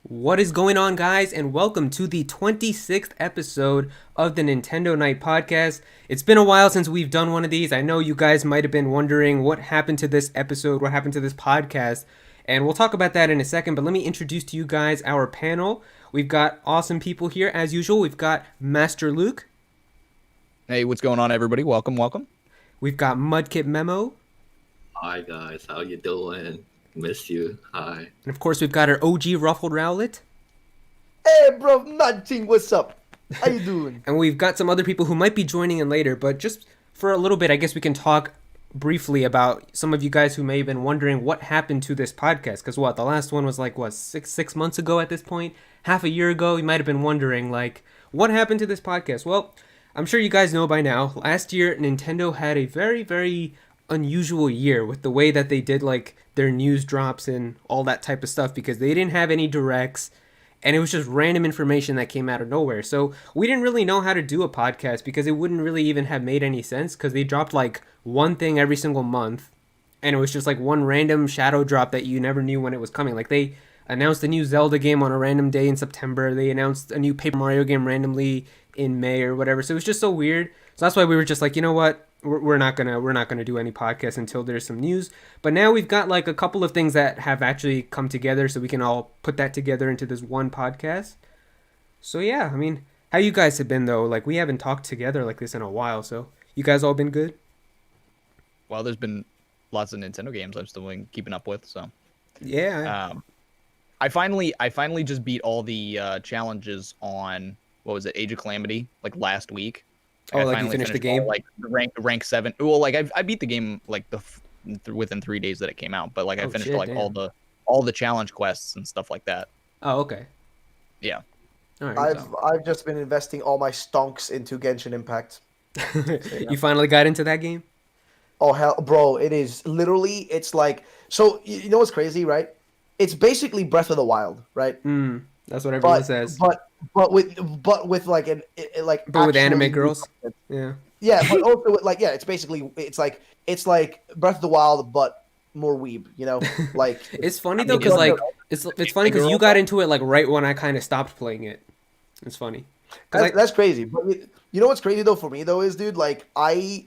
What is going on, guys, and welcome to the 26th episode of the Nintendo Nite Podcast. It's been a while since we've done one of these. I know you guys might have been wondering what happened to this episode, what happened to this podcast, and we'll talk about that in a second, but let me introduce to you guys our panel. We've got awesome people here, as usual. We've got Master Luke. Hey, what's going on, everybody? Welcome. We've got Mudkip Memo. Hi guys, how you doing? Miss you. Hi. And of course, we've got our OG Ruffled Rowlet. Hey, bro, nothing. What's up? How you doing? And we've got some other people who might be joining in later, but just for a little bit, I guess we can talk briefly about some of you guys who may have been wondering what happened to this podcast. Because the last one was like, six months ago at this point? Half a year ago, you might have been wondering, like, what happened to this podcast? Well, I'm sure you guys know by now, last year, Nintendo had a very, very unusual year with the way that they did, like, their news drops and all that type of stuff, because they didn't have any directs, and it was just random information that came out of nowhere. So we didn't really know how to do a podcast because it wouldn't really even have made any sense, because they dropped like one thing every single month, and it was just like one random shadow drop that you never knew when it was coming. Like, they announced a new Zelda game on a random day in September. They announced a new Paper Mario game randomly in May or whatever. So it was just so weird. So that's why we were just like, you know what? We're not gonna do any podcasts until there's some news. But now we've got like a couple of things that have actually come together, so we can all put that together into this one podcast. So yeah, I mean, how you guys have been though? Like, we haven't talked together like this in a while. So you guys all been good? Well, there's been lots of Nintendo games I'm still keeping up with. So Yeah. I finally just beat all the challenges on what was it, Age of Calamity, like last week. Oh, I like you finally finished the game? all, like rank 7. Well, like I beat the game like within 3 days that it came out, but like I Oh, finished shit, like damn. all the challenge quests and stuff like that. Oh, okay. Yeah. All right. I've just been investing all my stonks into Genshin Impact. You finally got into that game? Oh hell, bro, it is literally. It's like, so you know what's crazy, right? It's basically Breath of the Wild, right? That's what everyone But says. but with like like But with actually anime girls? Yeah. Yeah, but also with like, yeah, it's basically it's like Breath of the Wild but more weeb, you know? Like It's funny I though, mean, because like it's it's funny because you got into it like right when I kind of stopped playing it. It's funny. that's crazy. But you know what's crazy though for me though is, dude, like I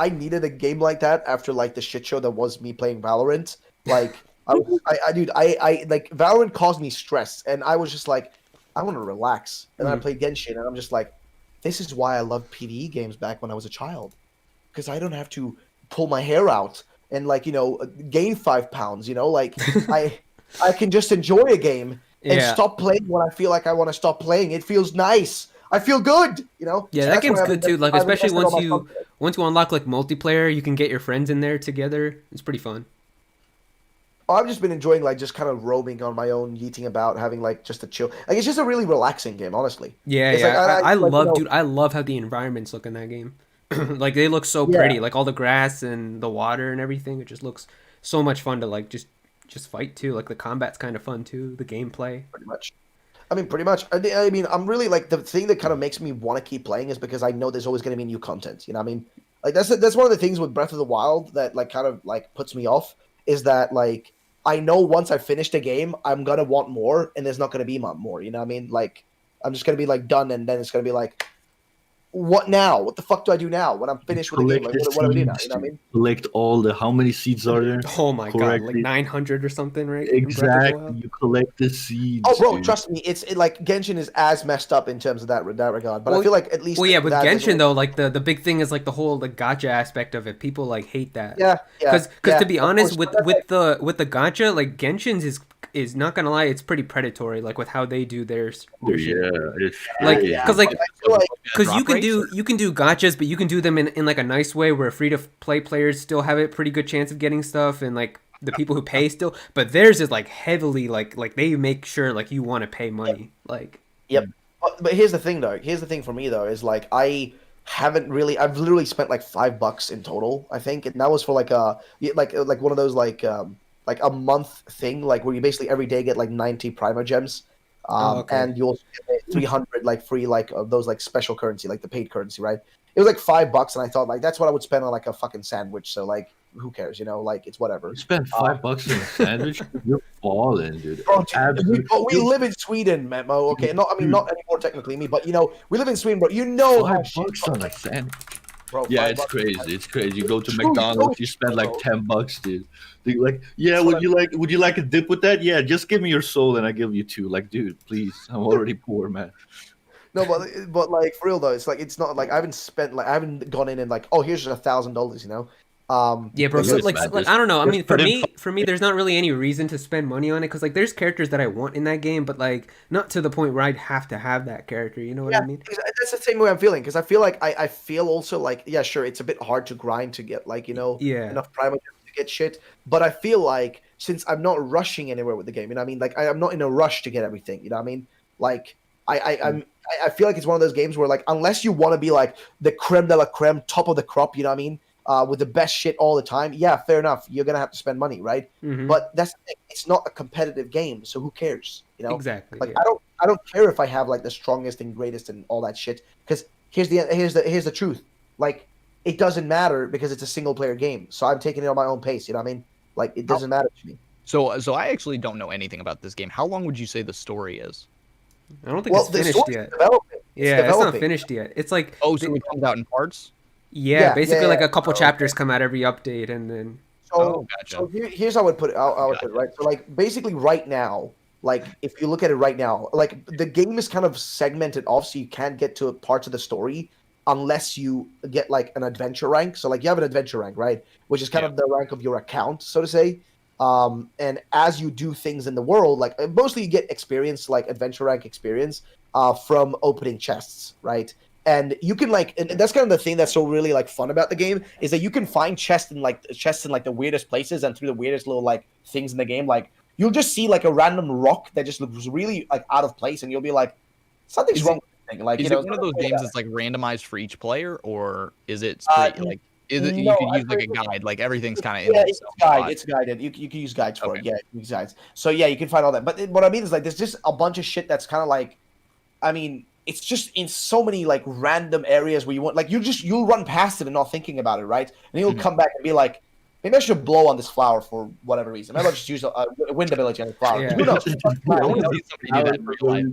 needed a game like that after like the shit show that was me playing Valorant. Like I like Valorant caused me stress, and I was just like, I want to relax. And I played Genshin, and I'm just like, this is why I loved PvE games back when I was a child, because I don't have to pull my hair out and like, you know, gain 5 pounds. You know, like I can just enjoy a game and Yeah. stop playing when I feel like I want to stop playing. It feels nice. I feel good. You know. Yeah, So that that's game's why good too. Like, I've especially invested all once my you content. once you unlock like multiplayer, you can get your friends in there together. It's pretty fun. I've just been enjoying like just kind of roaming on my own, yeeting about, having like just a chill. Like it's just a really relaxing game, honestly. Yeah, It's yeah. like I like, love, you know, dude. I love how the environments look in that game. Like, they look so yeah, pretty. Like, all the grass and the water and everything. It just looks so much fun to like just fight too. Like, the combat's kind of fun too. The gameplay. pretty much. I mean, pretty much. I mean, I'm really like the thing that kind of makes me want to keep playing is because I know there's always going to be new content. You know what I mean? Like that's one of the things with Breath of the Wild that like kind of like puts me off is that like I know once I finish the game, I'm gonna want more, and there's not gonna be more. You know what I mean? Like I'm just gonna be like done, and then it's gonna be like, what now? What the fuck do I do now when I'm finished with the game? Collect Like the what do I do now? seeds. You know what I mean? Collect all the how many seeds are there? Oh my god, like Correctly. 900 or something, right? In Breath of the Exactly. Wild. You collect the seeds. Oh, bro, dude. trust me, like Genshin is as messed up in terms of that regard. But Well, I feel like at least Well, yeah, with that is Genshin though, like the big thing is like the whole like gotcha aspect of it. People like hate that. yeah, Because yeah, to be of honest, course, with but that's like, with the gacha, like Genshin's is not gonna lie, it's pretty predatory. Like, with how they do Oh their shit. yeah, it's Like, really yeah, cause like but I feel like because Drop rates, or- you can do gotchas, but you can do them in like a nice way where free to play players still have a pretty good chance of getting stuff, and like the people who pay still. But theirs is like heavily like they make sure like you want to pay money. Like, yep. But here's the thing, though. Here's the thing for me, though, is like I've literally spent like $5 in total, I think, and that was for like like one of those like a month thing, like where you basically every day get like 90 Prima gems, oh, okay. and you'll get 300 like free like of those like special currency, like the paid currency, right? It was like $5, and I thought like that's what I would spend on like a fucking sandwich. So like who cares? You know, like it's whatever. You spent $5 on a sandwich. You're balling, dude. Bro, Absolutely. we live in Sweden, Memo. Okay, not anymore technically me, but you know, we live in Sweden, bro. You know how $5 on a sandwich. bro. Yeah, $5 it's crazy. It's crazy. You go to True, McDonald's, you true, spend like bro. $10, dude. They're like, yeah, That's what would you like a dip with that? Yeah, just give me your soul and I give you two. Like, dude, please. I'm already poor, man. No, but like for real though, it's like it's not like I haven't gone in and like, oh, here's $1,000, you know. Yeah, bro. Like, So, yes, like, man, like just- I don't know. I just mean, put in for me, there's not really any reason to spend money on it because like there's characters that I want in that game, but like not to the point where I'd have to have that character. You know what Yeah, I mean? that's the same way I'm feeling because I feel like I feel also like yeah, sure, it's a bit hard to grind to get like Yeah. enough primogems to get shit, but I feel like since I'm not rushing anywhere with the game, you know what I mean? Like I'm not in a rush to get everything, you know what I mean? Like I feel like it's one of those games where like unless you want to be like the creme de la creme, top of the crop, you know what I mean? With the best shit all the time, yeah, fair enough. You're gonna have to spend money, right? Mhm. But that's the thing. It's not a competitive game, so who cares? You know, Exactly. like Yeah. I don't care if I have like the strongest and greatest and all that shit. Because here's the truth. Like it doesn't matter because it's a single player game. So I'm taking it on my own pace. You know what I mean? Like it doesn't matter to me. So I actually don't know anything about this game. How long would you say the story is? I don't think Well, it's the finished story's yet. developing. Yeah, it's not developing. finished yet. It's like Oh, so it comes out in parts? yeah, basically like yeah. a couple Oh, chapters come out every update, and then So, Oh, gotcha. so here's how I would put it. I would put it right. So like basically right now, like if you look at it right now, like the game is kind of segmented off, so you can't get to parts of the story unless you get like an adventure rank. So like you have an adventure rank, right? Which is kind Yeah. of the rank of your account, so to say. And as you do things in the world, like mostly you get experience, like adventure rank experience, from opening chests, right? And you can like, and that's kind of the thing that's so really like fun about the game is that you can find chests in like the weirdest places and through the weirdest little like things in the game. Like you'll just see like a random rock that just looks really like out of place, and you'll be like, something's Is wrong with this thing. Like Is you know, it one of those games that's like randomized for each player, or is it Uh, straight, like is it you no, could I use like a think- guide, like everything's kind of in yeah, the it's same guide. spot? It's guided. You can use guides for Okay. it. Yeah, you can use guides. So yeah, you can find all that. But what I mean is like there's just a bunch of shit that's kind of like, I mean, it's just in so many like random areas where you want like you'll run past it and not thinking about it, right? And you'll Mhm. come back and be like, maybe I should blow on this flower for whatever reason. Maybe I'll just use a wind ability on the flower. Yeah. Who knows? I want to see somebody do that in real life.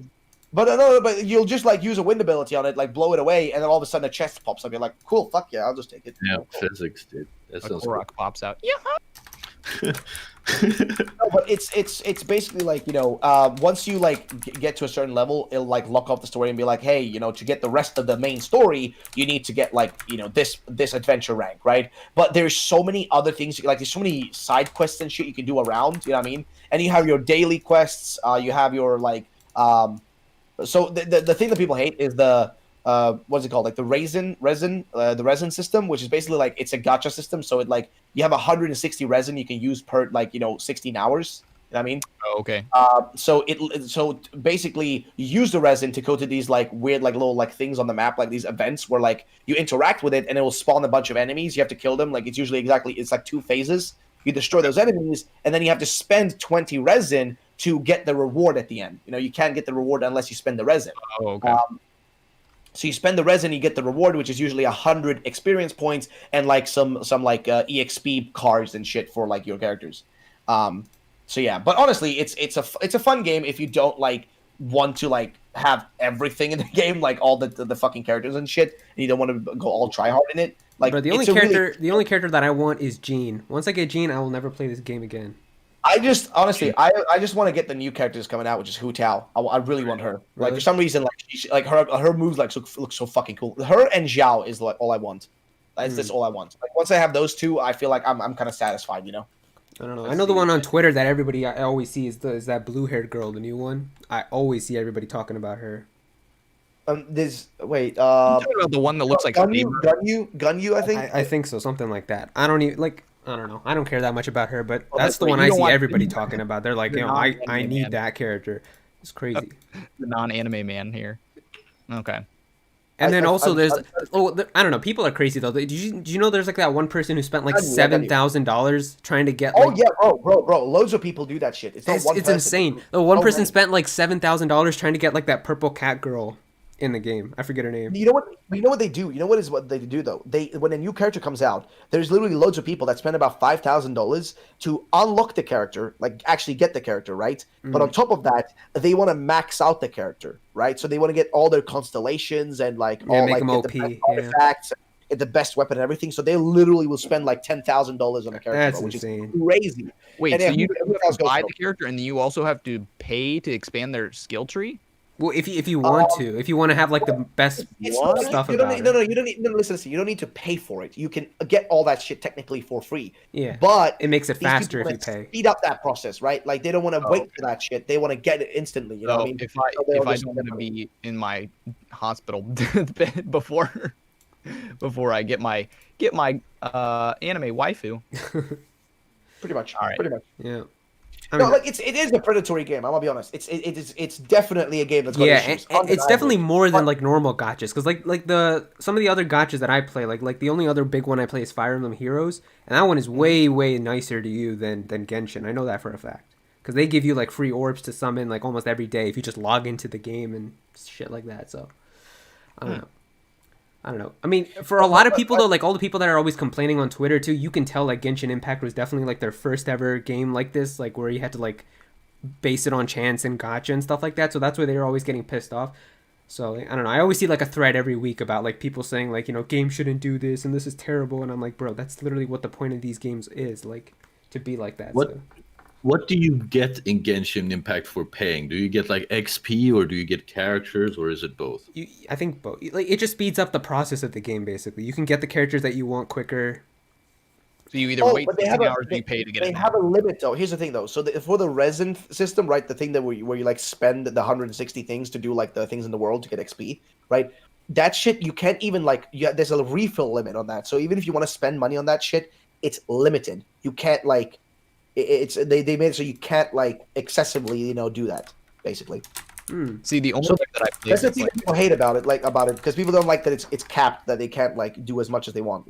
But no, but you'll just like use a wind ability on it, like blow it away, and then all of a sudden a chest pops up. You're like, cool, fuck yeah, I'll just take it. Yeah, Cool. physics, dude. That A sounds Korok pops out. Yeah. No, but it's basically like once you like get to a certain level, it'll like lock off the story and be like, hey, to get the rest of the main story, you need to get like this adventure rank, right? But there's so many other things, like there's so many side quests and shit you can do around, you know what I mean? And you have your daily quests, you have your like so the thing that people hate is the what's it called, like the resin system, which is basically like it's a gacha system. So it like you have 160 resin you can use per like 16 hours, you know what I mean? Oh, okay. So basically you use the resin to go to these like weird like little like things on the map, like these events where like you interact with it and it will spawn a bunch of enemies. You have to kill them. Like it's like 2 phases. You destroy those enemies and then you have to spend 20 resin to get the reward at the end. You can't get the reward unless you spend the resin. Oh, okay. So you spend the resin, you get the reward, which is usually 100 experience points and like some like exp cards and shit for like your characters. So yeah, but honestly, it's a fun game if you don't like want to like have everything in the game, like all the fucking characters and shit, and you don't want to go all try hard in it. Like, but the only character that I want is Jean. Once I get Jean, I will never play this game again. I just honestly, I just want to get the new characters coming out, which is Hu Tao. I really want her. Like Really? for some reason, like her moves like look so fucking cool. Her and Zhao is like all I want. That's all I want. Like once I have those two, I feel like I'm kind of satisfied. I don't know. I know the one on Twitter that everybody I always see is that blue-haired girl, the new one. I always see everybody talking about her. There's wait. You talking about the one that looks like Gunyu, I think. I think so, something like that. I don't even like. I don't know. I don't care that much about her, but Well, that's the wait, one you I don't see want- everybody talking about. They're like, You're I not need anime man. that character. It's crazy. the non-anime man here. Okay. And then also there's I'm- I don't know. People are crazy though. Do you know there's like that one person who spent like I knew, I knew. $7,000 trying to get? Oh Like, yeah, bro. Loads of people do that shit. It's not it's one person. insane. The one So person many. spent like $7,000 trying to get like that purple cat girl in the game. I forget her name. You know what? You know what they do. You know what they do though. When a new character comes out, there's literally loads of people that spend about $5,000 to unlock the character, like actually get the character, right? But on top of that, they want to max out the character, right? So they want to get all their constellations and like Yeah, all make like them get OP. the best Yeah. artifacts, get the best weapon and everything. So they literally will spend like $10,000 on a character, That's bro, which insane. is crazy. Wait, And so then you who have else to goes buy for the character, and then you also have to pay to expand their skill tree? Well, if you want to, if you want to have like the best It's What? not, stuff you don't about need, no, it. no, you don't need, no, listen, you don't need to pay for it. You can get all that shit technically for free. Yeah. But It makes it these faster people if you wanna pay. speed up that process, right? Like they don't want to Oh, wait for that shit. They want to get it instantly. You know what I So mean? if So they'll I just don't spend want to money. be in my hospital bed before I get my anime waifu. Pretty much. All right. Pretty much. Yeah. I No, mean, like it is a predatory game. I'm gonna be honest. It's definitely a game that's got yeah, issues. and it's definitely undeniably. more than But- like normal gotchas, because like the some of the other gotchas that I play, like the only other big one I play is Fire Emblem Heroes, and that one is way nicer to you than Genshin. I know that for a fact, because they give you like free orbs to summon like almost every day if you just log into the game and shit like that. So I don't know. I don't know. I mean, for a lot of people though, like all the people that are always complaining on Twitter too, you can tell like Genshin Impact was definitely like their first ever game like this, like where you had to like base it on chance and gotcha and stuff like that. So that's why they're always getting pissed off. So I don't know. I always see like a thread every week about like people saying like, you know, games shouldn't do this and this is terrible. And I'm like, bro, that's literally what the point of these games is, like to be like that. What So. what do you get in Genshin Impact for paying? Do you get like XP or do you get characters or is it both? I think both. Like it just speeds up the process of the game. Basically, you can get the characters that you want quicker. So you either Oh, wait but they 16 have a hours or you pay to get they it. have a limit though. Here's the thing though. So for the resin system, right? The thing that where you like spend the 160 things to do like the things in the world to get XP, right? That shit you can't even like. There's a refill limit on that. So even if you want to spend money on that shit, it's limited. You can't like. They made it so you can't like excessively do that basically. See, the only So thing that I played That's the is thing like, that people hate about it because people don't like that it's capped, that they can't like do as much as they want.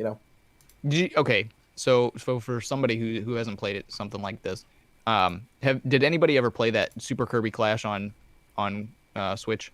okay. So for somebody who hasn't played it, something like this, did anybody ever play that Super Kirby Clash on Switch?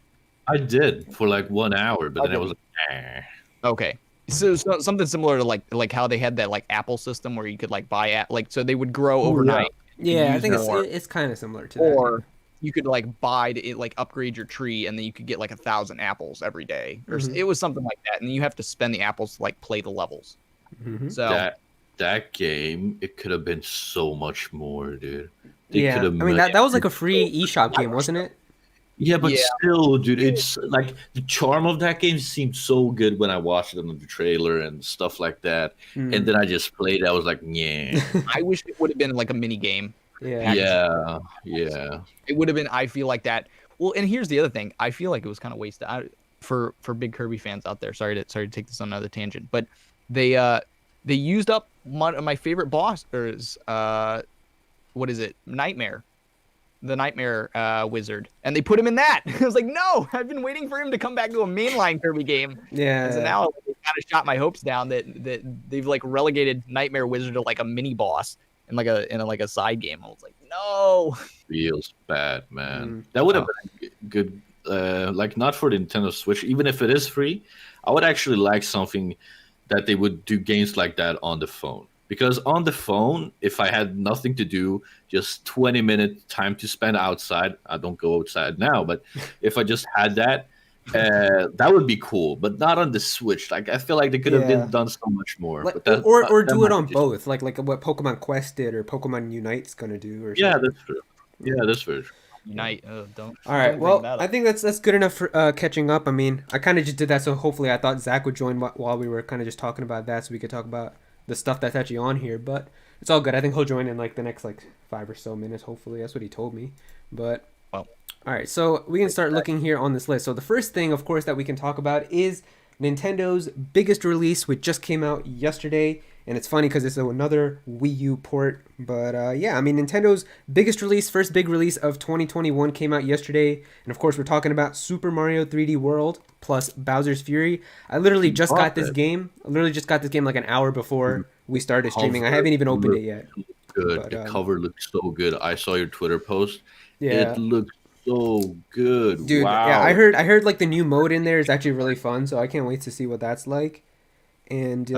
I did for like 1 hour, but then I Okay. was like, eh. Okay. So something similar to like how they had that like Apple system where you could like buy so they would grow overnight. You Yeah, I use think more. it's kind of similar to that. Or you could like buy it, like upgrade your tree, and then you could get like 1,000 apples every day, or Mhm. it was something like that. And you have to spend the apples to like play the levels. Mhm. So That game, it could have been so much more, dude. They Yeah, could I have mean made that was like a it free so eShop game, wasn't it? Yeah, but Yeah. still, dude, it's like the charm of that game seemed so good when I watched it on the trailer and stuff like that. Mm. And then I just played it. I was like, yeah, I wish it would have been like a mini game. Yeah. yeah. It would have been. I feel like that. Well, and here's the other thing. I feel like it was kind of wasted. For big Kirby fans out there. Sorry to take this on another tangent, but they used up one of my favorite bosses. What is it? Nightmare. The Nightmare Wizard, and they put him in that. I was like, no, I've been waiting for him to come back to a mainline Kirby game. Yeah. And so now they kind of shot my hopes down that they've like relegated Nightmare Wizard to like a mini boss and like a side game. I was like, no. Feels bad, man. Mm. That would have been good. Like not for the Nintendo Switch, even if it is free. I would actually like something that they would do games like that on the phone. Because on the phone, if I had nothing to do, just 20-minute time to spend outside, I don't go outside now, but if I just had that, that would be cool. But not on the Switch. Like I feel like they could have Yeah. done so much more. Like, but that, or that do might it be on just- both, like what Pokemon Quest did or Pokemon Unite's gonna do, or Yeah, something. that's true. Yeah, that's very true. Unite. Don't. All right, don't well, bring that up. I think that's good enough for catching up. I mean, I kind of just did that, so hopefully I thought Zach would join while we were kind of just talking about that, so we could talk about the stuff that's actually on here. But it's all good. I think he'll join in like the next like 5 or so minutes. Hopefully, that's what he told me. But Well. all right, so we can start looking here on this list. So the first thing, of course, that we can talk about is Nintendo's biggest release, which just came out yesterday. And it's funny because it's another Wii U port. But yeah, I mean, Nintendo's biggest release, first big release of 2021 came out yesterday. And of course, we're talking about Super Mario 3D World plus Bowser's Fury. I literally just got this game. I literally just got this game like an hour before we started streaming. I haven't even opened it yet. Good. But, The cover looks so good. I saw your Twitter post. Yeah. It looks so good. Dude, yeah, Wow. I heard like the new mode in there is actually really fun, so I can't wait to see what that's like. And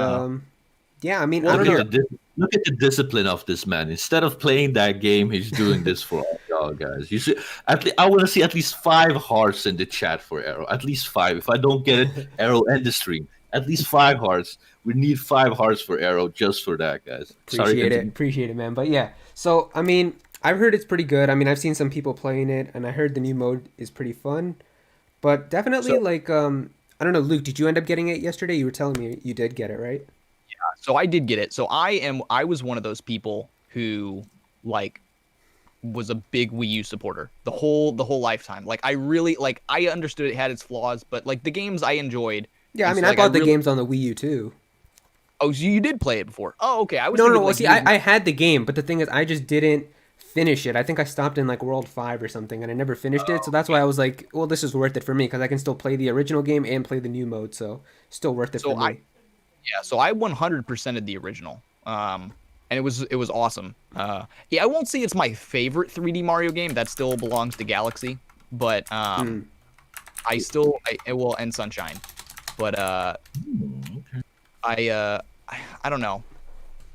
yeah, I mean, I Well, don't Look know. at look at the discipline of this man. Instead of playing that game, he's doing this for all y'all guys. You should I want to see at least 5 hearts in the chat for Arrow. At least 5. If I don't get it, Arrow end the stream. At least 5 hearts. We need 5 hearts for Arrow just for that, guys. Sorry, continue. Appreciate it, man. But yeah, so I mean, I've heard it's pretty good. I mean, I've seen some people playing it, and I heard the new mode is pretty fun. But definitely, So like, I don't know, Luke, did you end up getting it yesterday? You were telling me you did get it, right? so I did get it. So I was one of those people who like was a big Wii U supporter the whole lifetime. Like I really like I understood it had its flaws, but like the games I enjoyed. Yeah, I and mean, so, I like, bought the really, games on the Wii U too. oh, so you did play it before? Oh, okay. I was No, no, thinking no. Well, like see, you didn't. I had the game, but the thing is, I just didn't finish it. I think I stopped in like World 5 or something, and I never finished it. So that's why I was like, well, this is worth it for me because I can still play the original game and play the new mode. So still worth it So for me. so I 100%ed the original. And it was awesome. Yeah, I won't say it's my favorite 3D Mario game. That still belongs to Galaxy, but I will and Sunshine, but I don't know.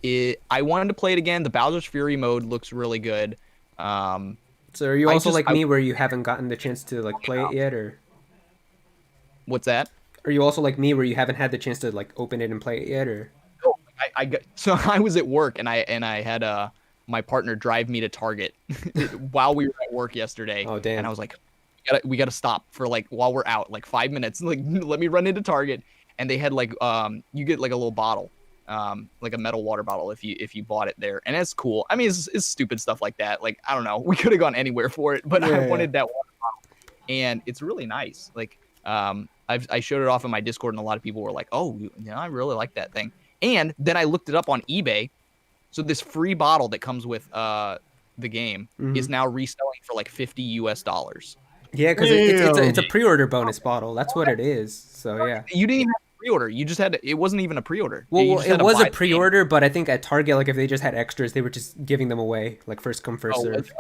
I wanted to play it again. The Bowser's Fury mode looks really good. So are you also like me, where you haven't gotten the chance to like play it yet, or What's that? are you also like me, where you haven't had the chance to like open it and play it yet, or? Oh, I got so I was at work and I had my partner drive me to Target while we were at work yesterday. Oh, damn. And I was like, we gotta stop for like while we're out, like 5 minutes. Like let me run into Target. And they had like you get like a little bottle, like a metal water bottle if you bought it there, and it's cool. I mean, it's stupid stuff like that. Like I don't know, we could have gone anywhere for it, but I wanted that water bottle, and it's really nice. Like I showed it off in my Discord, and a lot of people were like, "Oh, I really like that thing." And then I looked it up on eBay. So this free bottle that comes with the game is now reselling for like $50. Yeah, because it's a pre-order bonus bottle. That's what it is. So yeah. You didn't even have to pre-order. You just had to, it wasn't even a pre-order. Well, You just had it to was buy a the game. pre-order, but I think at Target, like if they just had extras, they were just giving them away, like first come first Oh, serve. okay.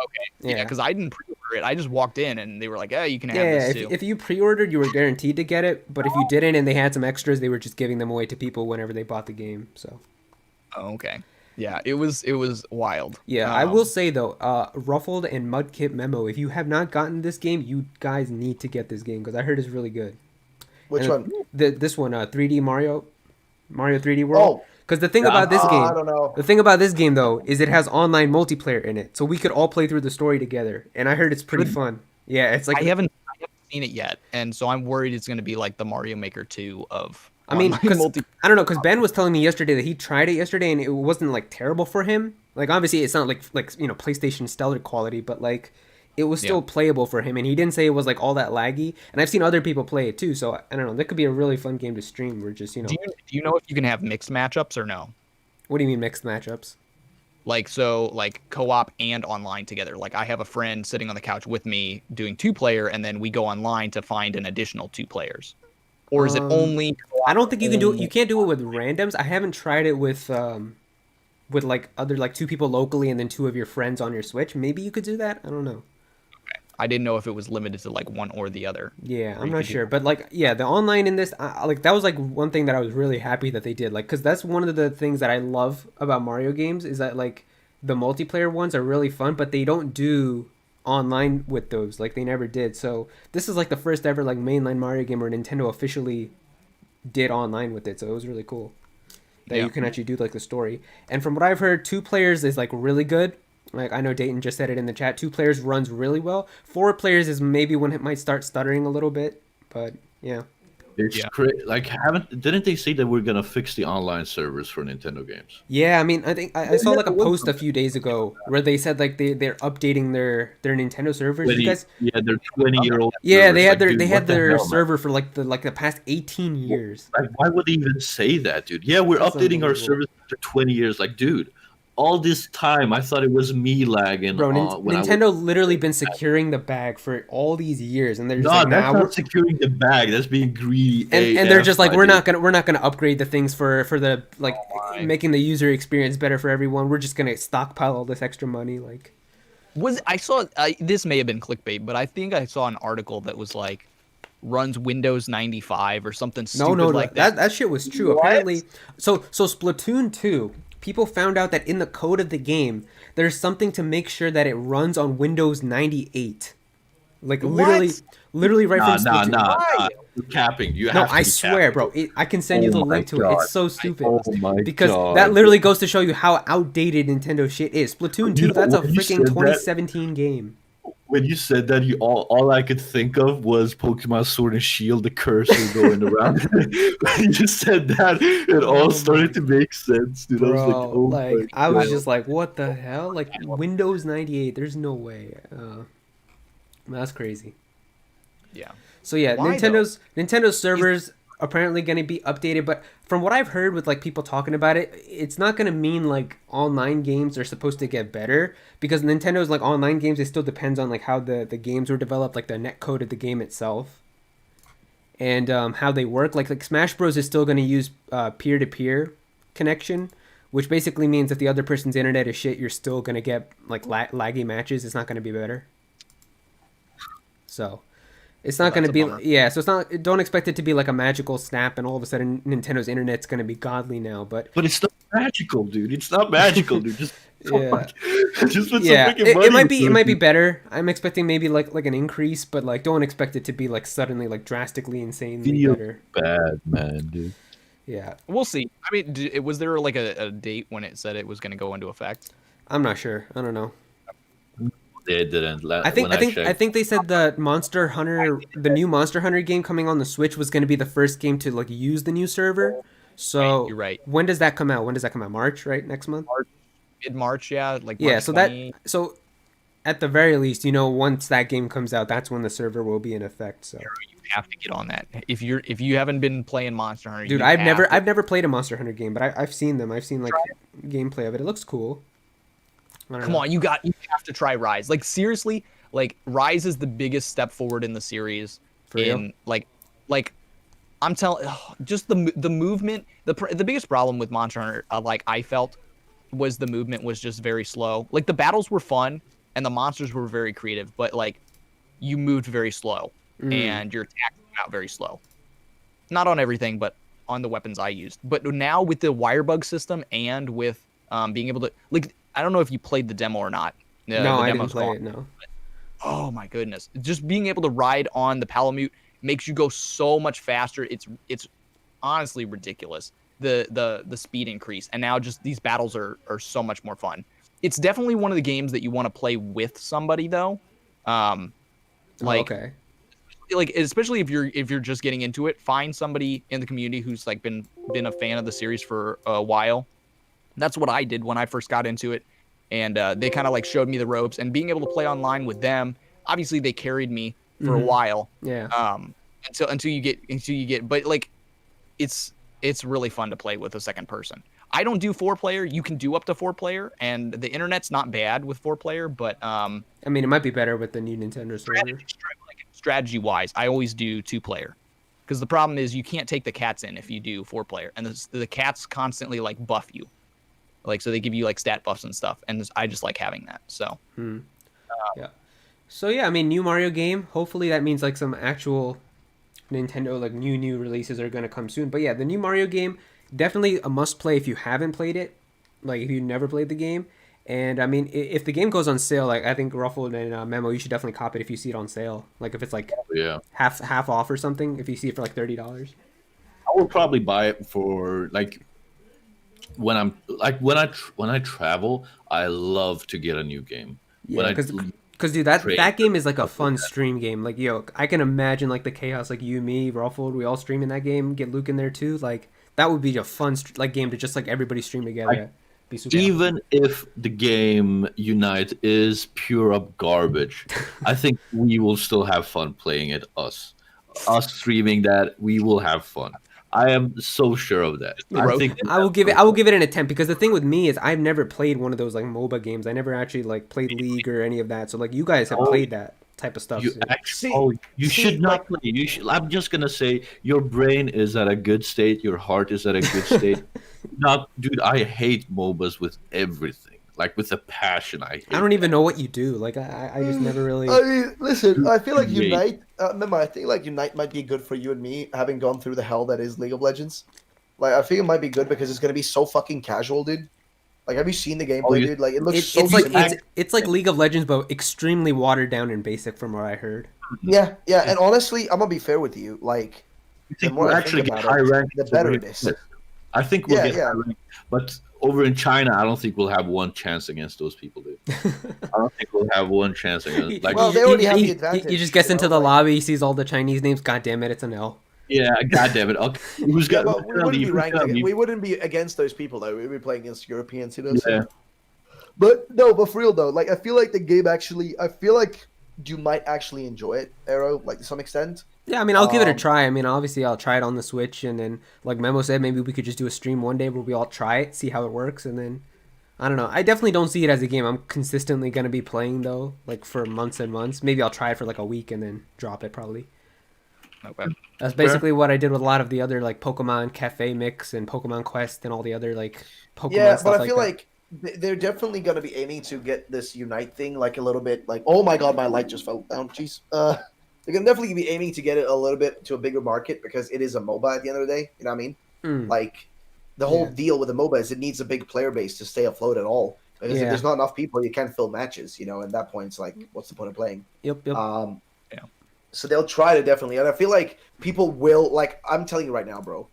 Yeah, Yeah. because I didn't pre-order it. I just walked in and they were like, "Yeah, you can have Yeah, this too." if you pre-ordered, you were guaranteed to get it. But if you didn't and they had some extras, they were just giving them away to people whenever they bought the game. So Oh, okay. Yeah, it was wild. yeah, I will say though, Ruffled and Mudkip Memo, if you have not gotten this game, you guys need to get this game because I heard it's really good. Which And one? This one, 3D Mario 3D World. Oh, Because the thing about this game, I don't know. the thing about this game though, is it has online multiplayer in it, so we could all play through the story together. And I heard it's pretty fun. Yeah, it's like I haven't seen it yet, and so I'm worried it's going to be like the Mario Maker 2 of. I mean, online 'cause- I don't know, because Ben was telling me yesterday that he tried it yesterday and it wasn't like terrible for him. Like obviously it's not like PlayStation stellar quality, but like it was still playable for him, and he didn't say it was like all that laggy. And I've seen other people play it too, so I don't know. That could be a really fun game to stream. We're just Do you know if you can have mixed matchups or no? What do you mean mixed matchups? Like co-op and online together. Like I have a friend sitting on the couch with me doing 2-player, and then we go online to find an additional 2 players. Or is it only? I don't think you can do it. You can't do it with randoms. I haven't tried it with like other like 2 people locally and then 2 of your friends on your Switch. Maybe you could do that. I don't know. I didn't know if it was limited to like one or the other. Yeah, I'm not sure, but like, yeah, the online in this, like that was like one thing that I was really happy that they did, like, because that's one of the things that I love about Mario games is that like the multiplayer ones are really fun, but they don't do online with those, like they never did. So this is like the first ever like mainline Mario game where Nintendo officially did online with it, so it was really cool that you can actually do like the story. And from what I've heard, 2 players is like really good. Like I know Dayton just said it in the chat. 2 players runs really well. 4 players is maybe when it might start stuttering a little bit, but yeah. It's like didn't they say that we're gonna fix the online servers for Nintendo games? Yeah, I mean, I think I saw like a post a few days ago where they said like they're updating their Nintendo servers. You guys, they're 20-year-old. yeah, they had servers. their Like, dude, what the hell, man? server for like the past 18 years. Like, why would they even say that, dude? Yeah, we're That's updating our unbelievable. service after 20 years. Like, dude, all this time I thought it was me lagging. Bro, when Nintendo literally been securing the bag for all these years, and they're just No, like, that's nah, not securing the bag. That's being greedy. and they're just like, we're dude. not gonna upgrade the things for the making the user experience better for everyone. We're just gonna stockpile all this extra money, like. I saw this may have been clickbait, but I think I saw an article that was like runs Windows 95 or something No, stupid no, like that. that shit was true. What? Apparently, so Splatoon 2, people found out that in the code of the game, there's something to make sure that it runs on Windows 98. Like literally right Nah, from nah, Splatoon. nah, Why? nah. You're capping. You No, have to I be swear, capping. bro. I can send you the Oh my link to it. God. It's so stupid. Oh my Because God. that literally goes to show you how outdated Nintendo shit is. Splatoon 2, You know, that's a when you freaking said that- 2017 game. When you said that, all I could think of was Pokemon Sword and Shield, the cursor going around. When you said that, it all started to make sense, dude. I was like, Bro, oh like my I was God. just like, what the hell? Like Windows 98, there's no way. That's crazy. Yeah. So yeah, Why, though? Nintendo's servers apparently going to be updated, but from what I've heard with like people talking about it, it's not going to mean like online games are supposed to get better, because Nintendo's like online games, it still depends on like how the games were developed, like the net code of the game itself, and how they work. Like Smash Bros is still going to use peer to peer connection, which basically means if the other person's internet is shit, you're still going to get like laggy matches. It's not going to be better. So it's not going to that's be a bummer. yeah. So it's not. Don't expect it to be like a magical snap, and all of a sudden Nintendo's internet's going to be godly now. But But it's not magical, dude. It's not magical, dude. Just yeah, just put yeah, some freaking money it might be into it might be dude. better. I'm expecting maybe like an increase, but like don't expect it to be like suddenly like drastically insanely Feel better. bad, man, dude. Yeah, We'll see. I mean, was there like a date when it said it was going to go into effect? I'm not sure. I don't know. They didn't. I think I think they said the the new Monster Hunter game coming on the Switch was going to be the first game to like use the new server. So You're right. when does that come out? When does that come out? March, right? Next month? Mid-March, yeah, like Yeah, March so 20. so at the very least, once that game comes out, that's when the server will be in effect. So, You have to get on that. If you haven't been playing Monster Hunter, dude, you I've have to- never played a Monster Hunter game, but I've seen them. I've seen like gameplay of it. It looks cool. I don't Come know. on, you have to try Rise. Like seriously, like Rise is the biggest step forward in the series. For real? in like I'm telling, just the movement. The biggest problem with Monster Hunter, like I felt, was the movement was just very slow. Like the battles were fun and the monsters were very creative, but like you moved very slow and your attacks came out very slow. Not on everything, but on the weapons I used. But now with the wire bug system and with being able to like, I don't know if you played the demo or not. No, the I didn't demo's play gone. it. No. Oh my goodness! Just being able to ride on the Palamute makes you go so much faster. It's honestly ridiculous. The speed increase, and now just these battles are so much more fun. It's definitely one of the games that you want to play with somebody though. Like Okay. like especially if you're just getting into it, find somebody in the community who's like been a fan of the series for a while. That's what I did when I first got into it, and they kind of like showed me the ropes, and being able to play online with them. Obviously, they carried me for a while. Yeah. Until you get, but like, it's really fun to play with a second person. I don't do 4-player. You can do up to 4-player, and the internet's not bad with 4-player, but I mean, it might be better with the new Nintendo server. strategy wise, I always do 2-player. Because the problem is you can't take the cats in if you do 4-player, and the cats constantly like buff you. Like, so they give you like stat buffs and stuff, and I just like having that. So Yeah. So yeah, I mean, new Mario game. Hopefully that means like some actual Nintendo like new releases are gonna come soon. But yeah, the new Mario game, definitely a must play if you haven't played it. Like if you never played the game. And I mean, if the game goes on sale, like I think Ruffled and Memo, you should definitely cop it if you see it on sale. Like if it's like Yeah, half off or something. If you see it for like $30. I would probably buy it for like when I'm like when I travel. I love to get a new game. Yeah, because dude, that game is like a fun stream game. Like yo, I can imagine like the chaos, like you, me, Ruffled, we all stream in that game. Get Luke in there too. Like that would be a fun like game to just like everybody stream together. Be super even if the game Unite is pure up garbage, I think we will still have fun playing it. Us streaming that, we will have fun. I am so sure of that. I think I will give it an attempt, because the thing with me is I've never played one of those like MOBA games. I never actually like played League or any of that. So like you guys have played that type of stuff. you So- actually should not play. You should. I'm just gonna say your brain is at a good state. Your heart is at a good state. Not, dude. I hate MOBAs with everything. like with a passion. I hate I don't even that. know what you do. Like I just never really. I mean, listen, I feel like Create. Unite. Remember, I think like Unite might be good for you and me, having gone through the hell that is League of Legends. Like, I think it might be good because it's gonna be so fucking casual, dude. Like, have you seen the Oh, gameplay, you- dude? Like, it looks It, so it's like simple. it's like League of Legends, but extremely watered down and basic, from what I heard. Yeah, yeah. And honestly, I'm gonna be fair with you. Like, I the think more we'll I actually think get about high it, rank. the better it is. I think we'll Yeah, get yeah. high rank, but over in China, I don't think we'll have one chance against those people, dude. I don't think we'll have one chance against. Like, Well, they already have the advantage. He just gets you into know, the like- lobby, he sees all the Chinese names. God damn it, it's an L. yeah, goddamn it. Okay, who's Yeah, got? but we wouldn't be ranked. Who's We wouldn't be against those people though. We'd be playing against Europeans, you know. Yeah. So. But no, but for real though, like I feel like the game actually, I feel like you might actually enjoy it, Aero, like to some extent. Yeah, I mean, I'll give it a Um, try. I mean, obviously, I'll try it on the Switch, and then, like Memo said, maybe we could just do a stream one day where we all try it, see how it works, and then, I don't know. I definitely don't see it as a game I'm consistently gonna be playing though, like for months and months. Maybe I'll try it for like a week and then drop it probably. Okay. That's basically what I did with a lot of the other like Pokemon Cafe Mix and Pokemon Quest and all the other like Pokemon Yeah, stuff but I feel that. like they're definitely going to be aiming to get this Unite thing like a little bit like, oh my god, my light just fell down. Jeez. They're going to definitely be aiming to get it a little bit to a bigger market because it is a MOBA at the end of the day. You know what I mean? Mm. Like the whole Yeah. deal with the MOBA is it needs a big player base to stay afloat at all. Because if Yeah. there's not enough people, you can't fill matches. You know, and at that point, it's like, what's the point of playing? Yep. Yeah. So they'll try to definitely, and I feel like people will like. I'm telling you right now, bro.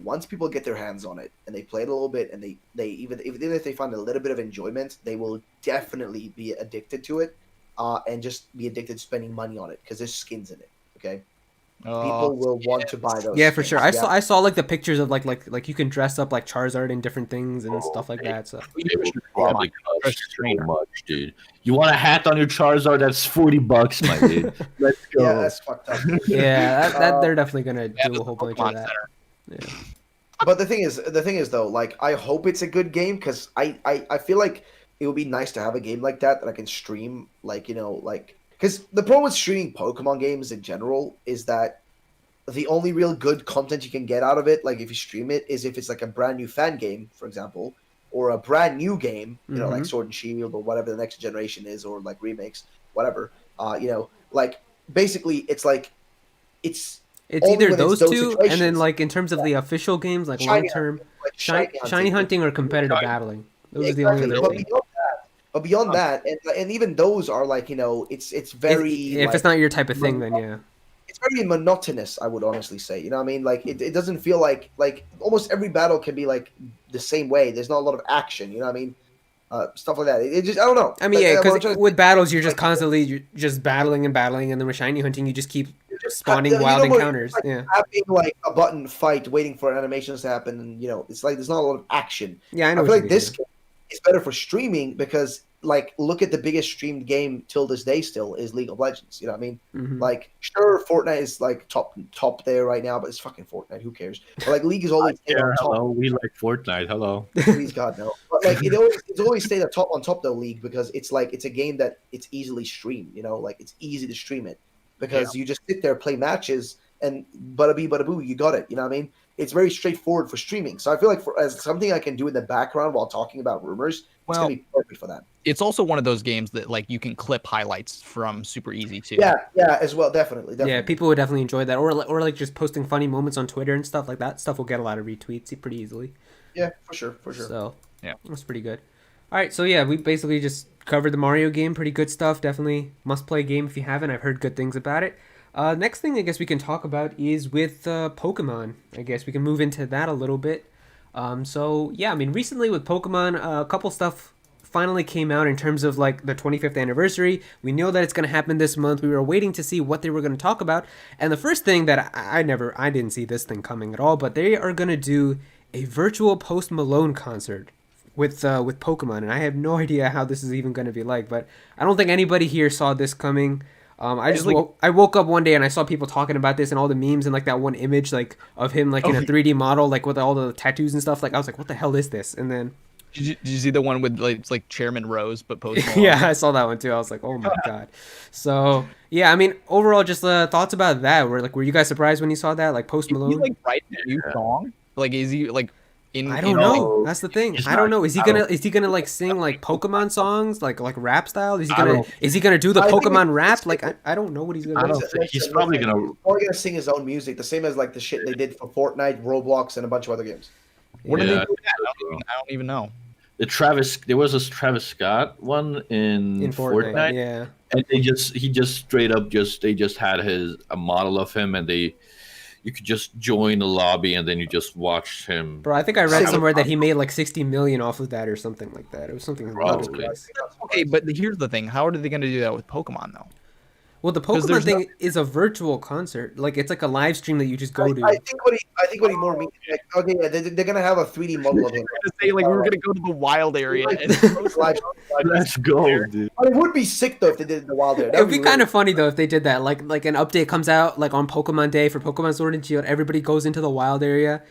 Once people get their hands on it and they play it a little bit, and they even if they find a little bit of enjoyment, they will definitely be addicted to it, and just be addicted to spending money on it because there's skins in it. Okay, people will want to buy those. Yeah, for skins, sure. yeah. I saw like the pictures of like you can dress up like Charizard in different things and stuff like that. So It will probably cost so much, dude. You want a hat on your Charizard? That's $40, my dude. Let's go. Yeah, that's fucked up. yeah, that Uh, they're definitely gonna Yeah, do the a whole bunch of Pokemon that. Center. Yeah. But the thing is though, like I hope it's a good game because I feel like it would be nice to have a game like that I can stream, like like because the problem with streaming Pokemon games in general is that the only real good content you can get out of it, like if you stream it, is if it's like a brand new fan game, for example, or a brand new game, like Mhm. Sword and Shield or whatever the next generation is, or like remakes, whatever. Like basically it's like it's It's only either when it's those two, and then situations. like in terms of the official games, like Shiny long term, like shiny hunting or competitive battling. Those are the Exactly. only. But beyond that, and even those are like it's very If like, it's not your type of thing, then yeah. it's very monotonous. I would honestly say, you know what I mean? Like it doesn't feel like almost every battle can be like the same way. There's not a lot of action. You know what I mean? Stuff like that. It just I don't know. I mean, Like, yeah, what I'm because trying to- with battles, you're just constantly just battling, and then with shiny hunting, you just keep spawning wild what, encounters. like Yeah, having like a button fight, waiting for animations to happen, and it's like there's not a lot of action. yeah, I I know. feel what like you this mean. game is better for streaming because, like, look at the biggest streamed game till this day still is League of Legends. You know what I mean? Mhm. Like, sure, Fortnite is like top there right now, but it's fucking Fortnite. Who cares? But like, League is always stayed Yeah, on top. hello. We like Fortnite. Hello. Please God no. But like, it's always stayed on top though, League, because it's like it's a game that it's easily streamed. Like it's easy to stream it because you just sit there, play matches, and bada bee bada boo, you got it. You know what I mean? It's very straightforward for streaming. So I feel like as something I can do in the background while talking about rumors, it's Well, gonna be perfect for that. it's also one of those games that like you can clip highlights from super easy too. Yeah, as well, definitely. Yeah, people would definitely enjoy that, or like just posting funny moments on Twitter and stuff like that. Stuff will get a lot of retweets pretty easily. Yeah, for sure. So Yeah. that's pretty good. All right, so yeah, we basically just covered the Mario game. Pretty good stuff. Definitely must play game if you haven't. I've heard good things about it. Next thing I guess we can talk about is with Pokemon. I guess we can move into that a little bit. So yeah, I mean recently with Pokemon, a couple stuff finally came out in terms of like the 25th anniversary. We know that it's going to happen this month. We were waiting to see what they were going to talk about. And the first thing that I didn't see this thing coming at all, but they are going to do a virtual Post Malone concert with Pokemon, and I have no idea how this is even going to be like, but I don't think anybody here saw this coming. I woke up one day and I saw people talking about this and all the memes and like that one image like of him like in a 3D model like with all the tattoos and stuff. Like I was like, what the hell is this? And then Did you see the one with like it's like Chairman Rose but Post Malone? yeah, I saw that one too. I was like, oh my god. So yeah, I mean overall, just thoughts about that. Were you guys surprised when you saw that like Post Is he Malone? like writing a new song? Like is he like I don't know. That's the thing. I don't know. Is he gonna like sing like Pokemon songs, like rap style? Is he gonna do the Pokemon rap? Like I don't know what he's gonna do. He's probably gonna sing his own music, the same as like the shit they did for Fortnite, Roblox, and a bunch of other games. What did they do with that? I don't even know. There was a Travis Scott one in Fortnite. Yeah. And he just straight up they just had a model of him, and you could just join the lobby and then you just watch him. Bro, I think I read somewhere that he made like 60 million off of that or something like that. It was something ridiculous. Okay, but here's the thing: how are they going to do that with Pokemon though? Well, the Pokemon thing is a virtual concert. Like it's like a live stream that you just go to. I think what he more means, like, okay, yeah, they're gonna have a 3D model of him. Say like we were gonna go to the wild area. And Let's go, dude. But it would be sick though if they did it in the wild area. It would be kind of funny though if they did that. Like an update comes out like on Pokemon Day for Pokemon Sword and Shield. Everybody goes into the wild area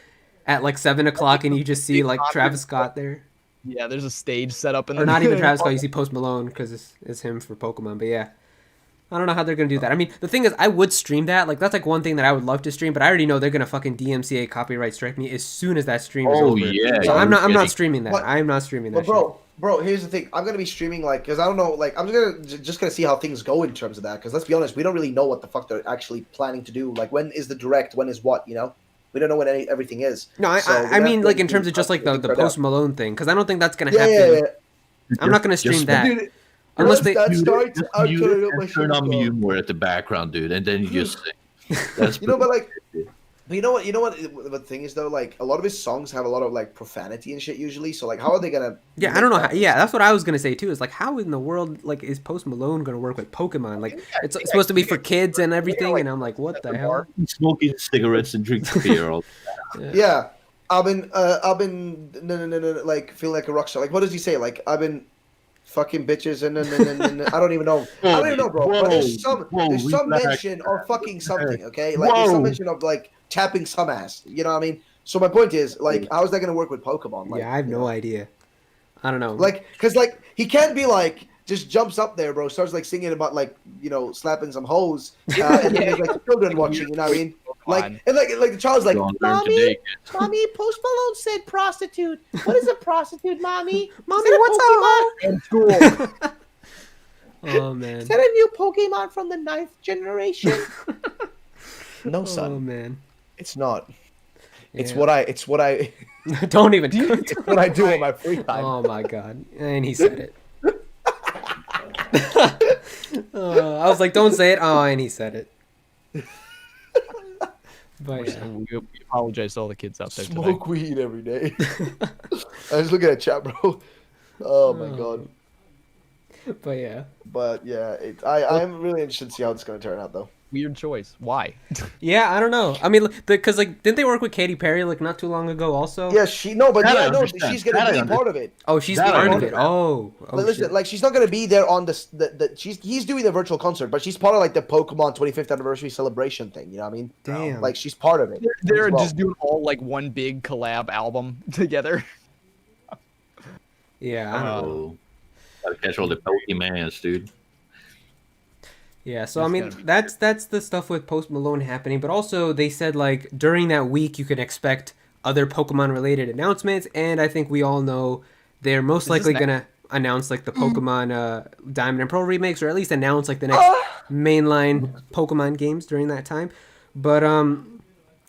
at like 7:00, and you just see like Travis Scott there. Yeah, there's a stage set up in or not even Travis Scott. You see Post Malone because it's him for Pokemon. But yeah. I don't know how they're going to do that. I mean, the thing is, I would stream that. Like, that's like one thing that I would love to stream, but I already know they're going to fucking DMCA copyright strike me as soon as that stream is over. Yeah. So I'm not streaming that. I'm not streaming that Bro, here's the thing. I'm going to be streaming, like, because I don't know, like, I'm just going to see how things go in terms of that. Because let's be honest, we don't really know what the fuck they're actually planning to do. Like, when is the direct? When is what, you know? We don't know when everything is. No, I mean, like, in terms of just, like, the Post Malone thing. Because I don't think that's going to happen. Yeah. I'm not going to stream that. Dude, unless they turn on mute more at the background, dude, and then you just sing. That's you know, but like, you know what the thing is though, like a lot of his songs have a lot of like profanity and shit usually. So like, how are they gonna? Yeah, I don't know. That's what I was gonna say too. Is like, how in the world like is Post Malone gonna work with Pokemon? Like, it's supposed to be for kids and everything, and I'm like, what the hell? Smoking cigarettes and drinking beer all. Yeah, I've been no, like feel like a rock star. Like, what does he say? Like, I've been fucking bitches and I don't even know. I don't even know, bro. But there's some mention of fucking something, okay? Like there's some mention of like tapping some ass. You know what I mean? So my point is, like, how is that gonna work with Pokemon? Like, yeah, I have no idea. I don't know. Like, cause like he can't be like just jumps up there, bro, starts like singing about like slapping some hoes, and then there's like children watching. You know what I mean? Like and like the child's like, mommy, Post Malone said prostitute. What is a prostitute, mommy? Mommy, what's up? In school. Oh man. Is that a new Pokemon from the 9th generation? No, son. Oh man. It's not. Yeah. It's what I. Don't even. It's what I do in my free time. Oh my god! And he said it. I was like, don't say it. Oh, and he said it. But yeah. We apologize to all the kids out there. Smoke weed every day. I was looking at chat, bro. Oh my god. But yeah. But yeah, I'm really interested to see how it's going to turn out, though. Weird choice. Why? Yeah, I don't know. I mean, because like, didn't they work with Katy Perry like not too long ago? Also. Yeah, she's going to be part of it. Oh, she's part of it. Oh, listen, like she's not going to be there on he's doing the virtual concert, but she's part of like the Pokemon 25th anniversary celebration thing. You know what I mean? Damn. Like she's part of it. They're just doing all like one big collab album together. Yeah. I don't know. Gotta catch all the Pokemans, dude. Yeah, so I mean that's the stuff with Post Malone happening, but also they said like during that week you can expect other Pokemon related announcements, and I think we all know they're most likely gonna announce like the Pokemon Diamond and Pearl remakes, or at least announce like the next mainline Pokemon games during that time. But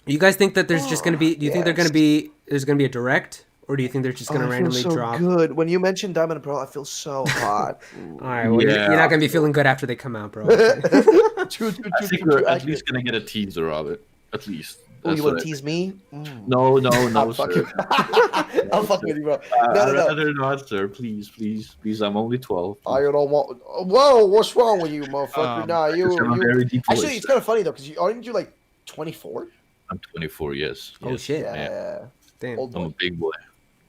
you guys think that there's just gonna be? Do you think there's gonna be a direct? Or do you think they're just going to randomly drop? Good. When you mentioned Diamond and Pearl, I feel so hot. All right. Well, you're not going to be feeling good after they come out, bro. I think we're at least going to get a teaser of it. At least. Oh, you want to tease me? No, sir. I'll fuck with you, bro. I'd rather not, sir. Please. I'm only 12. I don't want. Whoa, what's wrong with you, motherfucker? Nah, you. Actually, it's kind of funny though, because aren't you like 24? I'm 24. Yes. Oh shit. Yeah. Damn. I'm a big boy.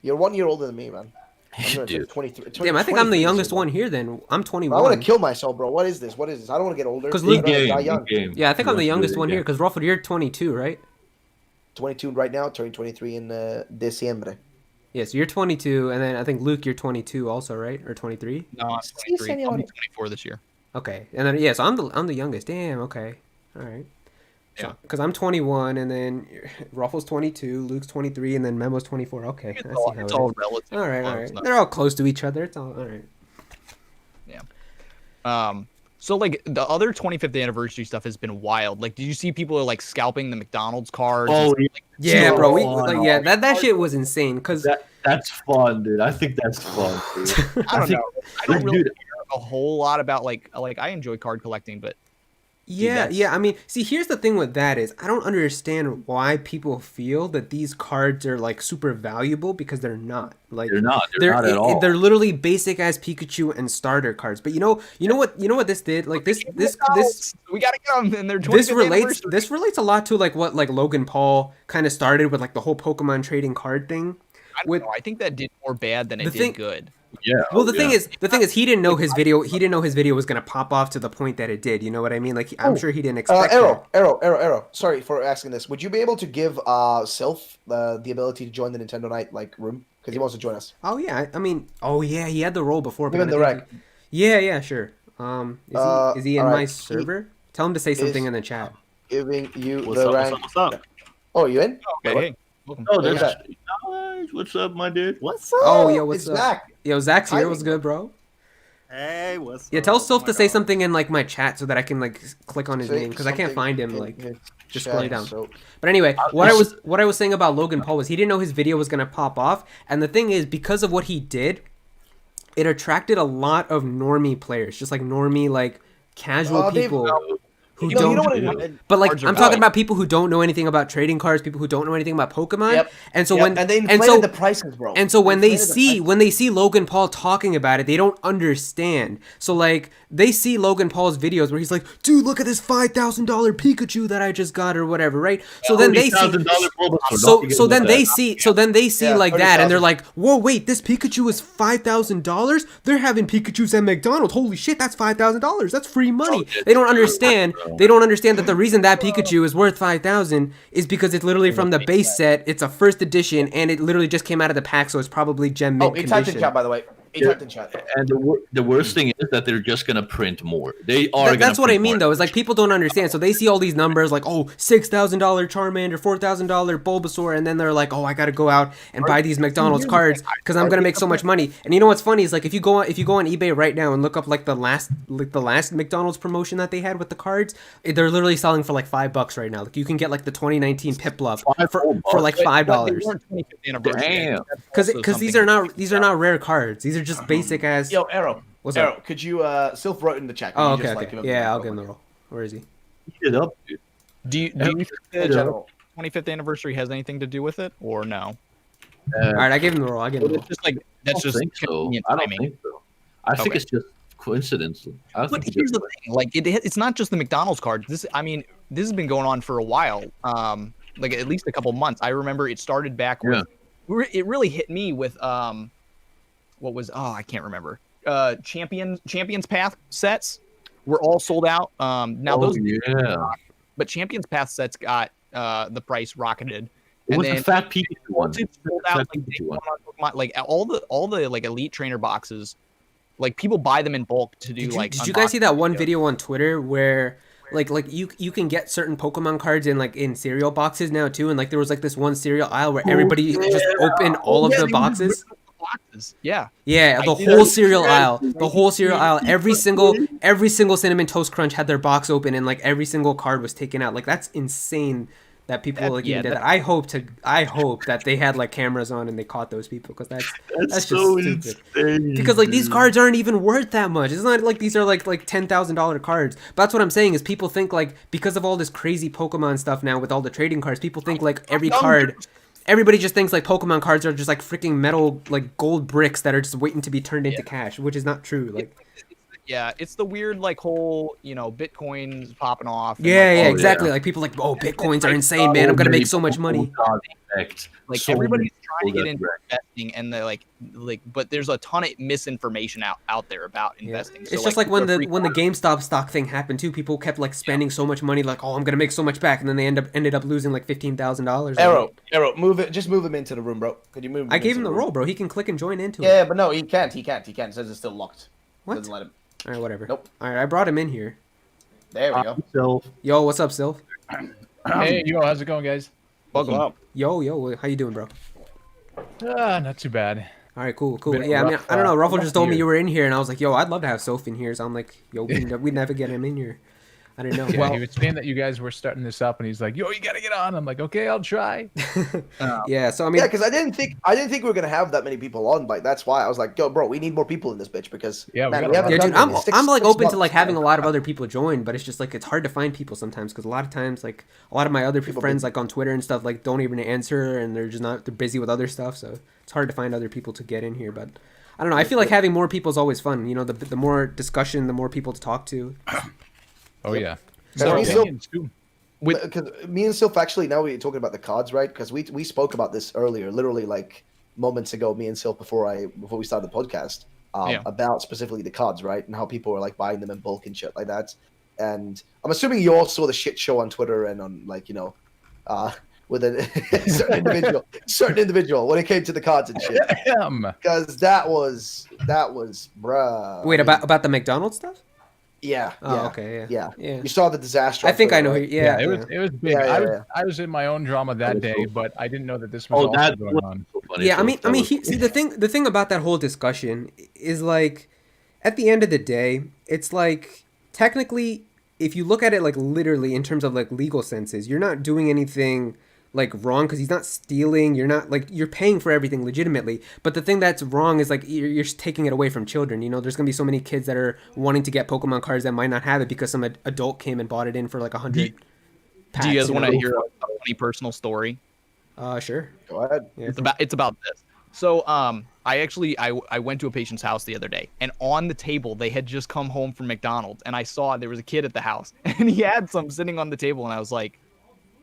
You're 1 year older than me, man. Dude. 23. Damn, I think I'm the youngest one here. Then I'm 21. I want to kill myself, bro. What is this? I don't want to get older. Because Luke, game. Yeah, I think I'm the youngest one here. Because Rufford, you're 22, right? 22 right now, turning 23 in December. Yeah, so you're 22, and then I think Luke, you're 22 also, right? Or 23? No, I'm 23. I'll be 24 this year. Okay, and then so I'm the youngest. Damn. Okay. All right. Yeah. Because I'm 21, and then Ruffle's 22, Luke's 23, and then Memo's 24. Okay, I see how It's it all is. relative. All right, all Well, right. it's not- They're all close to each other. It's all right. So like the other 25th anniversary stuff has been wild. Like, did you see people are like scalping the McDonald's cards? Oh, and, like, Yeah, So bro. fun. That shit was insane. Cause That's fun, dude. I think that's fun, dude. I don't think- know. I don't really Dude, care a whole lot about like I enjoy card collecting, but yeah, that's- yeah. I mean, see, here's the thing with that is I don't understand why people feel that these cards are like super valuable because they're not. Like they're not. They're not at all. They're literally basic as Pikachu and starter cards. But you know what this did? Like this we gotta get them in their 25th this relates a lot to like what like Logan Paul kind of started with like the whole Pokemon trading card thing. I don't know. I think that did more bad than it did good. Yeah. Well, the thing yeah. is, he didn't know his video. He didn't know his video was gonna pop off to the point that it did. You know what I mean? Like, I'm sure he didn't expect that. Arrow. Sorry for asking this. Would you be able to give Sylph the ability to join the Nintendo Night room because he wants to join us? Oh yeah, I mean, oh yeah, he had the role before. Give him then the I think rec. Yeah, sure. Is he in all right. my server? Tell him to say something in the chat. Giving you What's the up? rank. What's up? Oh, you in? Okay, hey, welcome. Oh, Look that's at nice. What's up, my dude? What's up? Oh, yo, what's It's up? Zach. Yo, Zach's here. Timing, What's good, bro? Hey, what's Yeah, up? tell Sylph Oh to my say God. something in like my chat so that I can like click on his Say name because I can't something find him. in Like, his just chat, scrolling down. so- But anyway, what I was saying about Logan Paul was he didn't know his video was gonna pop off, and the thing is because of what he did, it attracted a lot of normie players, just like normie like casual people who No, don't. you know what? But like Cards are I'm talking valuable. about people who don't know anything about trading cards, people who don't know anything about Pokemon, Yep. and so Yep, when and they and inflated so the prices, bro. and so when they inflated the see Logan Paul talking about it, they don't understand. So like they see Logan Paul's videos where he's like, "Dude, look at this $5,000 Pikachu that I just got or whatever," right? So then they see $40,000 Bulbasaur, so don't forget so then about they that. see so then they see Yeah, like that and they're 30,000. like, "Whoa, wait, this Pikachu is $5,000? They're having Pikachus at McDonald's. Holy shit, that's $5,000. That's free money." They don't understand. They don't understand that the reason that Pikachu is worth 5,000 is because it's literally from the base set. It's a first edition and it literally just came out of the pack, so it's probably gem Oh, mint he typed in condition. chat, by the way. He typed in chat. And the worst thing is that they're just gonna print more. They are. That's gonna what I print mean, more. though. Is like people don't understand. So they see all these numbers, like $6,000 Charmander, $4,000 Bulbasaur, and then they're like, I gotta go out and buy these McDonald's cards because I'm gonna make so much money. And you know what's funny is like if you go on eBay right now and look up like the last McDonald's promotion that they had with the cards, they're literally selling for like $5 right now. Like you can get like the 2019 Piplup for like $5 Damn. because these are not rare cards. These are just basic as. Yo, Arrow. What's Arrow, up? could you Sylph wrote in the chat. Could Oh, you okay, just, okay. like, give him Yeah, the I'll info? give him the roll. Where is he? Eat it up, dude. Do you think In the general. 25th anniversary has anything to do with it or no? All right, I gave him the roll. I gave him the It's roll. just like I that's don't just think so. convenient I don't timing. think so. I think Okay. it's just coincidence. I don't But think here's it's the thing, like it's not just the McDonald's cards. This has been going on for a while, like at least a couple months. I remember it started back with. It really hit me with what was I can't remember. Champions Path sets were all sold out. Now those, but Champions Path sets got the price rocketed. It was and the then fat Pikachu one. once it sold The out, fat like, Pikachu one. like all the like elite trainer boxes, like people buy them in bulk to do Did you guys see that one video on Twitter where like you can get certain Pokemon cards in cereal boxes now too, and like there was like this one cereal aisle where everybody just opened all of the boxes. Yeah. Yeah, the whole cereal aisle. The whole cereal aisle. Every single Cinnamon Toast Crunch had their box open and like every single card was taken out. Like that's insane that people like even did that. I hope that they had like cameras on and they caught those people because that's just so stupid. insane. Because like these cards aren't even worth that much. It's not like these are like $10,000 cards. But that's what I'm saying is people think like because of all this crazy Pokemon stuff now with all the trading cards, people think like every card. Everybody just thinks like Pokemon cards are just like freaking metal like gold bricks that are just waiting to be turned into cash, which is not true. Like Yeah, it's the weird like whole Bitcoins popping off. And, yeah, like, exactly. Like people like Bitcoins are insane, man. I'm gonna make so much money. Like everybody's trying to get into investing, and they're like, but there's a ton of misinformation out there about investing. So, It's just like when the people are GameStop stock thing happened too. People kept like spending so much money, like I'm gonna make so much back, and then they ended up losing like $15,000. Arrow, move it. Just move him into the room, bro. Could you move? I gave him the roll, bro. He can click and join into it. Yeah, but no, he can't. He can't. It says it's still locked. What? Doesn't let him. All right, whatever. Nope. All right, I brought him in here. There we go. So Yo, what's up, Sylph? Hey, yo, how's it going, guys? What's Welcome. up? Yo, how you doing, bro? Not too bad. All right, cool. Been a Yeah, I mean, rough, I don't know. Ruffle rough just told me year. you were in here, and I was like, yo, I'd love to have Sophie in here. So I'm like, yo, we'd never get him in here. I didn't know. Yeah, Well, he was saying that you guys were starting this up, and he's like, "Yo, you gotta get on." I'm like, "Okay, I'll try." yeah. So I mean, Yeah, because I didn't think we were gonna have that many people on. Like that's why I was like, yo, bro, we need more people in this bitch because Yeah, we man, got we a haven't yeah, lot. done dude, it I'm in six- I'm like six open to like months. having a lot of other people join, but it's just like it's hard to find people sometimes because a lot of times like a lot of my other People friends be- like on Twitter and stuff like don't even answer and they're busy with other stuff, so it's hard to find other people to get in here. But I don't know. I feel like having more people is always fun. You know, the more discussion, the more people to talk to. Oh yeah. So More we still- opinions, too. Because me and Sylph actually now we're talking about the cards, right? Because we spoke about this earlier, literally like moments ago. Me and Sylph before we started the podcast Yeah. about specifically the cards, right, and how people were like buying them in bulk and shit like that. And I'm assuming you all saw the shit show on Twitter and on like with a certain individual when it came to the cards and shit. Because that was bruh. Wait, I mean, about the McDonald's stuff? yeah, Oh, yeah, okay, yeah. yeah. You saw the disaster. I on think I Twitter, know. right? Yeah, It was big. Yeah. I was in my own drama that day, but I didn't know that this was Oh, also that going was on. so funny. Yeah, So that was- see the thing about that whole discussion is like at the end of the day, it's like technically if you look at it like literally in terms of like legal senses, you're not doing anything like wrong because he's not stealing, you're not like you're paying for everything legitimately, but the thing that's wrong is like you're taking it away from children. You know, there's gonna be so many kids that are wanting to get Pokemon cards that might not have it because some adult came and bought it in for like 100 packs. Do you guys know? want to hear a funny personal story? Sure. Go ahead. Yeah, It's about this. So I went to a patient's house the other day, and on the table they had just come home from McDonald's, and I saw there was a kid at the house, and he had some sitting on the table, and I was like,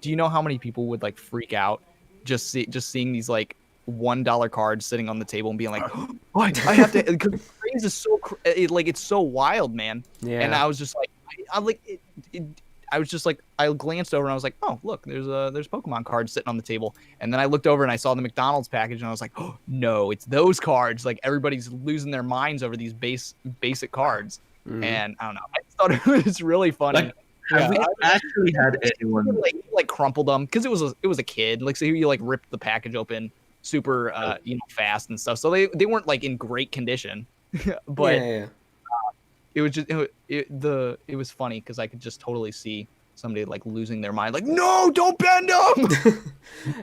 do you know how many people would like freak out just seeing these like $1 cards sitting on the table and being like, what? I have to, because the craze is so it's so wild, man. Yeah. And I was just like, I was just like, I glanced over and I was like, oh, look, there's Pokemon cards sitting on the table. And then I looked over and I saw the McDonald's package and I was like, oh, no, it's those cards. Like everybody's losing their minds over these basic cards. And I don't know. I just thought it was really funny. Like, have we actually had anyone? Like crumpled them because it was a kid. Like so you like ripped the package open super fast and stuff. So they weren't like in great condition. But yeah. it was just it was funny because I could just totally see somebody like losing their mind, like, no, don't bend them.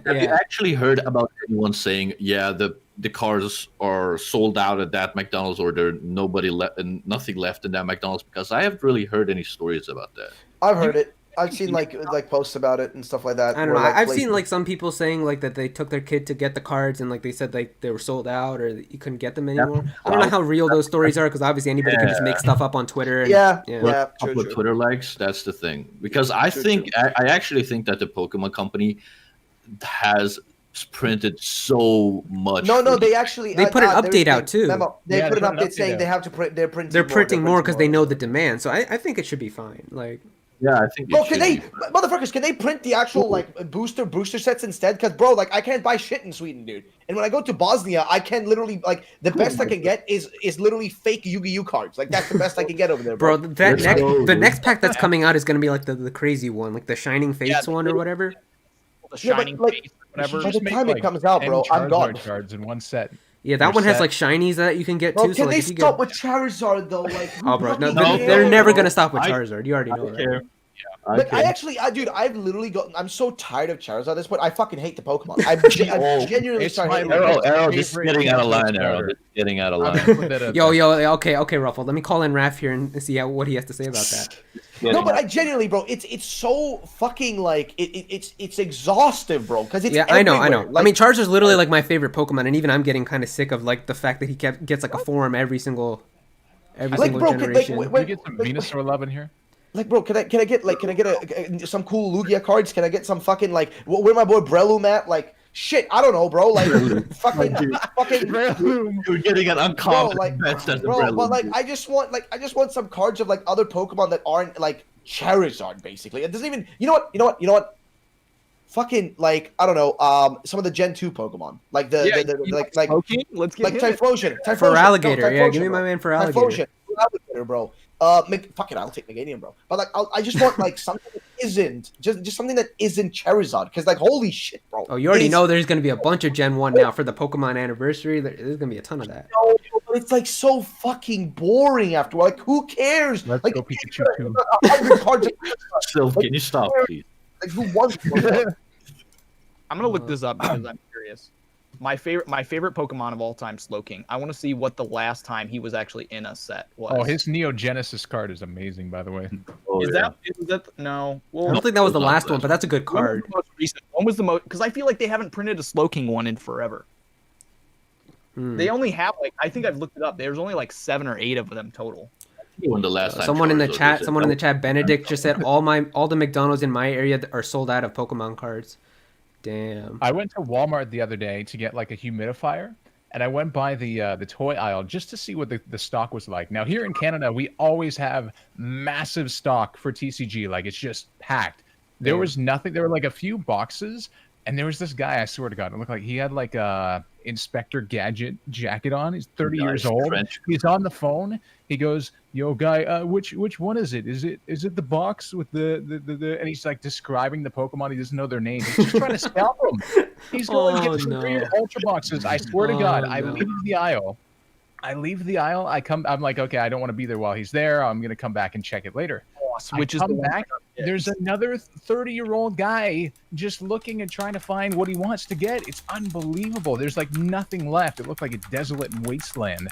Have you actually heard about anyone saying, yeah, the cars are sold out at that McDonald's, or there's nobody left and nothing left in that McDonald's? Because I haven't really heard any stories about that. I've heard it. I've seen like posts about it and stuff like that. I don't know. where, like, I've places- seen like some people saying like that they took their kid to get the cards and like they said like they were sold out or that you couldn't get them anymore. I don't know how real those stories are because obviously anybody can just make stuff up on Twitter. And, Yeah, yeah. yeah, Couple true, of true. Twitter likes, that's the thing. Because I True, think I actually think that the Pokemon Company has printed so much. No, for they actually They put an there's update the out, too. Memo. They Yeah, put an they put an update saying update they out. have to print. They're printing more because they know the more. demand. So I think it should be fine. Like Yeah, I think. Bro, it can should they, be. motherfuckers? Can they print the actual like booster sets instead? Because bro, like I can't buy shit in Sweden, dude. And when I go to Bosnia, I can literally like the best I can get is literally fake Yu-Gi-Oh cards. Like that's the best I can get over there, bro, bro. that Let's go, the dude. next pack that's coming out is gonna be like the crazy one, like the Shining Fates one or whatever. The Yeah, but, shining like, face, whatever. By the Just make, time it like, comes out, 10 bro, I'm gone. Charizard cards in one set. Yeah, that Your one has set. like shinies that you can get Bro, too. So can like they if you stop get with Charizard though? Like, oh, bro, no, fucking No, they're hell, never bro. gonna stop with I- Charizard. You already know I that. care. I Like I care. actually, dude, I've literally got. I'm so tired of Charizard at this point. I fucking hate the Pokemon. I'm Oh, genuinely it's starting my hating Aero, the Arrow, Pokemon. Arrow, just favorite getting out of line, Nintendo Arrow. starter. Just getting out of I'm line. gonna put that out there. Yo, okay, Ruffle. Let me call in Raph here and see what he has to say about that. No, but I genuinely, bro, it's so fucking like it's exhaustive, bro. Because it's Yeah, I know. everywhere. I Like, mean, Charizard's literally like my favorite Pokemon, and even I'm getting kind of sick of like the fact that he gets like a form every single Like, bro, generation. Can we get some Venusaur love in here? like, bro, can I get some cool Lugia cards? Can I get some fucking like where my boy Breloom at? Like, shit, I don't know, bro. Like, fucking. You're getting an Bro, uncommon like, best as a bro, Breloom, but like, dude. I just want some cards of like other Pokemon that aren't like Charizard. Basically, it doesn't even. You know what? Fucking like I don't know. Some of the Gen 2 Pokemon, like like Okay, let's get him. Typhlosion. For Alligator, yeah, Typhlosion, give me my bro. man for Alligator. Typhlosion, Alligator, bro. Fuck it, I'll take Meganium, bro. But like, I just want like something isn't just something that isn't Charizard. Because like, holy shit, bro. Oh, you already know there's gonna be a bunch of Gen 1 now for the Pokemon anniversary. There's gonna be a ton of that. No, but it's like so fucking boring after a while. Like, who cares? Let's like, go Pikachu 2. 100 cards. Still, can you stop, please? Like, who wants one? I'm gonna look this up because I'm curious. My favorite Pokemon of all time, Slowking. I want to see what the last time he was actually in a set was. Oh, his Neo Genesis card is amazing, by the way. Oh, is yeah. that no? I Well, don't think that was the Not last the one, but that's a good when was card. the most recent? When was the most? Because I feel like they haven't printed a Slowking one in forever. Hmm. They only have like I think I've looked it up. There's only like 7 or 8 of them total. When the last time Someone in the Charizard chat, was someone in the chat, Benedict just said all the McDonald's in my area are sold out of Pokemon cards. Damn. I went to Walmart the other day to get like a humidifier, and I went by the toy aisle just to see what the stock was like. Now here in Canada, we always have massive stock for TCG, like it's just packed. There was nothing. There were like a few boxes, and there was this guy. I swear to God, it looked like he had like a Inspector Gadget jacket on. He's 30 years Nice old. trench. He's on the phone. He goes, "Yo, guy, which one is it? Is it the box with the?" And he's like describing the Pokemon. He doesn't know their name. He's just trying to scalp them. He's going to Oh, get some no. weird ultra boxes. I swear to Oh, God, I no. leave the aisle. I'm like, okay, I don't want to be there while he's there. I'm gonna come back and check it later. Which is come the one back. that- There's another 30-year-old guy just looking and trying to find what he wants to get. It's unbelievable. There's like nothing left. It looked like a desolate wasteland.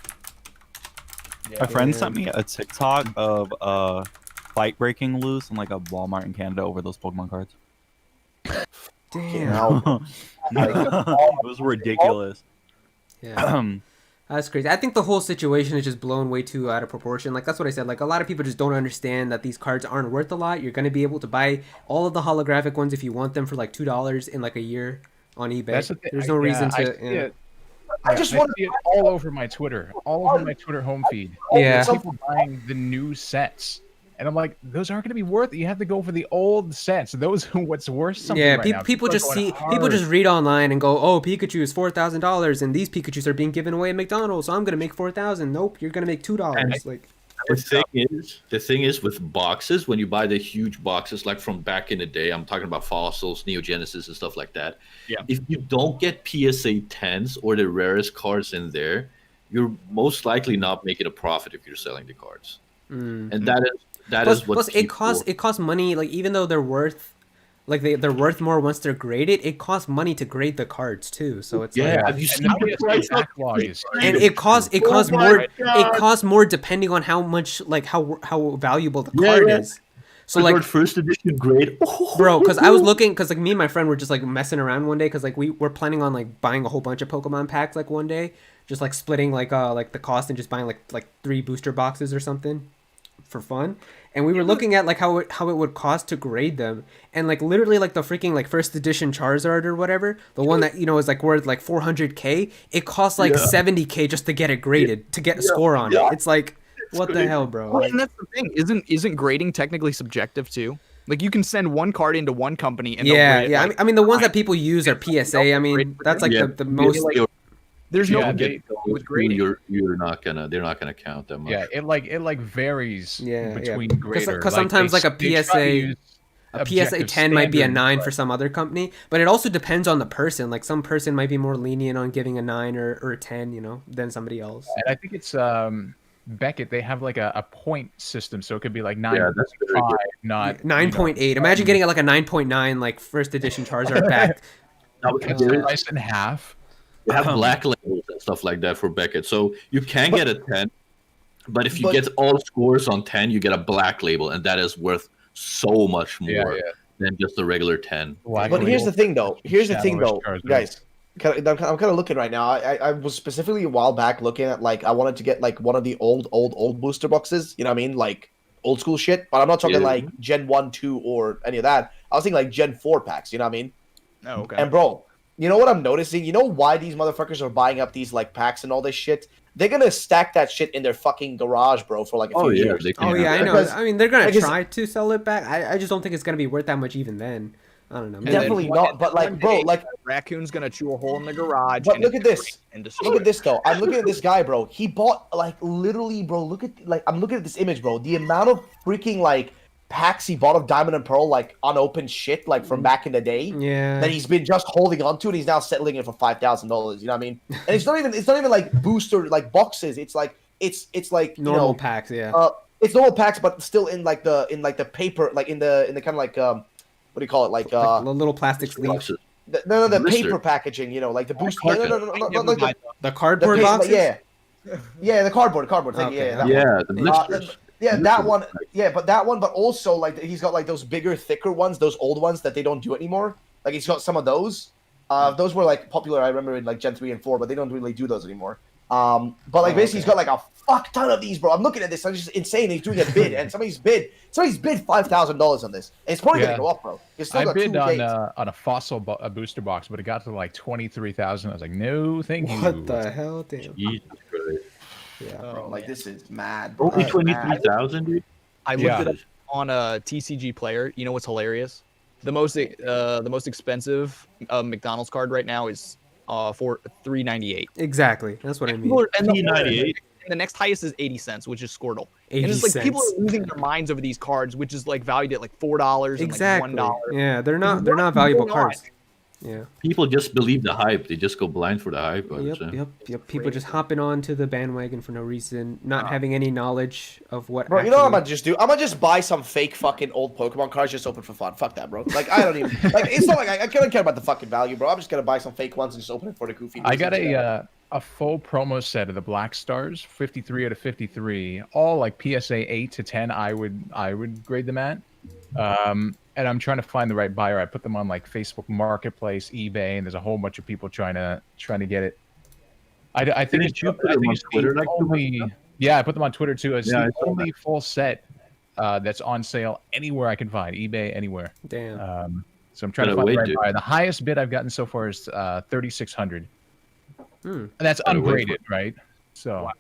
Yeah, My friend sent me a TikTok of fight breaking loose in like a Walmart in Canada over those Pokemon cards. Damn. It was ridiculous. Yeah. That's crazy. I think the whole situation is just blown way too out of proportion. Like, that's what I said. Like, a lot of people just don't understand that these cards aren't worth a lot. You're going to be able to buy all of the holographic ones if you want them for like $2 in like a year on eBay. That's the thing. There's no reason I to. see Yeah. it. I just I want see it all over my Twitter, all over my Twitter home feed. Yeah. People buying the new sets, and I'm like, those aren't going to be worth it. You have to go for the old sets. Those are what's worth something. Yeah, right now. people are just going people hard. just read online and go, "Oh, Pikachu is $4,000, and these Pikachu's are being given away at McDonald's, so I'm gonna make $4,000." Nope, you're gonna make $2. Like, The thing is with boxes, when you buy the huge boxes, like from back in the day, I'm talking about fossils, Neo Genesis, and stuff like that. Yeah. If you don't get PSA 10s or the rarest cards in there, you're most likely not making a profit if you're selling the cards. And that is what. plus it costs money. Like, even though they're worth, like they're worth more once they're graded, it costs money to grade the cards too. So it's Yeah, like, have you And seen now the the price? backlog is and it costs Oh my more. It God. costs more depending on how much, like how valuable the Yeah, card yeah. is. So like, first edition grade, bro, because I was looking, because like me and my friend were just like messing around one day, because like we were planning on like buying a whole bunch of Pokemon packs like one day, just like splitting like the cost and just buying like 3 booster boxes or something for fun. And we were looking at like how it would cost to grade them, and like literally like the freaking like first edition Charizard or whatever, the one that is like worth like 400K, it costs like 70K just to get it graded, to get a score on it. It's like, what the hell, bro? Well, Like, and that's the thing. Isn't grading technically subjective too? Like you can send one card into one company and they'll yeah, grade it, yeah. like, I mean, the ones that people use are PSA. I mean, that's like the most. there's no Yeah, with grading. They're not gonna count that much. yeah. It like varies Yeah, between yeah. graders. Because sometimes they- like a they try to PSA. use A PSA objective 10 might be a standards, 9 but- for some other company, but it also depends on the person. Like, some person might be more lenient on giving a 9 or a 10, than somebody else. And I think it's Beckett. They have like a point system, so it could be like Yeah, that's very 9.5, good. not 9.8. Imagine getting like a 9.9 like first edition Charizard back. Now, Cuts there the is- price in half. They have black labels and stuff like that for Beckett, so you can get a 10, but if you But- get all scores on 10, you get a black label, and that is worth so much more Yeah, yeah. than just the regular 10. Black But here's label. the thing, though. Here's the thing, though, Shadowish Charizard. guys. I'm kind of looking right now. I was specifically a while back looking at like I wanted to get like one of the old booster boxes. You know what I mean? Like old school shit. But I'm not talking Yeah. like Gen 1, 2, or any of that. I was thinking like Gen 4 packs. You know what I mean? Oh, okay. And bro, you know what I'm noticing? You know why these motherfuckers are buying up these like packs and all this shit? They're gonna stack that shit in their fucking garage, bro, for like a few years. they Oh can. yeah, I know. Because- I mean, they're gonna because- try to sell it back. I just don't think it's gonna be worth that much even then. I don't know. And Maybe- then Definitely one- not. But like, one bro, day, like, a raccoon's gonna chew a hole in the garage. But and look it's at gonna this. break and destroy look at it. this though. I'm looking at this guy, bro. He bought like literally, bro. Look at like I'm looking at this image, bro. The amount of freaking like packs he bought of Diamond and Pearl, like unopened shit, like from back in the day. Yeah. That he's been just holding on to, and he's now settling it for $5,000. You know what I mean? And it's not even like booster like boxes. It's like Normal packs, yeah. It's normal packs, but still in like the paper, like in the kind of like what do you call it, like a little plastic sleeve. the paper packaging, like the booster. No, not like the cardboard boxes. Yeah, the cardboard thing. Okay. The blisters. That one. Yeah, but that one. But also, like, he's got like those bigger, thicker ones, those old ones that they don't do anymore. Like, he's got some of those. Those were like popular. I remember in like Gen 3 and 4, but they don't really do those anymore. But like basically, he's got like a fuck ton of these, bro. I'm looking at this. I'm just insane. He's doing a bid, and somebody's bid $5,000 on this. And it's probably gonna go up, bro. It's still I got bid 2 days. on a fossil booster box, but it got to like 23,000. I was like, no, thank you. What the hell, damn? Jesus Christ. Yeah. Bro, like this is mad. Only Mad. 23,000, dude. I looked it up on a TCG player. You know what's hilarious? The most expensive McDonald's card right now is for $3.98. Exactly. That's what I mean. And $3.98. the next highest is 80 cents, which is Squirtle. 80 And it's like cents. people are losing their minds over these cards, which is like valued at like $4 Exactly. and like $1. Yeah, they're not valuable cards. Yeah. People just believe the hype. They just go blind for the hype. I would say. Yep. People just hopping on to the bandwagon for no reason, not having any knowledge of what. Bro, you know what I'm gonna just do? I'm gonna just buy some fake fucking old Pokemon cards just open for fun. Fuck that, bro. Like, I don't even like. It's not like I don't care about the fucking value, bro. I'm just gonna buy some fake ones and just open it for the goofy. I got a full promo set of the Black Stars, 53 out of 53, all like PSA 8 to 10. I would grade them at. And I'm trying to find the right buyer. I put them on like Facebook Marketplace, eBay, and there's a whole bunch of people trying to get it. I think it's you put them on Twitter like yeah, I put them on Twitter too. It's Yeah, the only full set that's on sale anywhere I can find, eBay, anywhere. Damn. So I'm trying to find the right buyer. The highest bid I've gotten so far is 3,600. And that's ungraded, right? So.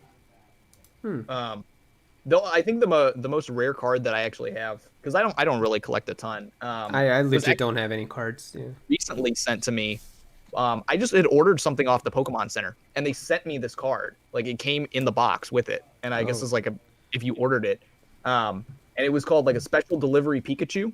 Though I think the most rare card that I actually have, because I don't really collect a ton. I legit don't have any cards. Yeah. Recently sent to me. I just had ordered something off the Pokemon Center, and they sent me this card. Like, it came in the box with it, and I guess it's like if you ordered it, and it was called like a special delivery Pikachu,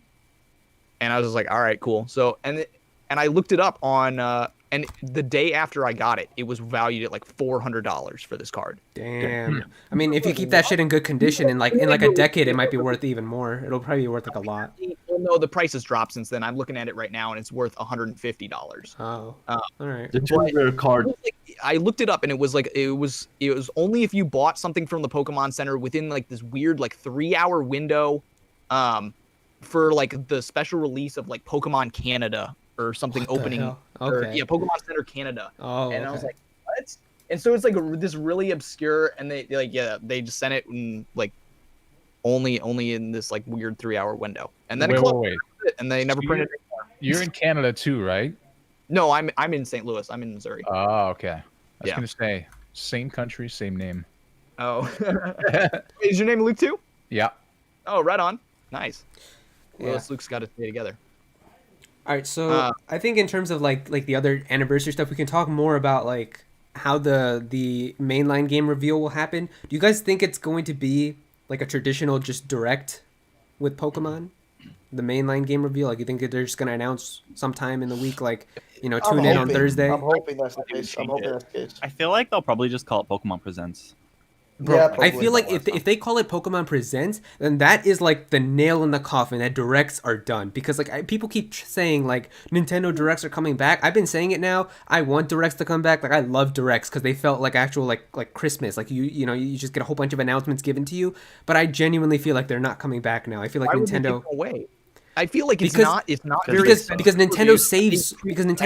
and I was just like, all right, cool. So and I looked it up on. And the day after I got it, it was valued at like $400 for this card. Damn. I mean, if you keep that shit in good condition, in like a decade, it might be worth even more. It'll probably be worth like a lot. Well, no, the price has dropped since then. I'm looking at it right now, and it's worth $150. Oh. All right. The two rare card. I looked it up, and it was only if you bought something from the Pokemon Center within like this weird like 3-hour window, for like the special release of like Pokemon Canada or something opening. Okay. Or, Pokemon Center Canada. Oh. And I was like, what? And so it's like this really obscure, and they just sent it in like only in this like weird 3-hour window, and then it closed. And they never printed it anymore. You're in Canada too, right? No, I'm in St. Louis. I'm in Missouri. Oh, okay. I was gonna say same country, same name. Oh. Is your name Luke too? Yeah. Oh, right on. Nice. Yeah. Luke's got to stay together. All right, so I think in terms of like the other anniversary stuff, we can talk more about like how the mainline game reveal will happen. Do you guys think it's going to be like a traditional just direct with Pokemon, the mainline game reveal? Like, you think that they're just gonna announce sometime in the week, like tune in on Thursday? I'm hoping that's the case. I feel like they'll probably just call it Pokemon Presents. Bro, Yeah, I feel like if they call it Pokemon Presents, then that is like the nail in the coffin that directs are done. Because like people keep saying like Nintendo directs are coming back. I've been saying it now. I want directs to come back. Like, I love directs because they felt like actual like Christmas. Like you just get a whole bunch of announcements given to you. But I genuinely feel like they're not coming back now. I feel like Why would they Nintendo. give them away? I feel like it's Because- not very because expensive Nintendo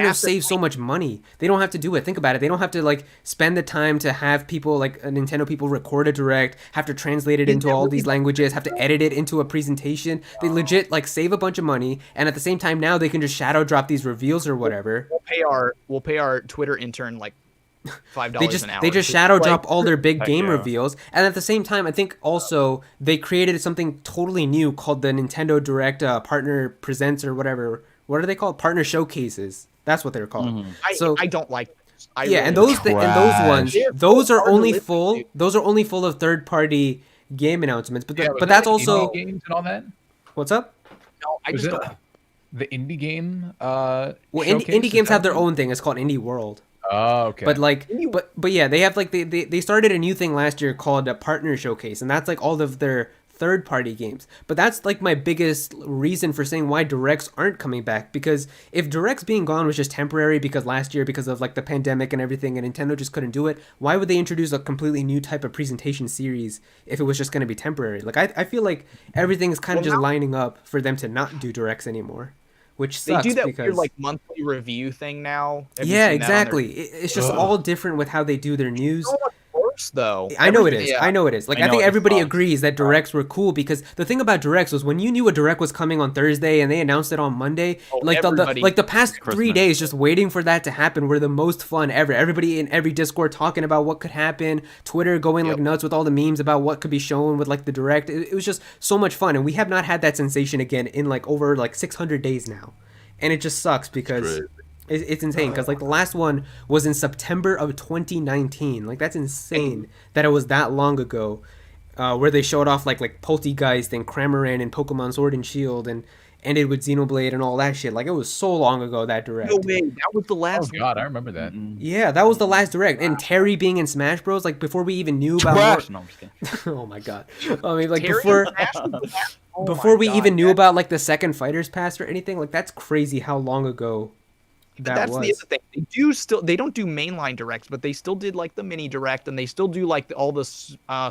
to saves so much money. They don't have to do it. Think about it. They don't have to like spend the time to have people like Nintendo people record a direct, have to translate it into all these languages, have to edit it into a presentation. They legit like save a bunch of money, and at the same time now they can just shadow drop these reveals or whatever. We'll pay our Twitter intern like $5 an hour. They just shadow drop all their big game reveals, and at the same time, I think also they created something totally new called the Nintendo Direct Partner Presents or whatever. What are they called? Partner Showcases. That's what they're called. I don't like those. And those ones, those are only full. Those are only full of third-party game announcements. But that's also games and all that. What's up? No, I Was just it don't. the indie game? Well, showcase? indie Is games that have their what- own thing. It's called Indie World. Oh, okay. But like, but yeah, they have like they started a new thing last year called a partner showcase, and that's like all of their third-party games. But that's like my biggest reason for saying why directs aren't coming back, because if directs being gone was just temporary because last year because of like the pandemic and everything and Nintendo just couldn't do it, why would they introduce a completely new type of presentation series if it was just going to be temporary? Like I feel like everything is kind of just lining up for them to not do directs anymore, which They sucks do that because weird like monthly review thing now. Have you yeah, seen that on their- exactly. It's just all different with how they do their news. So much worse though. I know it Everything- is. yeah. I know it is. Like I I know think it everybody sucks. agrees that directs were cool, because the thing about directs was when you knew a direct was coming on Thursday and they announced it on Monday, Oh, like everybody- the past Christmas. 3 days just waiting for that to happen were the most fun ever. Everybody in every Discord talking about what could happen, Twitter going like Yep. nuts with all the memes about what could be shown with like the direct. It was just so much fun, and we have not had that sensation again in like over like 600 days now, and it just sucks because. Crazy. It's insane because like the last one was in September of 2019. Like that's insane that it was that long ago, where they showed off like Poltegeist and Cramorant and Pokemon Sword and Shield and ended with Xenoblade and all that shit. Like it was so long ago that direct. No way. That was the oh last god, I remember that. Yeah, that was the last direct. And Terry being in Smash Bros. Like before we even knew about Trash. No, I'm just kidding. more. Oh my god. I mean like Terry before. Smash was the last- oh Before my we God, even knew that- about like the second Fighters Pass or anything, like that's crazy how long ago that that's was. the other thing. They don't do mainline directs, but they still did like the mini direct, and they still do like all the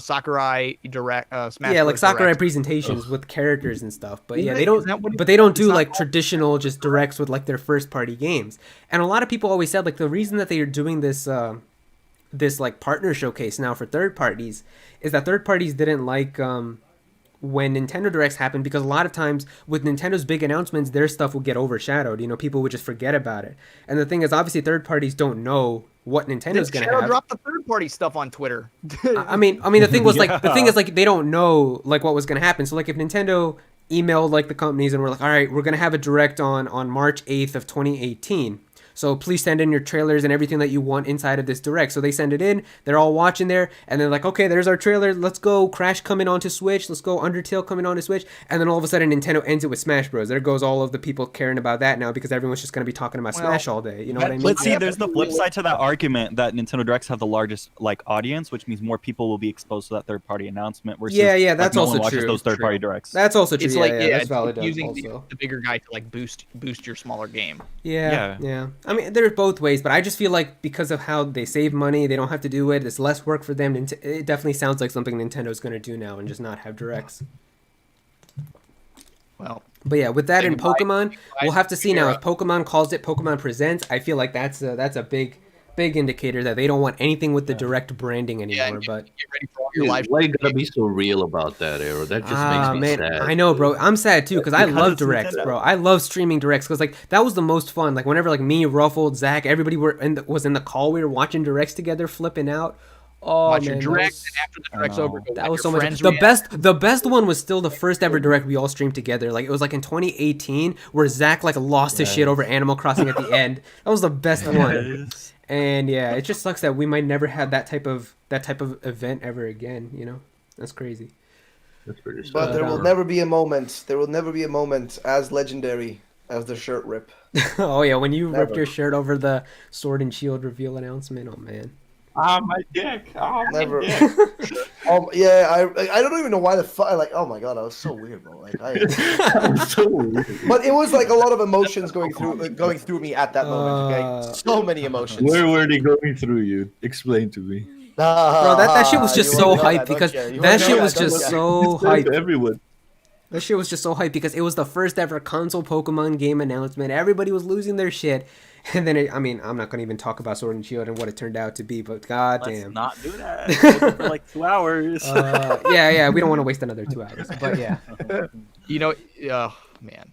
Sakurai direct Smash. Yeah, like Bros. Sakurai directs. presentations with characters and stuff. But yeah, Isn't they it- don't. isn't that what it- But they don't it's do not like all- traditional just directs with like their first party games. And a lot of people always said like the reason that they are doing this this like partner showcase now for third parties is that third parties didn't like when Nintendo Directs happened, because a lot of times with Nintendo's big announcements, their stuff will get overshadowed. You know, people would just forget about it. And the thing is, obviously, third parties don't know what Nintendo's going to Shadow have. dropped the third party stuff on Twitter. I mean, the thing was like the thing is like they don't know like what was gonna happen. So like if Nintendo emailed like the companies and we're like, all right, we're gonna have a direct on March 8th of 2018. So please send in your trailers and everything that you want inside of this direct. So they send it in. They're all watching there, and they're like, okay, there's our trailer. Let's go. Crash coming onto Switch. Let's go. Undertale coming onto Switch. And then all of a sudden, Nintendo ends it with Smash Bros. There goes all of the people caring about that now, because everyone's just gonna be talking about Smash all day. You know what I mean? But see, there's the flip side to that argument that Nintendo Directs have the largest like audience, which means more people will be exposed to that third-party announcement. Versus, Yeah, like, that's no also one watches true. those third-party directs. That's also true. It's Yeah, like that's it's valid using also. the bigger guy to like boost your smaller game. Yeah. I mean, there's both ways, but I just feel like because of how they save money, they don't have to do it. It's less work for them. It definitely sounds like something Nintendo's going to do now and just not have directs. Well, But yeah, with that Say in goodbye. Pokemon, we'll have to see now. Yeah. If Pokemon calls it Pokemon Presents, I feel like that's a big indicator that they don't want anything with the direct branding yeah, anymore. and But get ready for all your live. Why you gotta be so real about that, Aero? That just makes me man, sad. I know, bro. I'm sad too because I Because love it's directs, Nintendo. bro. I love streaming directs because like that was the most fun. Like whenever like me, Ruffled, Zach, everybody was in the call. We were watching directs together, flipping out. Oh Watch man, your that direct, was- and after the direct's over, go that watch was so your much. friends The react. best one was still the first ever direct we all streamed together. Like it was like in 2018 where Zach like lost his shit over Animal Crossing at the end. That was the best one. And yeah, it just sucks that we might never have that type of event ever again. You know, that's crazy. That's pretty sad. But there will never be a moment. There will never be a moment as legendary as the shirt rip. Oh yeah, when you ripped Never. your shirt over the Sword and Shield reveal announcement. Oh man. Ah, my dick. Ah, my Never. dick. Yeah, I don't even know why the fuck. Like, oh my god, that was so weird, bro. Like, So weird. but it was like a lot of emotions going through me at that moment. Okay, so many emotions. Where were they going through you? Explain to me. Bro, that shit was just You so wanna know hyped that, don't because you? You that wanna shit know was that, don't just you? so Explain to hyped. everyone. That shit was just so hyped because it was the first ever console Pokemon game announcement. Everybody was losing their shit. And then, I'm not going to even talk about Sword and Shield and what it turned out to be, but Let's goddamn. not do that. It's been for like 2 hours. Yeah, we don't want to waste another 2 hours. But yeah. You know, man,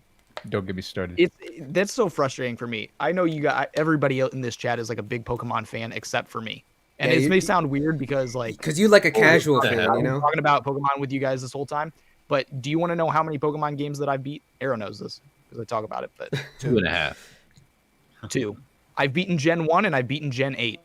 Don't get me started. that's so frustrating for me. I know you got everybody in this chat is like a big Pokemon fan except for me, and Yeah, it you- may sound weird because like Because you like a casual the fan, hell? you know? I'm talking about Pokemon with you guys this whole time. But do you want to know how many Pokemon games that I beat? Aero knows this because I talk about it. But 2.5. 2. I've beaten Gen 1 and I've beaten Gen 8.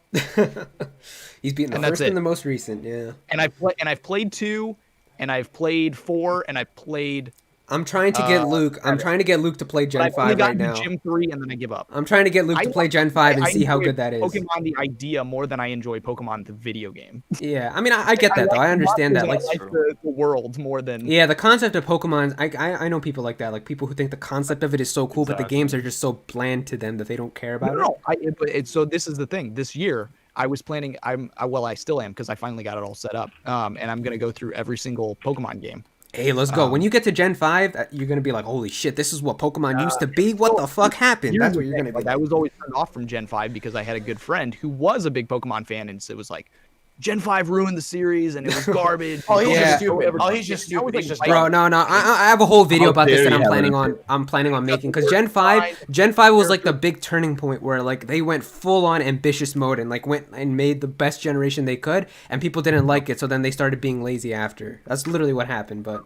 He's beaten the And that's first it. and the most recent, yeah. And I've played 2 and I've played 4 and I've played I'm trying to get Luke. I'm trying to get Luke to play Gen I've only 5 right gotten to now. Gym 3 and then I give up. I'm trying to get Luke to play Gen 5 and see how enjoy good that is. Pokemon the idea more than I enjoy Pokemon the video game. Yeah, I mean, I get that though. I understand that. Like, the world more than yeah, the concept of Pokemon. I know people like that. Like people who think the concept of it is so cool, but the games are just so bland to them that they don't care about it. So this is the thing. This year I was planning. I still am because I finally got it all set up. And I'm gonna go through every single Pokemon game. Hey, let's go. When you get to Gen 5, you're going to be like, holy shit, this is what Pokemon used to be? What the fuck happened? That's what you're going to be. Like, I was always turned off from Gen 5 because I had a good friend who was a big Pokemon fan, and it was like, Gen 5 ruined the series, and it was garbage. He's just stupid. He's just stupid. He's just Bro, no. I have a whole video about this that I'm planning on making, because Gen 5 was like the big turning point where like they went full on ambitious mode and like went and made the best generation they could, and people didn't like it, so then they started being lazy after. That's literally what happened, but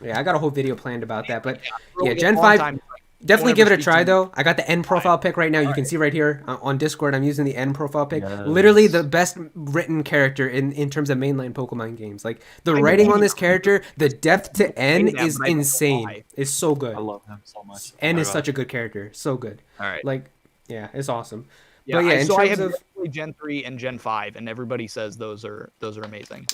yeah, I got a whole video planned about that. But yeah, Gen 5, definitely give it a try though. I got the end profile pic right now. You can see right here on Discord, I'm using the end profile pic. Literally the best written character in terms of mainline Pokemon games. Like the writing on this character, the depth to N is insane. It's so good. I love him so much. N is such a good character. So good. All right. Like, yeah, it's awesome. Yeah, but yeah, in so I terms have of Gen 3 and Gen 5, and everybody says those are amazing.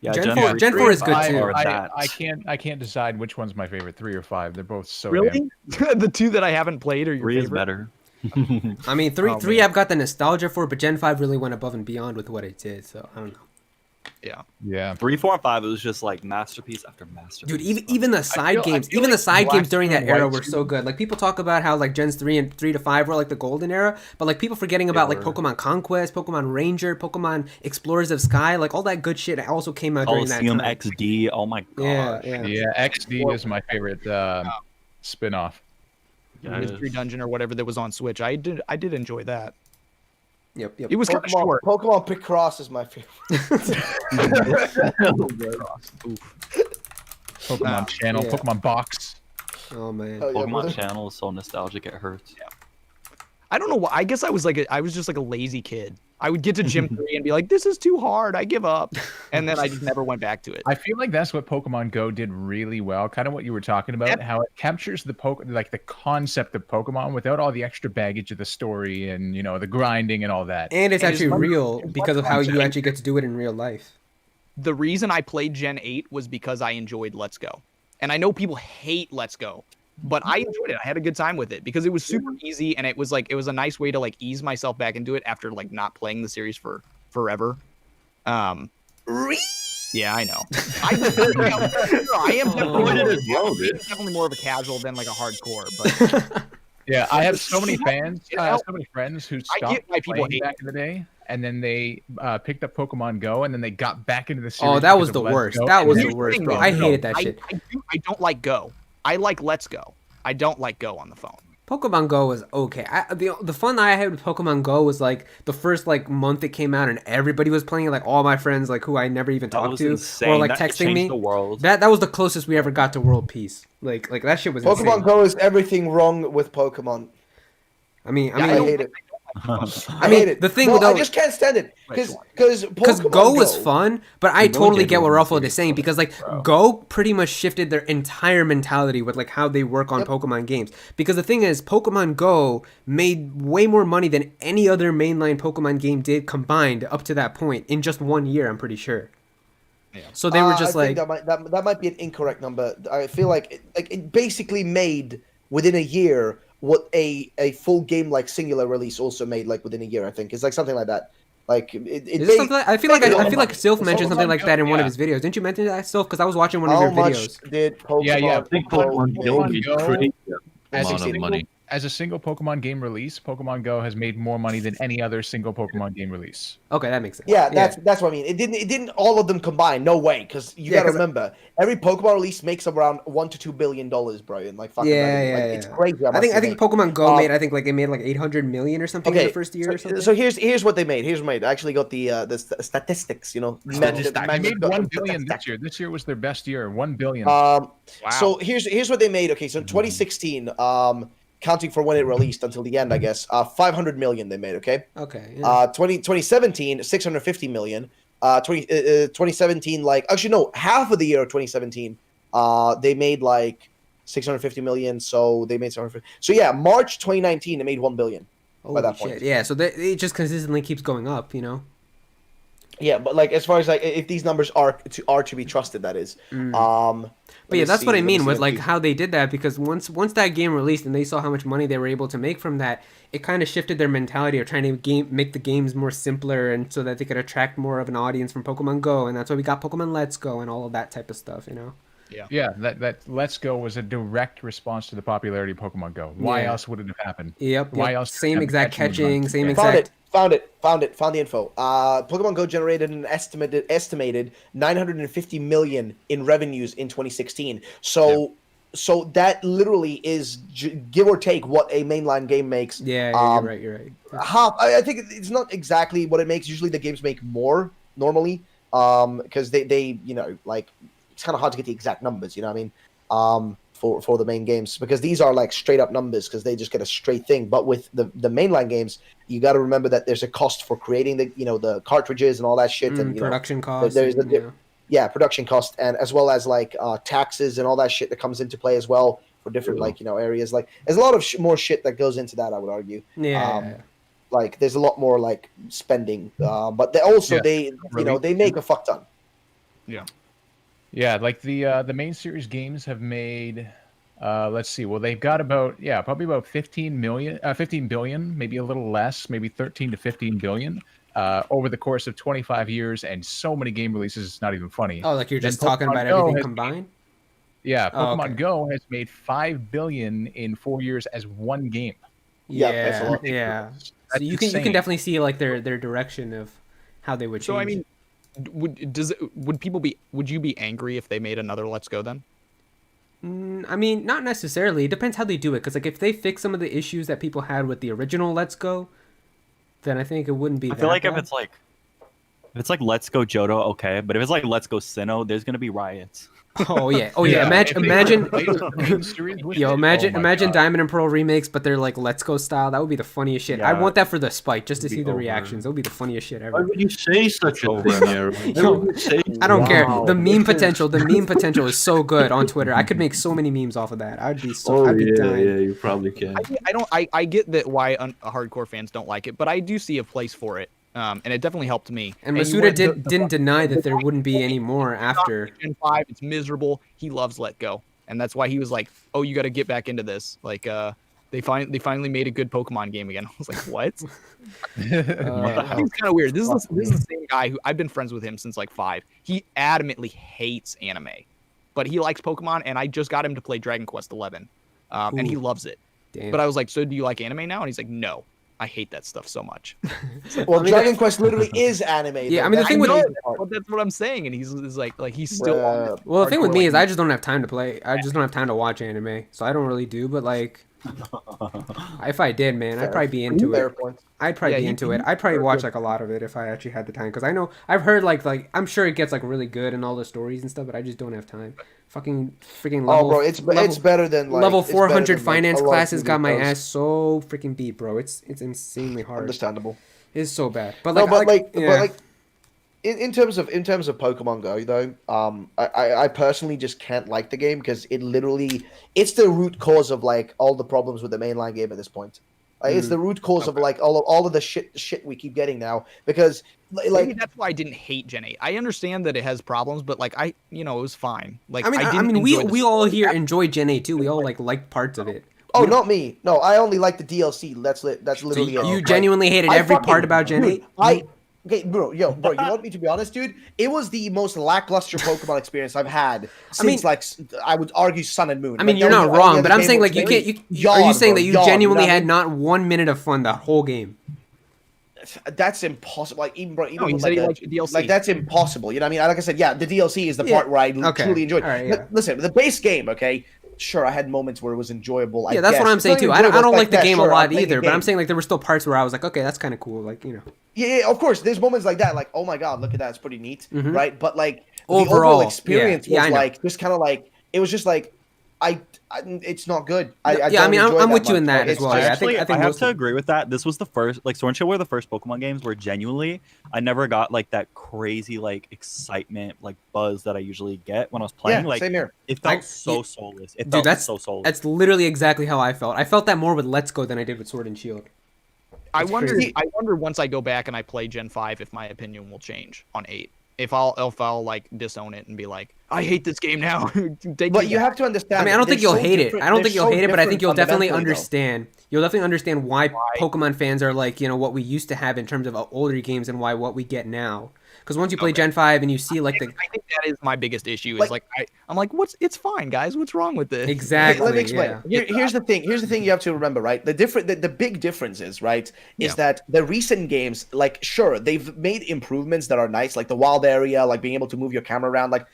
Yeah, Gen 4 is good too. I can't decide which one's my favorite, 3 or 5. They're both so Really? The two that I haven't played are your 3 is favorite? better. I mean, three I've got the nostalgia for, but Gen 5 really went above and beyond with what it did. So I don't know. Yeah. 3, 4, and 5. It was just like masterpiece after masterpiece. Dude, even the side games, during that era were so good. Like people talk about how like Gens 3 to 5 were like the golden era, but like people forgetting about like Pokemon Conquest, Pokemon Ranger, Pokemon Explorers of Sky, like all that good shit also came out during that time. XD. Oh my god. Yeah, XD is my favorite spin-off. Mystery Dungeon or whatever that was on Switch. I did enjoy that. Yep. It was kind of short. Pokemon Picross is my favorite. Pokemon Channel, Pokemon Box. Oh man. Pokemon Channel is so nostalgic it hurts. Yeah. I don't know why. I guess I was just like a lazy kid. I would get to Gym 3 and be like, this is too hard. I give up. And then I just never went back to it. I feel like that's what Pokemon Go did really well. Kind of what you were talking about, how it captures the concept of Pokemon without all the extra baggage of the story and, you know, the grinding and all that. And it's actually real because of how you actually get to do it in real life. The reason I played Gen 8 was because I enjoyed Let's Go. And I know people hate Let's Go, but I enjoyed it. I had a good time with it because it was super easy, and it was a nice way to like ease myself back into it after like not playing the series for forever. Yeah, I know. I am definitely more of a casual than like a hardcore, but yeah, I have so many fans, so many friends who stopped people playing back in the day, and then they picked up Pokemon Go, and then they got back into the series. Oh, that was the worst. That was the worst, bro. I hated that shit. I don't like Go. I like Let's Go. I don't like Go on the phone. Pokemon Go was okay. The fun I had with Pokemon Go was like the first like month it came out and everybody was playing it. Like all my friends, like who I never even talked to, or like texting me. That was the closest we ever got to world peace. Like that shit was insane. Pokemon Go is everything wrong with Pokemon. I mean, I hate it. I hate it. The thing I just can't stand it because Go was fun, but I totally get what Ruffalo is saying because like Go pretty much shifted their entire mentality with like how they work on Pokemon games. Because the thing is, Pokemon Go made way more money than any other mainline Pokemon game did combined up to that point in just 1 year. I'm pretty sure. Yeah. So they were just like that might be an incorrect number. I feel like it basically made within a year what a full game like singular release also made like within a year. I think it's like something like that. Like I feel like Sylph mentioned something like that in one of his videos. Didn't you mention that, Sylph? Because I was watching one of your videos. How much did Pokemon I think Pokemon Go made crazy amount of money. As a single Pokemon game release, Pokemon Go has made more money than any other single Pokemon game release. Okay, that makes sense. Yeah, that's what I mean. It didn't all of them combine. No way, because you gotta remember every Pokemon release makes around $1 to $2 billion, bro. And like fucking it's crazy. I think Pokemon Go made it made like 800 million or something in the first year or something. So here's what they made. I actually got the statistics. You know, they made 1 billion this year. This year was their best year. 1 billion. Wow. So here's what they made. Okay, so in 2016, counting for when it released until the end, I guess, 500 million they made, okay? Okay. Yeah. 2017, 650 million. 2017, like, actually, no, half of the year of 2017, They made like 650 million, so they made 750. So yeah, March 2019, they made 1 billion by Holy that shit! point. Yeah, so it just consistently keeps going up, you know. Yeah, but like as far as like if these numbers are to be trusted, that is. But yeah, that's what I mean with like how. how they did that, because once that game released and they saw how much money they were able to make from that, it kind of shifted their mentality of trying to make the games more simpler and so that they could attract more of an audience from Pokemon Go, and that's why we got Pokemon Let's Go and all of that type of stuff, you know. Yeah, that Let's Go was a direct response to the popularity of Pokemon Go. Why Yeah. else would it have happened? Yep. Why else? Same exact catching, same Yeah. exact. Found the info. Pokemon Go generated an estimated 950 million in revenues in 2016. So that literally is give or take what a mainline game makes. Yeah, you're right. You're right. Half. I think it's not exactly what it makes. Usually the games make more normally, because they like it's kind of hard to get the exact numbers. You know what I mean? For the main games, because these are like straight up numbers because they just get a straight thing. But with the mainline games, you got to remember that there's a cost for creating the cartridges and all that shit, and Production costs. there's and, yeah, production cost, and as well as like taxes and all that shit that comes into play as well for different areas. Like there's a lot of more shit that goes into that, I would argue. yeah. Like there's a lot more like spending, but they also they make a fuck ton. Yeah, like the main series games have made, let's see, well they've got probably about 15 billion, maybe a little less, maybe 13 to 15 billion over the course of 25 years, and so many game releases, it's not even funny. Oh, like you're Then just talking Pokemon about Go everything has combined? Pokemon okay. Go has made 5 billion in 4 years as one game. Yeah, that's a lot. Yeah. So That's you can insane. definitely see like their direction of how they would change. So I mean, would you be angry if they made another Let's Go then? I mean, not necessarily. It depends how they do it. Because like if they fix some of the issues that people had with the original Let's Go, then I think it wouldn't be. I feel like bad. if it's like Let's Go Johto, okay, but if it's like Let's Go Sinnoh, there's gonna be riots. Oh yeah. Imagine. Yo, imagine God. Diamond and Pearl remakes, but they're like Let's Go style. That would be the funniest shit. I Yeah. want that for the spite, just to It'd see be the over. reactions. That would be the funniest shit Why ever. would you say such a thing, Aero? Why Yo, would you say I don't care. Wow. The meme potential is so good on Twitter. I could make so many memes off of that. I'd be dying. yeah, you probably can. I get that why hardcore fans don't like it, but I do see a place for it. And it definitely helped me. And you Masuda went- didn't deny that there wouldn't be any more after. Gen 5, it's miserable. He loves Let Go, and that's why he was like, "Oh, you got to get back into this." Like, they finally made a good Pokemon game again. I was like, "What?" It's kind of weird. This is the same guy who I've been friends with him since like 5. He adamantly hates anime, but he likes Pokemon, and I just got him to play Dragon Quest 11, and he loves it. Damn. But I was like, "So do you like anime now?" And he's like, "No, I hate that stuff so much." Well, Dragon Quest literally is anime. Yeah, though. I mean, the That's thing with- the No, crazy part. but that's what I'm saying, and he's like he's still on Bruh. that. Well, the thing with hardcore, me like, is I just don't have time to play. I just don't have time to watch anime, so I don't really do. But like, if I did, man, I'd probably be into Fair it. point. I'd probably be into it. I'd probably watch like a lot of it if I actually had the time, because I know I've heard like I'm sure it gets like really good and all the stories and stuff, but I just don't have time. Freaking Oh, level. bro, it's better than like level it's better 400 than, like, finance a lot of classes got my studios. ass so freaking beat, bro. It's insanely hard. Understandable. It's so bad. But No, like, but like in terms of Pokemon Go though, I personally just can't like the game because it's the root cause of like all the problems with the mainline game at this point. Like, it's the root cause of like all of the shit we keep getting now, because maybe like that's why I didn't hate Gen 8. I understand that it has problems, but like it was fine. Like I didn't mean, enjoy the we all story. here enjoy Gen 8 too. We all like parts of it. oh, not me. No, I only like the DLC. That's literally it. You Like, genuinely hated I every fucking- part about Gen dude, 8? Okay, bro, you want me to be honest, dude? It was the most lackluster Pokemon experience I've had since, I would argue Sun and Moon. I mean, Like, you're that was not the only wrong, other but I'm game saying which like you really- can't. Are you Yawn, saying bro, that you yawn, genuinely you know what I had mean? not 1 minute of fun the whole game? That's impossible. Like even No, he with, said like, he the- liked the DLC. like that's impossible. You know what I mean? Like I said, yeah, the DLC is the Yeah, part where I okay, truly enjoyed. all right, But yeah. listen, the base game, okay, sure, I had moments where it was enjoyable. Yeah, that's what I'm saying too. I don't like the game a lot either, but I'm saying. saying like there were still parts where I was like, okay, that's kind of cool. Like Yeah, of course. There's moments like that, like, oh my god, look at that, it's pretty neat, right? But like the Overall, overall experience yeah, I was know. like just kind of like it was just like it's not good. Yeah, I don't mean, enjoy I'm that with you in much, that right? as It's well. just- Yeah, Actually, I think have most to of- agree with that. This was the first, like, Sword and Shield were the first Pokemon games where genuinely I never got like that crazy like excitement, like buzz that I usually get when I was playing. Yeah, Like, same here. it felt I- so soulless. It Dude, felt that's so soulless. that's literally exactly how I felt. I felt that more with Let's Go than I did with Sword and Shield. I It's wonder. crazy. I wonder once I go back and I play Gen 5 if my opinion will change on 8. If I'll like disown it and be like, I hate this game now. Take But me you back. have to understand. I mean, I don't think they're you'll so hate it. different- I don't they're think you'll so hate it, but I think different you'll definitely fundamentally, though. understand. You'll definitely understand why Pokemon fans are like, what we used to have in terms of older games and why what we get now. Because once you play Gen 5 and you see like the I think that is my biggest issue. Is Like- like I'm like, it's fine, guys. What's wrong with this? exactly, Let me explain. yeah. Here's the thing. Here's the thing you have to remember, right? The big difference is, right, is Yeah. that the recent games, like, sure, they've made improvements that are nice, like the wild area, like being able to move your camera around, like,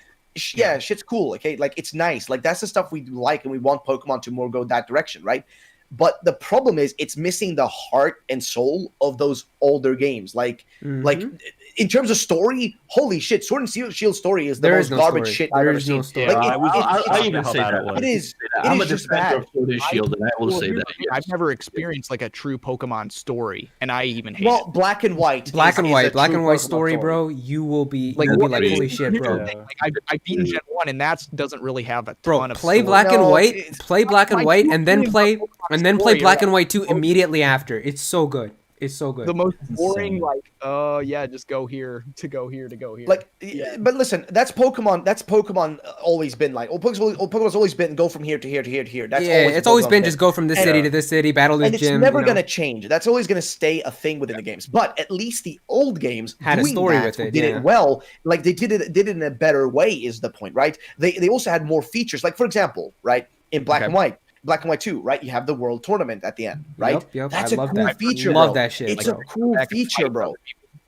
yeah, shit's cool, okay? Like, it's nice. Like, that's the stuff we like, and we want Pokemon to more go that direction, right? But the problem is, it's missing the heart and soul of those older games. Like, Mhm. in terms of story, holy shit, Sword and Shield story is the There most is no garbage story. shit There I've ever is no seen. story. Like, Yeah, I even how say bad that. it was. it is. I'm It a is just defender bad. of Sword and Shield, and I will Well, say here's that. the thing, I've Yes. never experienced like a true Pokemon story, and I even hate Well, it. Black and White. Black and white, a black true and white Pokemon story, bro. You will be, Like, you'll be what- like, here's- holy shit, Here's the bro. thing, like, I've beaten Gen 1, and that doesn't really have a Bro, ton of play story. Black and No, White, it's- play Black and my White, two and then opinions play on Pokemon Play story Black are and White 2 like- immediately after. It's so good. It's so good. The most It's boring, insane. like, yeah, just go here to go here to go here. Like, but listen, that's Pokemon. That's Pokemon always been like. Pokemon's always been go from here to here to here to here. That's yeah, always it's always Pokemon's been just go from this city to this city, battle this and it's gym. never you know? gonna change. That's always gonna stay a thing within the games. But at least the old games Had a doing story that, with it, did yeah. it well. Like they did it in a better way. Is the point, right? They also had more features. Like for example, right in Black and White. Black and White 2, right? You have the World Tournament at the end, right? Yep, That's I a love cool that. feature, Love bro. that shit, It's bro. a cool Back and feature, fight bro.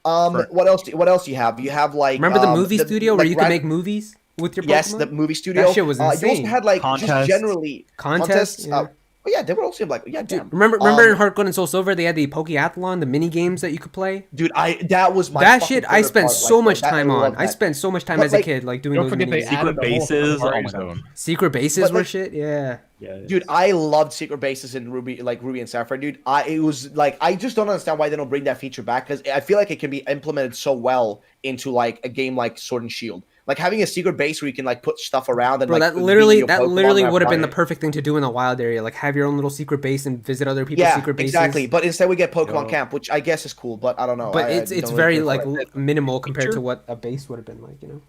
other people. What else? What else you have? You have like Remember the movie studio where like you could make movies with your Pokemon? Yes, the movie studio. That shit was You insane. also had like Contests. just generally Contests, yeah. Oh yeah, they were also like damn. Remember in Heart Gold and Soul Silver they had the Pokeathlon, the mini games that you could play. Dude, that was my That fucking shit I favorite spent part, so like, much that- time on. loved I that. spent so much time But, as a like, kid like doing Don't those forget mini they games. added Secret a whole bases, Safari oh my Zone. Secret bases But, were like- shit. Yeah. Yeah. Dude, I loved secret bases in Ruby and Sapphire. Dude, it was like I just don't understand why they don't bring that feature back because I feel like it can be implemented so well into like a game like Sword and Shield. Like having a secret base where you can like put stuff around and Bro, like that literally your Pokemon would have been the right? perfect thing to do in the wild area. Like have your own little secret base and visit other people's Yeah, secret bases. exactly. But instead we get Pokemon Yo. Camp, which I guess is cool, but I don't know. But I it's don't really very care for like it. minimal compared to Feature? what a base would have been like, you know.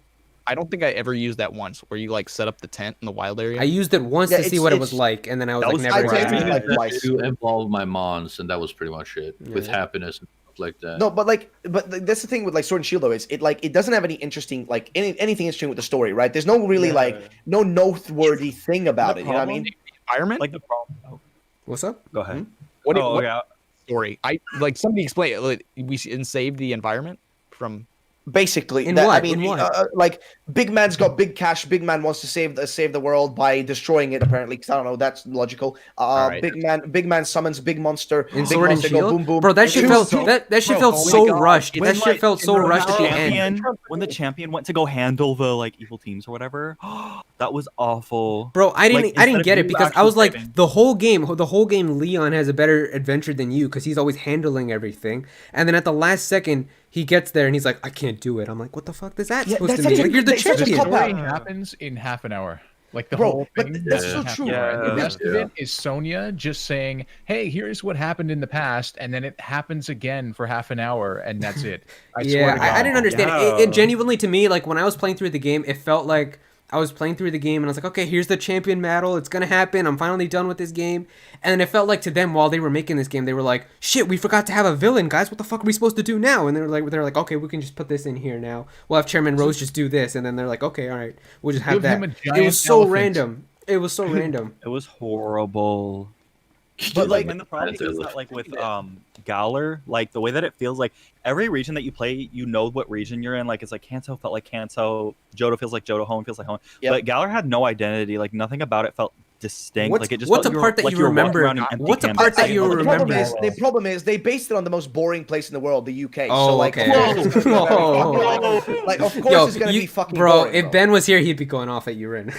I don't think I ever used that once, where you like set up the tent in the wild area. I used it once Yeah, to see it's- what it was it's- like, and then I was That like was- never I again. played it I like had twice. to involve my mons, and that was pretty much it. With Yeah. happiness and stuff like that. No, but that's the thing with like Sword and Shield though is it doesn't have any interesting like anything interesting with the story, right? There's no really like no noteworthy thing about it. You know what I mean? The environment. Like the problem. Oh, What's up? go ahead. what Oh, what yeah. story? I like somebody explain it. Like, we saved the environment from. Basically, In that, what? I mean, In what? like Big Man's got big cash. Big Man wants to save the world by destroying it. Apparently, because I don't know, that's logical. Alright. Big Man summons big monster. In big Sword and monster go Shield, boom boom. bro, that shit It felt was so- that shit bro, felt oh my so God. rushed. When, That shit like, felt so when rushed at the end. when the champion went to go handle the like evil teams or whatever, that was awful. Bro, I didn't Like, I didn't instead get of it you because I was actually like saving- the whole game Leon has a better adventure than you because he's always handling everything. And then at the last second he gets there and he's like, I can't do it. I'm like, what the fuck is that Yeah, supposed that's to mean? such a- Like you're the that's such a champion. cop-out. Story happens in half an hour. Like the Bro, whole but thing. that's is so in half true. an hour. And Yeah, the rest of yeah. it is Sonia just saying, "Hey, here's what happened in the past," and then it happens again for half an hour, and that's it. I swear Yeah, to I God. didn't understand. Yeah. It genuinely to me, like when I was playing through the game, it felt like I was playing through the game and I was like, okay, here's the champion battle. It's gonna happen. I'm finally done with this game. And then it felt like to them while they were making this game, they were like, shit, we forgot to have a villain, guys. What the fuck are we supposed to do now? And they're like, okay, we can just put this in here now. We'll have Chairman Rose just do this. And then they're like, okay, all right, we'll just have Give him that. a It giant was so elephant. random. It was so random. It was horrible. But, like, and the problem Panther is that looked- like with Galar, like the way that it feels like every region that you play, you know what region you're in. Like it's like Kanto felt like Kanto, Johto feels like Johto, home feels like home. Yep. But Galar had no identity. Like nothing about it felt distinct. What's- Like it just what's felt a you part that like you you were walking remember? around an empty What's a canvas. part that Like, you like, remember? The problem is they based it on the most boring place in the world, the UK. Oh, so like, okay. of course it's gonna be very Whoa. fucking, like, of course Yo, it's gonna be fucking bro, boring, if bro. Ben was here, he'd be going off at Urin.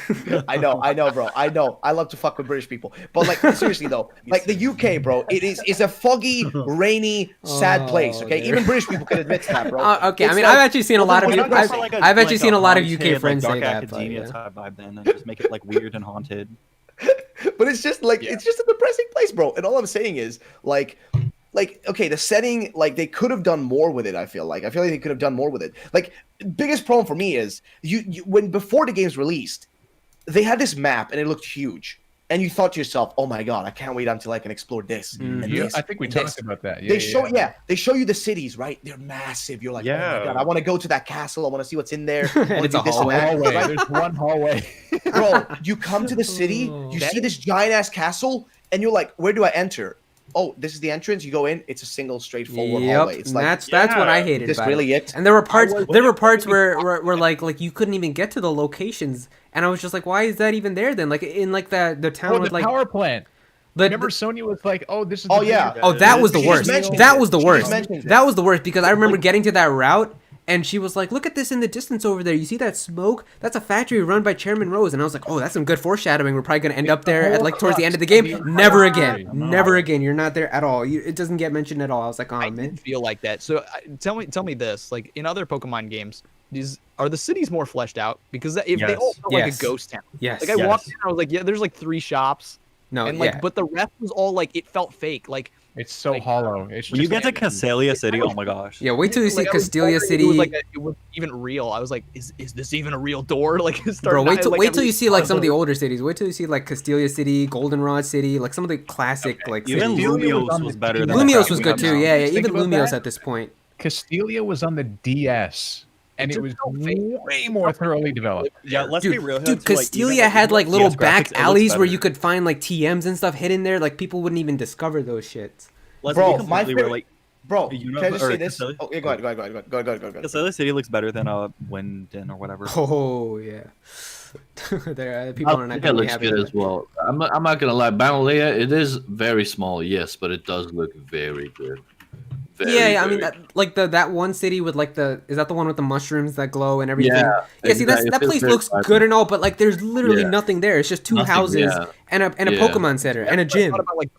I know, bro. I know. I love to fuck with British people, but like seriously though, like the UK, bro, it's a foggy, rainy, sad place. Okay, dude. even British people can admit to that, bro. Okay, I It's mean, like- I've actually seen a lot of Why you. not go for, like, I've actually seen a lot of UK haunted, friends like, say Dark that. But, Academia yeah. type vibe, then and just make it like weird and haunted. but it's just like it's just a depressing place, bro. And all I'm saying is like okay, the setting, like they could have done more with it. I feel like they could have done more with it. Like biggest problem for me is you when before the game's released, they had this map and it looked huge, and you thought to yourself, oh my god, I can't wait until I can explore this. And Yeah, this I think we and talked this. about that. They show you the cities, right? They're massive. You're like, oh my god, I want to go to that castle. I want to see what's in there. I wanna it's do a this and hallway. that. Hallway. Right? There's one hallway. Bro, you come to the city, you see this giant ass castle, and you're like, where do I enter? Oh, this is the entrance. You go in. It's a single, straightforward hallway. It's and like, that's what I hated is this about really it. it? And there were parts where like you couldn't even get to the locations, and I was just like, why is that even there then? Like in like the town Oh, with the like power plant. the, Remember, Sonya was like, "Oh, this is." Oh, the yeah. big- Oh, that was the She worst. just mentioned That it. was the She worst. just mentioned it. That was the worst because I remember getting to that route and she was like, "Look at this in the distance over there. You see that smoke? That's a factory run by Chairman Rose." And I was like, "Oh, that's some good foreshadowing. We're probably gonna end up there at like towards the end of the game." Never again. Never again. You're not there at all. It doesn't get mentioned at all. I was like, "Oh I man." didn't feel like that. So tell me this: like in other Pokemon games, are the cities more fleshed out? Because if they all felt like Yes. a ghost town. Yes. Like I walked in, I was like, yeah, there's like 3 shops, No. and like, Yeah. but the rest was all like it felt fake. Like It's so Like, hollow. It's When you just get to Castelia City, oh my gosh. Yeah. Wait till you see like, I was Castelia wondering if City. it was even real. I was like, is this even a real door? Like, Bro, wait till you see like some of the older cities. Wait till you see like Castelia City, Goldenrod City, like some of the classic like Even cities. Lumios was better than Lumios the was crap good we too. have Yeah, now. yeah. Think Even about Lumios that. at this point. Castelia was on the DS, and it was way more thoroughly developed. Yeah, let's be real. Dude, too, like, Castelia even, like, had like little DS back graphics, it looks alleys where better. you could find like TMs and stuff hidden there. Like people wouldn't even discover those shits. Let's Bro, be my completely favorite- real. Like, Bro, You know, can I just or say this? Castelia? Oh, yeah, go ahead. Castelia City looks better than Winden or whatever. Oh yeah. There, people are I not think gonna it be looks happy. good with as well. I'm not gonna lie, Banalea, it is very small, yes, but it does look very good. that. Yeah, I mean, very like that one city with like is that the one with the mushrooms that glow and everything? Yeah, Yeah, see, exactly. that It feels place very looks vibrant. good and all, but like there's literally Yeah. nothing there. It's just 2 Nothing, houses yeah. and a Yeah. Pokemon center and a gym. About, like,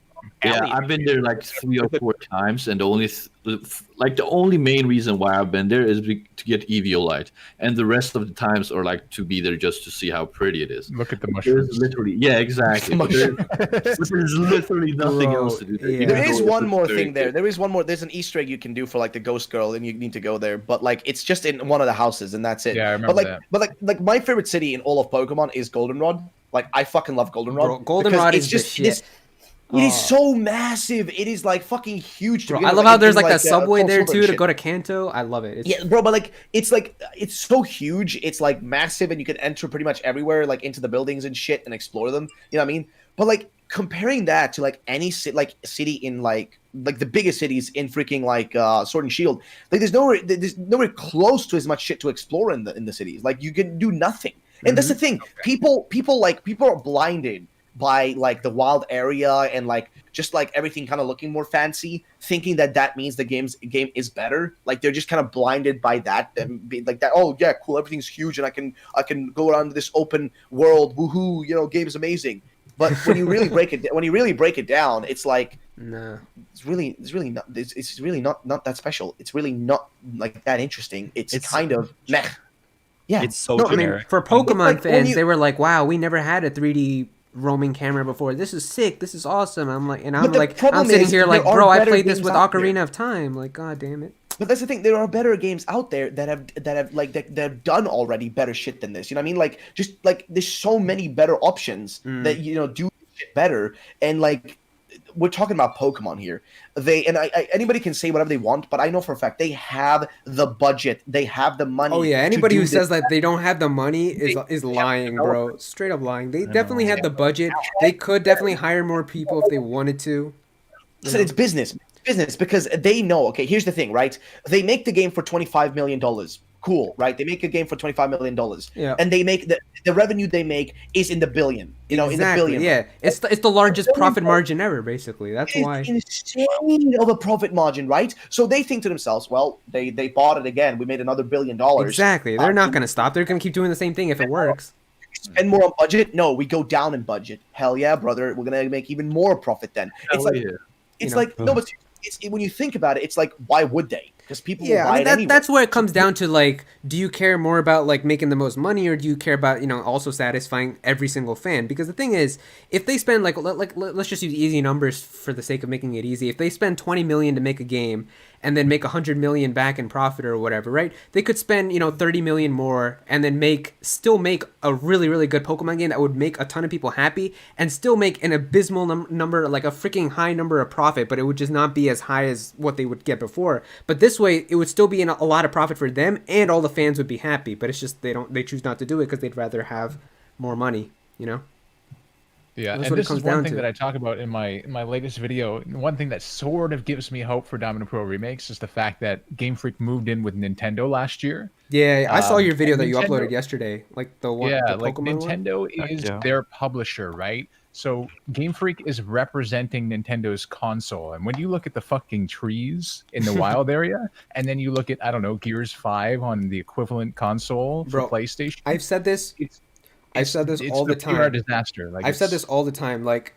Yeah, alley. I've been there like 3 or 4 times, and the only main reason why I've been there is to get Eviolite, and the rest of the times are like to be there just to see how pretty it is. Look at the There's mushrooms. literally, yeah, exactly. There's literally nothing Bro, else to do. yeah. Even There is though one it's more very thing there. good. There is one more. There's an Easter egg you can do for like the ghost girl, and you need to go there. But like, it's just in one of the houses, and that's it. Yeah, I remember but like, that. But my favorite city in all of Pokemon is Goldenrod. Like, I fucking love Goldenrod. Bro, Goldenrod because is the shit. It is so massive. It is like fucking huge. To Bro, begin I with, love like, how in- there's in, like that subway Soul there Silver too and to shit. go to Kanto. I love it. Yeah, bro, but like it's so huge. It's like massive, and you can enter pretty much everywhere, like into the buildings and shit, and explore them. You know what I mean? But like comparing that to like any city in like the biggest cities in freaking like Sword and Shield, like there's nowhere close to as much shit to explore in the cities. Like you can do nothing, and that's the thing. People are blinded by like the wild area and like just like everything kind of looking more fancy, thinking that means the game is better. Like they're just kind of blinded by that and be like that. Oh yeah, cool, everything's huge and I can go around this open world. Woohoo! You know, game's amazing. But when you really break it down, it's like Nah. it's really not that special. It's really not like that interesting. It's kind of meh. Yeah, It's so No, I mean, generic. For Pokemon like, when fans, you- they were like, "Wow, we never had a 3D roaming camera before. This is sick. This is awesome." I'm like, and I'm But the like, I'm problem sitting is here there like, are bro, I better played this games with out there. Ocarina of Time. Like, god damn it. But that's the thing. There are better games out there that have done already better shit than this. You know what I mean? Like just like there's so many better options that do shit better. And like we're talking about Pokemon here. Anybody can say whatever they want, but I know for a fact they have the budget. They have the money. Oh yeah, to anybody do who this. says that they don't have the money is lying, bro. Straight up lying. They definitely had the budget. They could definitely hire more people if they wanted to. Listen, it's business. Business because they know. Okay, here's the thing, right? They make the game for $25 million. Cool, right? They make a game for $25 million, Yeah. and they make the revenue they make is in the billion. You know, in the Exactly. billion. Yeah, it's the largest billion profit dollars. margin ever, basically. That's It's why. insane of a profit margin, right? So they think to themselves, well, they bought it again. We made another $1 billion. Exactly. They're not going to stop. They're going to keep doing the same thing if it works. Spend more on budget? No, we go down in budget. Hell yeah, brother. We're gonna make even more profit then. It's Hell like yeah. it's You know. like no, but it's when you think about it, it's like why would they? Because people will Yeah, buy I mean it anyway. that's where it comes down to, like, do you care more about like making the most money, or do you care about, you know, also satisfying every single fan? Because the thing is, if they spend let's just use easy numbers for the sake of making it easy. If they spend 20 million to make a game and then make 100 million back in profit or whatever, right? They could spend, you know, 30 million more and then still make a really, really good Pokemon game that would make a ton of people happy and still make an abysmal number, like a freaking high number of profit, but it would just not be as high as what they would get before. But this way, it would still be a lot of profit for them, and all the fans would be happy. But it's just they choose not to do it because they'd rather have more money, you know? Yeah, That's and what it this comes is one down thing to. that I talk about in my latest video. One thing that sort of gives me hope for Domino Pro Remakes is the fact that Game Freak moved in with Nintendo last year. Yeah, I saw your video and that you Nintendo- uploaded yesterday, like the one, Yeah, the like Pokemon one. Nintendo is yeah. their publisher, right? So Game Freak is representing Nintendo's console. And when you look at the fucking trees in the wild area, and then you look at, I don't know, Gears 5 on the equivalent console for Bro, PlayStation, I've said this. I've said this it's all the PR time. disaster. Like I've said it's- this all the time. Like,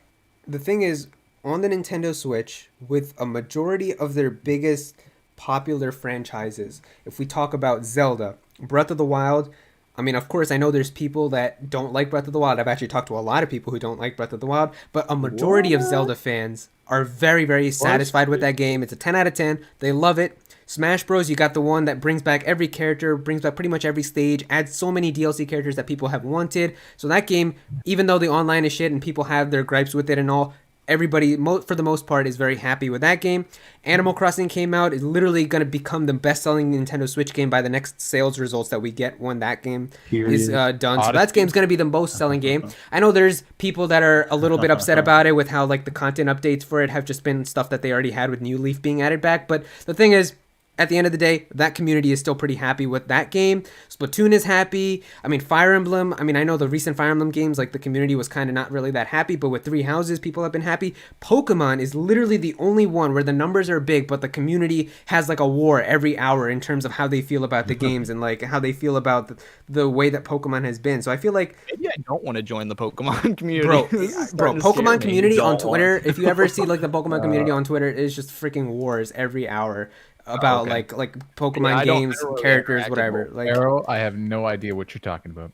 the thing is, on the Nintendo Switch, with a majority of their biggest popular franchises, if we talk about Zelda, Breath of the Wild, I mean, of course, I know there's people that don't like Breath of the Wild. I've actually talked to a lot of people who don't like Breath of the Wild, but a majority of Zelda fans are very, very satisfied with that game. It's a 10 out of 10. They love it. Smash Bros, you got the one that brings back every character, brings back pretty much every stage, adds so many DLC characters that people have wanted. So that game, even though the online is shit and people have their gripes with it and all, everybody, for the most part, is very happy with that game. Animal Crossing came out. It's literally going to become the best-selling Nintendo Switch game by the next sales results that we get when that game is done. So that game's going to be the most-selling game. I know there's people that are a little bit upset about it with how, like, the content updates for it have just been stuff that they already had with New Leaf being added back. But the thing is, at the end of the day, that community is still pretty happy with that game. Splatoon is happy. I mean, Fire Emblem, I mean, I know the recent Fire Emblem games, like, the community was kind of not really that happy, but with Three Houses, people have been happy. Pokemon is literally the only one where the numbers are big, but the community has, like, a war every hour in terms of how they feel about the games and, like, how they feel about the way that Pokemon has been. So I feel like... Maybe I don't want to join the Pokemon community. Bro, This is starting to scare Pokemon me. community on Don't Twitter, if you ever see, like, the Pokemon community on Twitter, it's just freaking wars every hour about okay. like Pokemon Yeah, I games, don't really characters, interact whatever. with Like, Aero, I have no idea what you're talking about.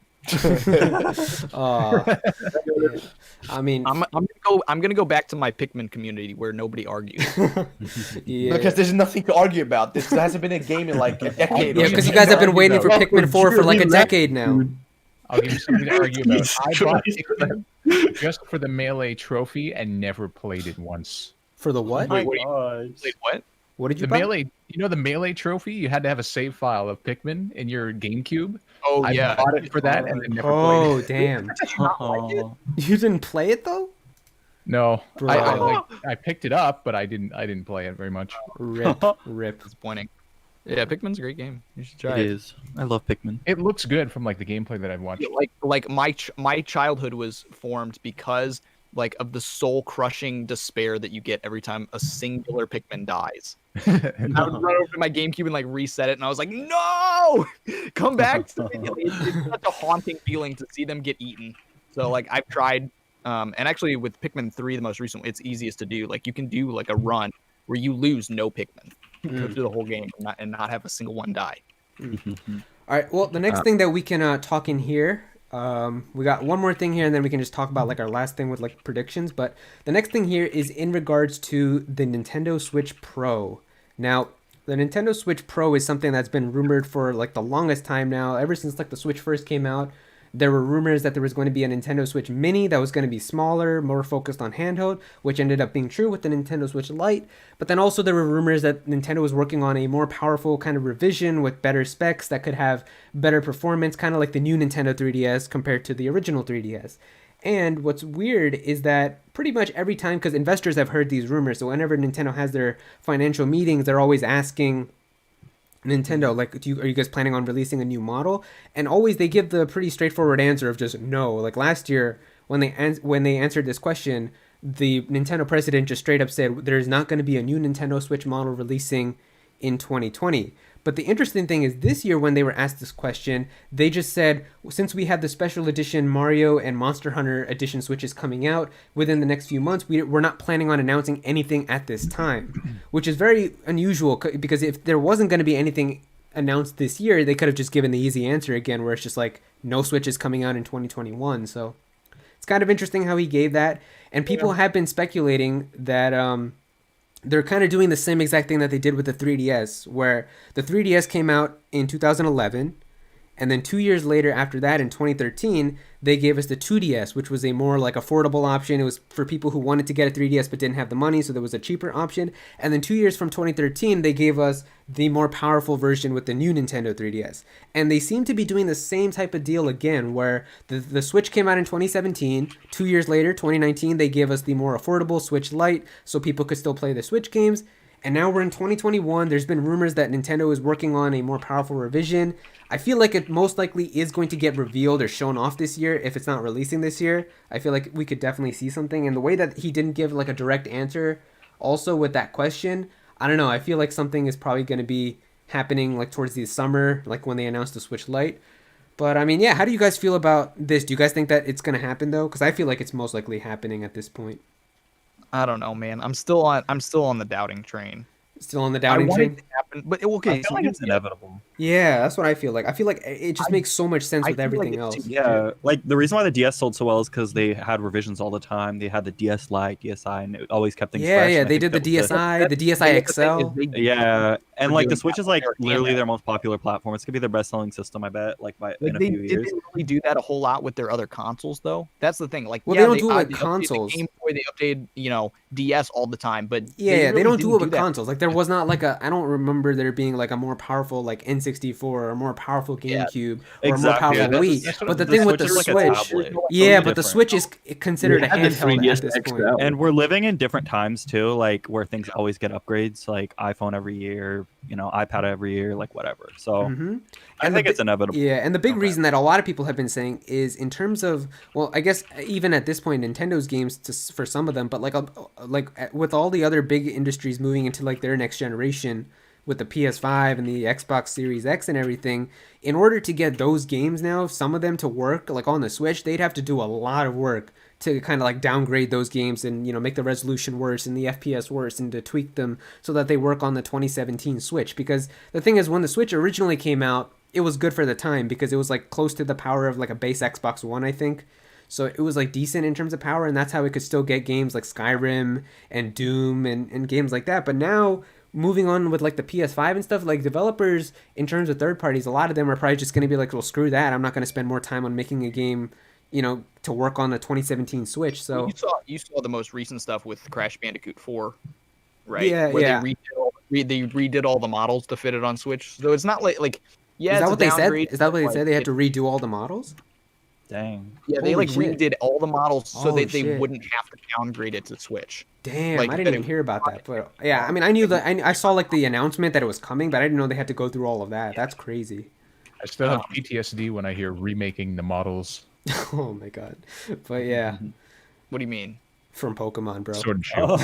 I mean, I'm gonna go back to my Pikmin community where nobody argues. yeah, Because there's nothing to argue about. This hasn't been a game in like a decade. yeah, because you guys have been waiting for Pikmin 4 for like a decade now. I'll give you something to argue about. I bought Pikmin just for the Melee trophy and never played it once. For the what? my Wait, gosh. Wait, what? What did you The buy? Melee, you know the Melee trophy? You had to have a save file of Pikmin in your GameCube. Oh I yeah. bought it for that and then never played Oh it. damn! Oh. You didn't play it though? No, Bro. I picked it up, but I didn't play it very much. Rip. Disappointing. Yeah, Pikmin's a great game. You should try It it. is. I love Pikmin. It looks good from like the gameplay that I've watched. Like my childhood was formed because like of the soul crushing despair that you get every time a singular Pikmin dies. I would run over to my GameCube and like reset it, and I was like, no, come back to me. It's such a haunting feeling to see them get eaten. So like I've tried, and actually with Pikmin 3, the most recent, it's easiest to do. Like you can do like a run where you lose no Pikmin, go through the whole game and not have a single one die. All right. Well, the next thing that we can talk in here, we got one more thing here, and then we can just talk about like our last thing with like predictions. But the next thing here is in regards to the Nintendo Switch Pro. Now, the Nintendo Switch Pro is something that's been rumored for like the longest time now. Ever since like the Switch first came out, there were rumors that there was going to be a Nintendo Switch Mini that was going to be smaller, more focused on handheld, which ended up being true with the Nintendo Switch Lite. But then also there were rumors that Nintendo was working on a more powerful kind of revision with better specs that could have better performance, kind of like the new Nintendo 3DS compared to the original 3DS. And what's weird is that pretty much every time, because investors have heard these rumors, so whenever Nintendo has their financial meetings, they're always asking Nintendo, like, are you guys planning on releasing a new model? And always they give the pretty straightforward answer of just no. Like last year when they answered this question, the Nintendo president just straight up said there's not going to be a new Nintendo Switch model releasing in 2020. But the interesting thing is this year when they were asked this question, they just said, since we have the special edition Mario and Monster Hunter edition Switches coming out within the next few months, we're not planning on announcing anything at this time, which is very unusual because if there wasn't going to be anything announced this year, they could have just given the easy answer again, where it's just like no Switches coming out in 2021. So it's kind of interesting how he gave that. And people have been speculating that they're kind of doing the same exact thing that they did with the 3DS, where the 3DS came out in 2011, and then 2 years later after that, in 2013, they gave us the 2DS, which was a more like affordable option. It was for people who wanted to get a 3DS but didn't have the money, so there was a cheaper option. And then 2 years from 2013, they gave us the more powerful version with the new Nintendo 3DS. And they seem to be doing the same type of deal again, where the Switch came out in 2017. 2 years later, 2019, they gave us the more affordable Switch Lite, so people could still play the Switch games. And now we're in 2021. There's been rumors that Nintendo is working on a more powerful revision. I feel like it most likely is going to get revealed or shown off this year if it's not releasing this year. I feel like we could definitely see something. And the way that he didn't give like a direct answer also with that question, I don't know. I feel like something is probably going to be happening like towards the summer, like when they announced the Switch Lite. But I mean, yeah, how do you guys feel about this? Do you guys think that it's going to happen though? Because I feel like it's most likely happening at this point. I don't know, man. I'm still on the doubting train. Still on the I doubting want train? it to happen, but okay. I feel So like it's inevitable. Yeah, that's what I feel like. I feel like it just makes so much sense I with feel like everything it's else. too- Yeah, like the reason why the DS sold so well is because they had revisions all the time. They had the DS Lite, DSi, and it always kept things Yeah, fresh. yeah, and I they think did the that was DSi, the DSi the thing is XL. they- Yeah, and We're like the doing Switch that is like with their literally handheld. their most popular platform. It's gonna be their best-selling system, I bet. Like by in a they few years. didn't really do that a whole lot with their other consoles, though. That's the thing. Like, Well, yeah, they don't do it with they update consoles. The Game Boy, they update, DS all the time, but Yeah, they really don't do it didn't with that. consoles. Like there was not like I don't remember there being like a more powerful like N64 or a more powerful Yeah, GameCube or a more exactly. powerful Yeah, that's- Wii. that's what But the the thing with the Switch is Switch, like a tablet. yeah, Totally but the different. Switch is considered We a had the handheld 3DS at this point. XL. And we're living in different times too, like where things always get upgrades, like iPhone every year, iPad every year, like whatever. So Mm-hmm. I think it's inevitable. Yeah, and the big Okay. reason that a lot of people have been saying is in terms of, well, I guess even at this point, Nintendo's games for some of them, but with all the other big industries moving into like their next generation with the PS5 and the Xbox Series X and everything, in order to get those games now, some of them to work like on the Switch, they'd have to do a lot of work to kind of like downgrade those games and make the resolution worse and the FPS worse and to tweak them so that they work on the 2017 Switch. Because the thing is, when the Switch originally came out, it was good for the time because it was like close to the power of like a base Xbox One, I think. So it was like decent in terms of power, and that's how it could still get games like Skyrim and Doom and games like that. But now moving on with like the PS5 and stuff, like developers in terms of third parties, a lot of them are probably just going to be like, well, screw that. I'm not going to spend more time on making a game, to work on the 2017 Switch. So You saw the most recent stuff with Crash Bandicoot 4, right? Yeah, Where yeah. they redid all the models to fit it on Switch. So it's not like yeah, is that it's what a they said? downgrade, Is that what they but said? They had to redo all the models? Dang. Yeah, they Holy like shit. redid all the models so Oh, that they shit. wouldn't have to downgrade it to Switch. Damn, Like, I didn't even hear about that. But yeah, I mean, I knew that. I saw like the announcement that it was coming, but I didn't know they had to go through all of that. That's crazy. I still have PTSD when I hear remaking the models. Oh my god. But yeah, What do you mean? from Pokemon, bro. Sword and Shield.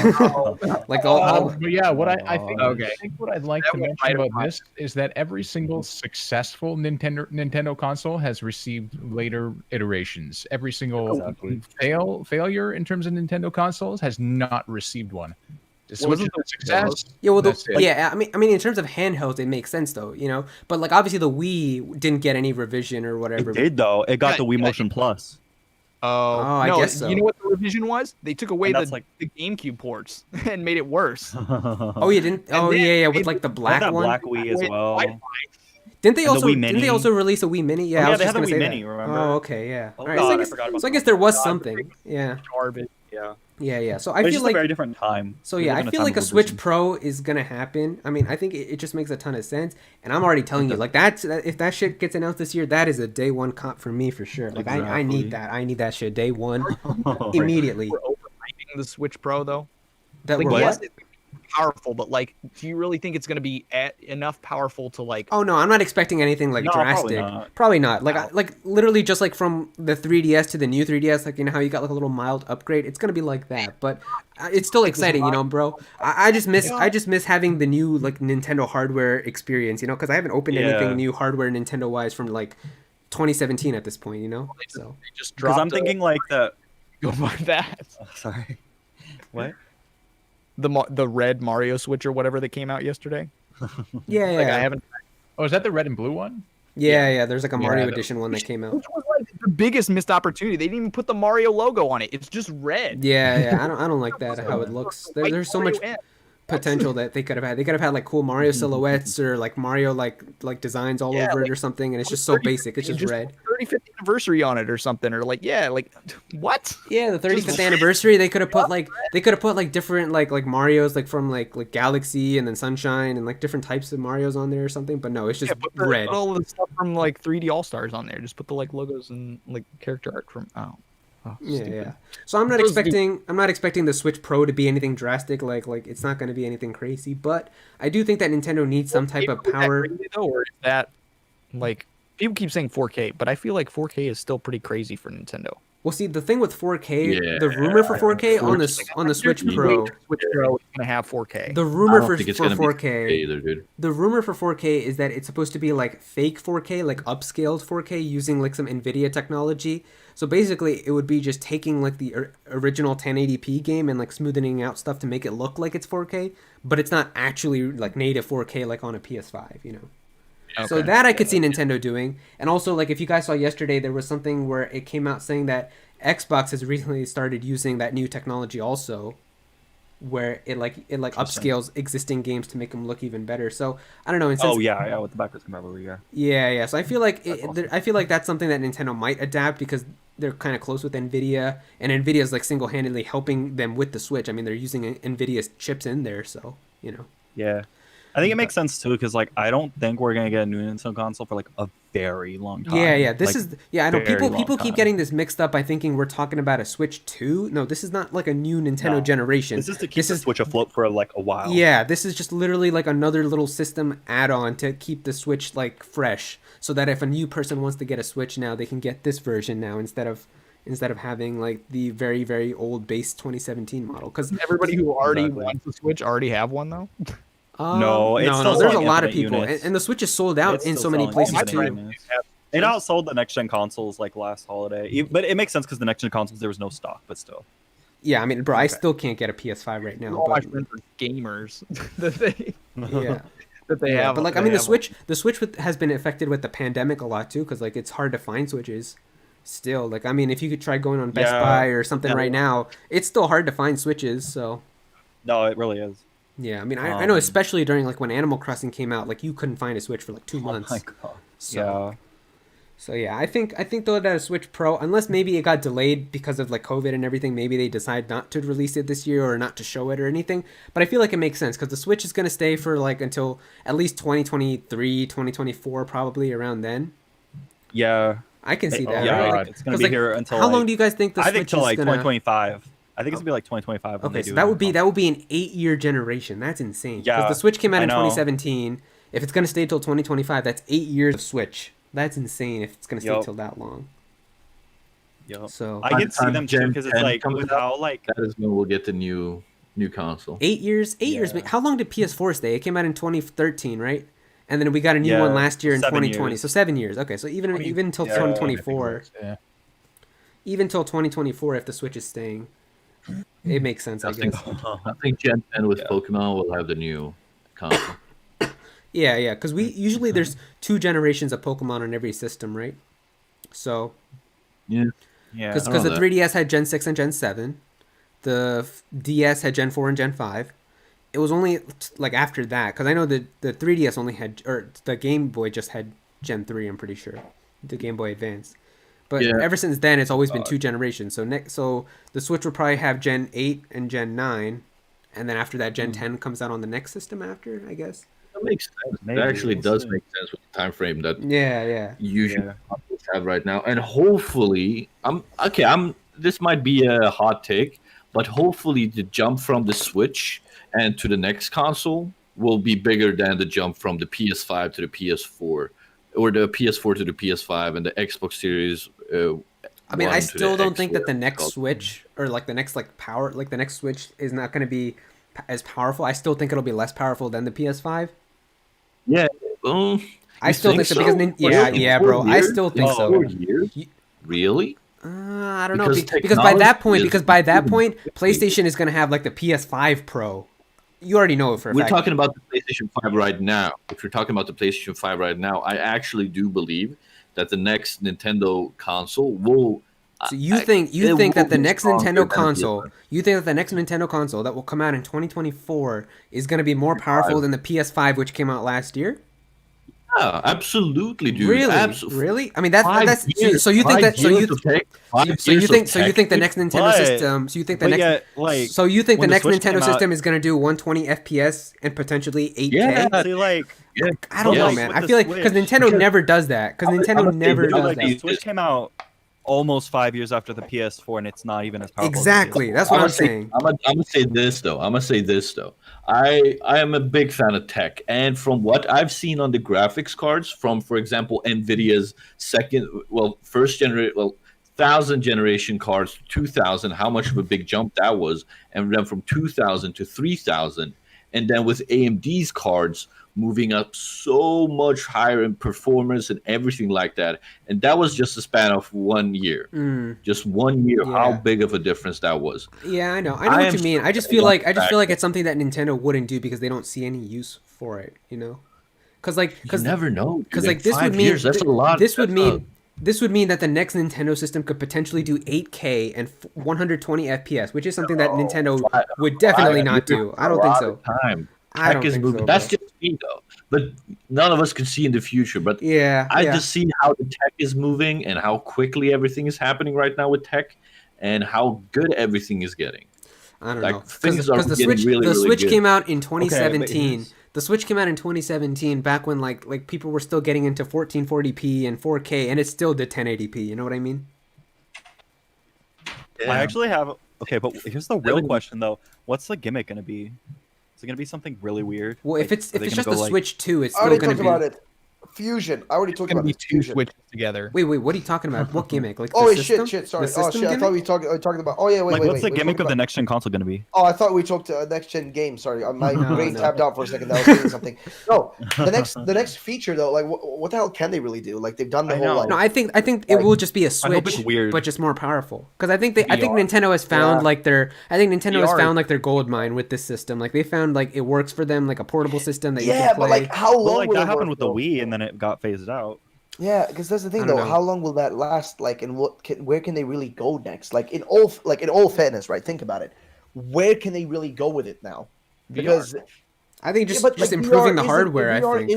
Like all But yeah, what I think, Okay. I think what I'd like That to was mention right about up my- this is that every single successful Nintendo console has received later iterations. Every single Exactly. failure in terms of Nintendo consoles has not received one. The Switch Wasn't is a the- success. Yeah, well, That's it. yeah. I mean, in terms of handhelds, it makes sense though, But like, obviously, the Wii didn't get any revision or whatever. It did though. It got Yeah, the Wii yeah. Motion Plus. Oh, I no, guess so. You know what the revision was? They took away And the, that's like- the GameCube ports and made it worse. Oh, you didn't? And Oh, then yeah, they with like the They had black that one. Black Wii as Wait, well. why- Didn't they and the also? Wii Didn't they Mini. also release a Wii Mini? Yeah, I Oh, was yeah, just they had gonna the say Wii that. Mini, remember? Oh, okay, yeah. Oh, All right, God, so I I guess, forgot about so I that. guess there was God, something. Yeah, Garbage. Yeah. yeah. So I But it's feel just like a very different time. So We yeah, live I in a feel time like a of Switch revision. Pro is gonna happen. I mean, I think it just makes a ton of sense, and I'm already telling you, like if that shit gets announced this year, that is a day one comp for me for sure. Like I need Exactly. that. I need that shit day one, immediately. We're overhyping the Switch Pro though. That Like, we're yes, what? powerful, but like, do you really think it's going to be enough powerful to like? Oh no, I'm not expecting anything like No, drastic. probably not. Like like literally just like from the 3DS to the new 3DS, like you know how you got like a little mild upgrade. It's gonna be like that, but it's still exciting, you know, bro. I just miss having the new like Nintendo hardware experience, you know, because I haven't opened anything new hardware Nintendo wise from like 2017 at this point, you know. So They just Because dropped I'm thinking like the. go by that. Oh, sorry. What? The red Mario Switch or whatever that came out yesterday. yeah, Like I haven't. Oh, is that the red and blue one? yeah. There's like a Mario the- edition one that came out. Which was like the biggest missed opportunity. They didn't even put the Mario logo on it. It's just red. Yeah. I don't like that how it looks. There's so much potential that they could have had. They could have had like cool Mario silhouettes or like Mario like designs all over it or something, and it's just so basic. It's just red. 35th anniversary on it or something, or like what? Yeah, the 35th anniversary. They could have put like different like Mario's like from like Galaxy and then Sunshine and like different types of Mario's on there or something. But no, it's just red. Put all of the stuff from like 3D All Stars on there. Just put the like logos and like character art from. Yeah. So I'm not expecting the Switch Pro to be anything drastic. Like it's not going to be anything crazy. But I do think that Nintendo needs some type of power. Or is that like people keep saying 4K, but I feel like 4K is still pretty crazy for Nintendo. Well, see, the thing with 4K, the rumor for 4K on the Switch Pro, Switch Pro is gonna have 4K. the rumor I don't for think it's gonna be 4K, either, dude. the rumor for 4K is that it's supposed to be like fake 4K, like upscaled 4K using like some Nvidia technology. So basically, it would be just taking like the original 1080p game and like smoothing out stuff to make it look like it's 4K, but it's not actually like native 4K like on a PS5, you know. So that I could see Nintendo doing. And also, like, if you guys saw yesterday, there was something where it came out saying that Xbox has recently started using that new technology also, where it upscales existing games to make them look even better. So I don't know. With the backwards compatibility, Yeah. So I feel like that's something that Nintendo might adapt because they're kind of close with Nvidia, and Nvidia's like single-handedly helping them with the Switch. I mean, they're using Nvidia's chips in there, so you know. Yeah. I think it makes sense too because like I don't think we're gonna get a new Nintendo console for like a very long time. Yeah. I know very people long keep time. getting this mixed up by thinking we're talking about a Switch 2. No, this is not like a new Nintendo generation. This is to keep the Switch afloat for like a while. Yeah, this is just literally like another little system add-on to keep the Switch like fresh, so that if a new person wants to get a Switch now, they can get this version now instead of having like the very very old base 2017 model. Because everybody who already wants a Switch already have one though. No, it's still there's a selling lot of infinite people, units. and the Switch is sold out It's in still so many selling places infinite too. units. It outsold the next gen consoles like last holiday, but it makes sense because the next gen consoles there was no stock, but still. Yeah, I mean, bro, I still can't get a PS5 right now. All my But friends are gamers. that they yeah, that they have. but like I mean, the Switch has been affected with the pandemic a lot too, because like it's hard to find Switches. Still, like I mean, if you could try going on Best Buy or something right now, it's still hard to find Switches. So No, it really is. yeah, I mean, I know especially during like when Animal Crossing came out, like you couldn't find a Switch for like 2 months. Oh my god. So, So yeah, I think though that a Switch Pro, unless maybe it got delayed because of like COVID and everything, maybe they decide not to release it this year or not to show it or anything. But I feel like it makes sense because the Switch is going to stay for like until at least 2023, 2024, probably around then. Yeah. I can see that. Yeah, right? like, it's gonna be like, here until. How long do you guys think the I Switch think till is like gonna... 2025. I think it's gonna be like 2025. When Okay, they so do that would be an 8-year generation. That's insane. Yeah, because the Switch came out I in know. 2017. If it's gonna stay till 2025, that's 8 years of Switch. That's insane. If it's gonna stay till that long. Yep. So I can see them too because it's like comes with out, how like that is when we'll get the new console. 8 years. 8 years. How long did PS4 stay? It came out in 2013, right? And then we got a new one last year in 2020. years. So 7 years. Okay, so even until 2024. Even till 2024, if the Switch is staying, it makes sense, I guess. I think Gen 10 with Pokemon will have the new console. Yeah, because usually there's 2 generations of Pokemon on every system, right? So Yeah. because the 3DS had Gen 6 and Gen 7, the DS had Gen 4 and Gen 5. It was only like after that, because I know the 3DS only had, or the Game Boy just had Gen 3. I'm pretty sure, the Game Boy Advance. But ever since then, it's always been 2 generations. So the Switch will probably have Gen 8 and Gen 9, and then after that, Gen 10 comes out on the next system after, I guess. That makes sense. Maybe, That actually we'll does see. make sense with the time frame that Yeah. usually consoles have right now. And hopefully, this might be a hot take, but hopefully the jump from the Switch and to the next console will be bigger than the jump from the PS5 to the PS4, or the PS4 to the PS5, and the Xbox Series. I mean, I One to still the don't X, think that the whatever it's next called. Switch or like the next the next Switch is not going to be as powerful. I still think it'll be less powerful than the PS5. Yeah. I You still think so because Really? yeah, In 4 bro. I years? still In think so. 4 years? You- Really? I don't know Because because by that point, technology is point, moving. PlayStation is going to have like the PS5 Pro. You already know it for a We're fact. talking about the PlayStation 5 right now. If you're talking about the PlayStation 5 right now, I actually do believe that the next Nintendo console will. So you think that the next Nintendo console, PS5. you think that the next Nintendo console that will come out in 2024 is going to be more powerful than the PS5 which came out last year? Yeah, absolutely, dude. Really? Really? I mean that's Five that's years, so you think 5 that so years you of tech, so 5 you years of think tech, the dude. next Nintendo but- system so you think the But next yet, like, so you think the when the next Switch Nintendo came out- system is going to do 120 FPS and potentially 8K? Yeah. See, like, Yeah. I don't but, know, like, man. with I the feel like because Switch- Nintendo because- never does that. Because Nintendo gonna say never this, does like, that. the Switch came out almost 5 years after the PS4, and it's not even as powerful. Exactly. As the PS4. That's what I'm gonna say- saying. I'm gonna say this though. I'm gonna say this though. I am a big fan of tech, and from what I've seen on the graphics cards, from for example Nvidia's first generation, 1000 generation cards, 2000, how much of a big jump that was, and then from 2000 to 3000, and then with AMD's cards moving up so much higher in performance and everything like that, and that was just a span of 1 year. Just 1 year, how Yeah. big of a difference that was. Yeah, I know I what am you mean. so I just happy feel about like the fact it's something that Nintendo wouldn't do because they don't see any use for it. You know, because You never know. because dude. like this would 5 mean years, that's a lot. This would That's mean a- this would mean that the next Nintendo system could potentially do 8K and 120 FPS, which is something that Nintendo would definitely 5 not years do. is I a don't think lot so. of Time. I Tech don't is think moving. so, That's bro. just me though. But none of us can see in the future. But Yeah, I yeah. just see how the tech is moving and how quickly everything is happening right now with tech, and how good everything is getting. I don't Like, know things are because the getting Switch really, the really Switch good. came out in but 2017. here's- The Switch came out in 2017, back when like people were still getting into 1440p and 4K, and it still did 1080p. You know what I mean? I actually have. Okay, but here's the real Really? question though: what's the gimmick gonna be? Is it gonna be something really weird? Well, if Like, it's are they just gonna the go, like- Switch 2, it's I still already going talked to be. about it. Fusion. I already talked It's gonna about be it. two Fusion. switches together. Wait, what are you talking about? What gimmick? Like the Oh wait, system? shit. Sorry. The Oh system shit. I thought we gimmick? talked about. Oh yeah, wait, Like, wait, what's wait. the We're gimmick talking of the about- next gen console gonna be? Oh, I thought we talked next gen game. Sorry, my No, brain no. tapped out for a second. That was saying something. No, the next feature though, like what the hell can they really do? Like they've done the I whole know. like. No, I think it Like, will just be a I hope Switch, it's weird. but just more powerful. Because I think VR. Nintendo has found Yeah. like their Nintendo has VR. found like their gold mine with this system. Like they found like it works for them, like a portable system that you yeah, can play. but like how long Well, like will that it happened work, with the though? Wii, and then it got phased out. Yeah, because that's the I thing don't though. know. How long will that last? Like, and where can they really go next? Like in all fairness, right? Think about it. Where can they really go with it now? Because I think yeah, just but, just like, improving VR the isn't- hardware. I VR think.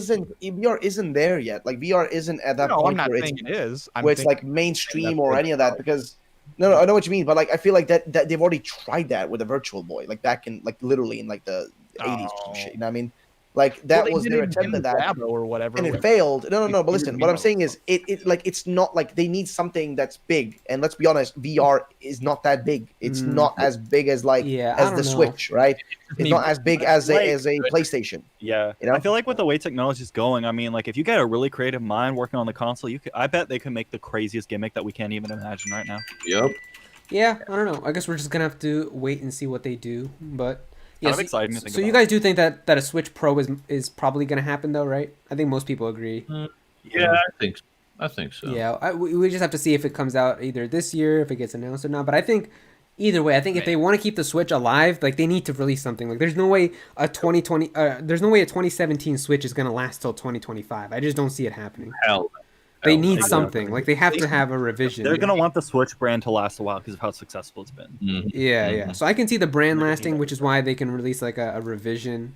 isn't there yet. Like VR isn't at that No, I'm point not where saying it's it is. I'm where it's thinking- like mainstream that's or what any of that. Because no, I know what you mean, but like I feel like that they've already tried that with a Virtual Boy, like back in like literally in like the 80s or some shit. You know what I mean? Like that Well, they was did their it in attempt at that. Labo or whatever. And it where- failed. No. But Computer listen, what I'm VR. saying is, it like it's not like they need something that's big. And let's be honest, VR is not that big. It's not as big as like Yeah, I as don't the know. Switch, right? It's mean, not as big as like- a PlayStation. Yeah, You know? I feel like with the way technology's going, I mean, like if you get a really creative mind working on the console, I bet they could make the craziest gimmick that we can't even imagine right now. Yep. Yeah, I don't know. I guess we're just gonna have to wait and see what they do. But yeah, Kind of exciting to think so you about. guys do think that a Switch Pro is probably gonna happen though, right? I think most people agree. Yeah, I think so. Yeah, we just have to see if it comes out either this year, if it gets announced or not. But I think either way, I think if they want to keep the Switch alive, like they need to release something. Like there's no way a 2017 Switch is gonna last till 2025. I just don't see it happening. Hell. They Hell, need exactly. something. Like they have to have a revision. They're gonna want the Switch brand to last a while because of how successful it's been. Mhm. Yeah. So I can see the brand lasting, which is why they can release like a revision.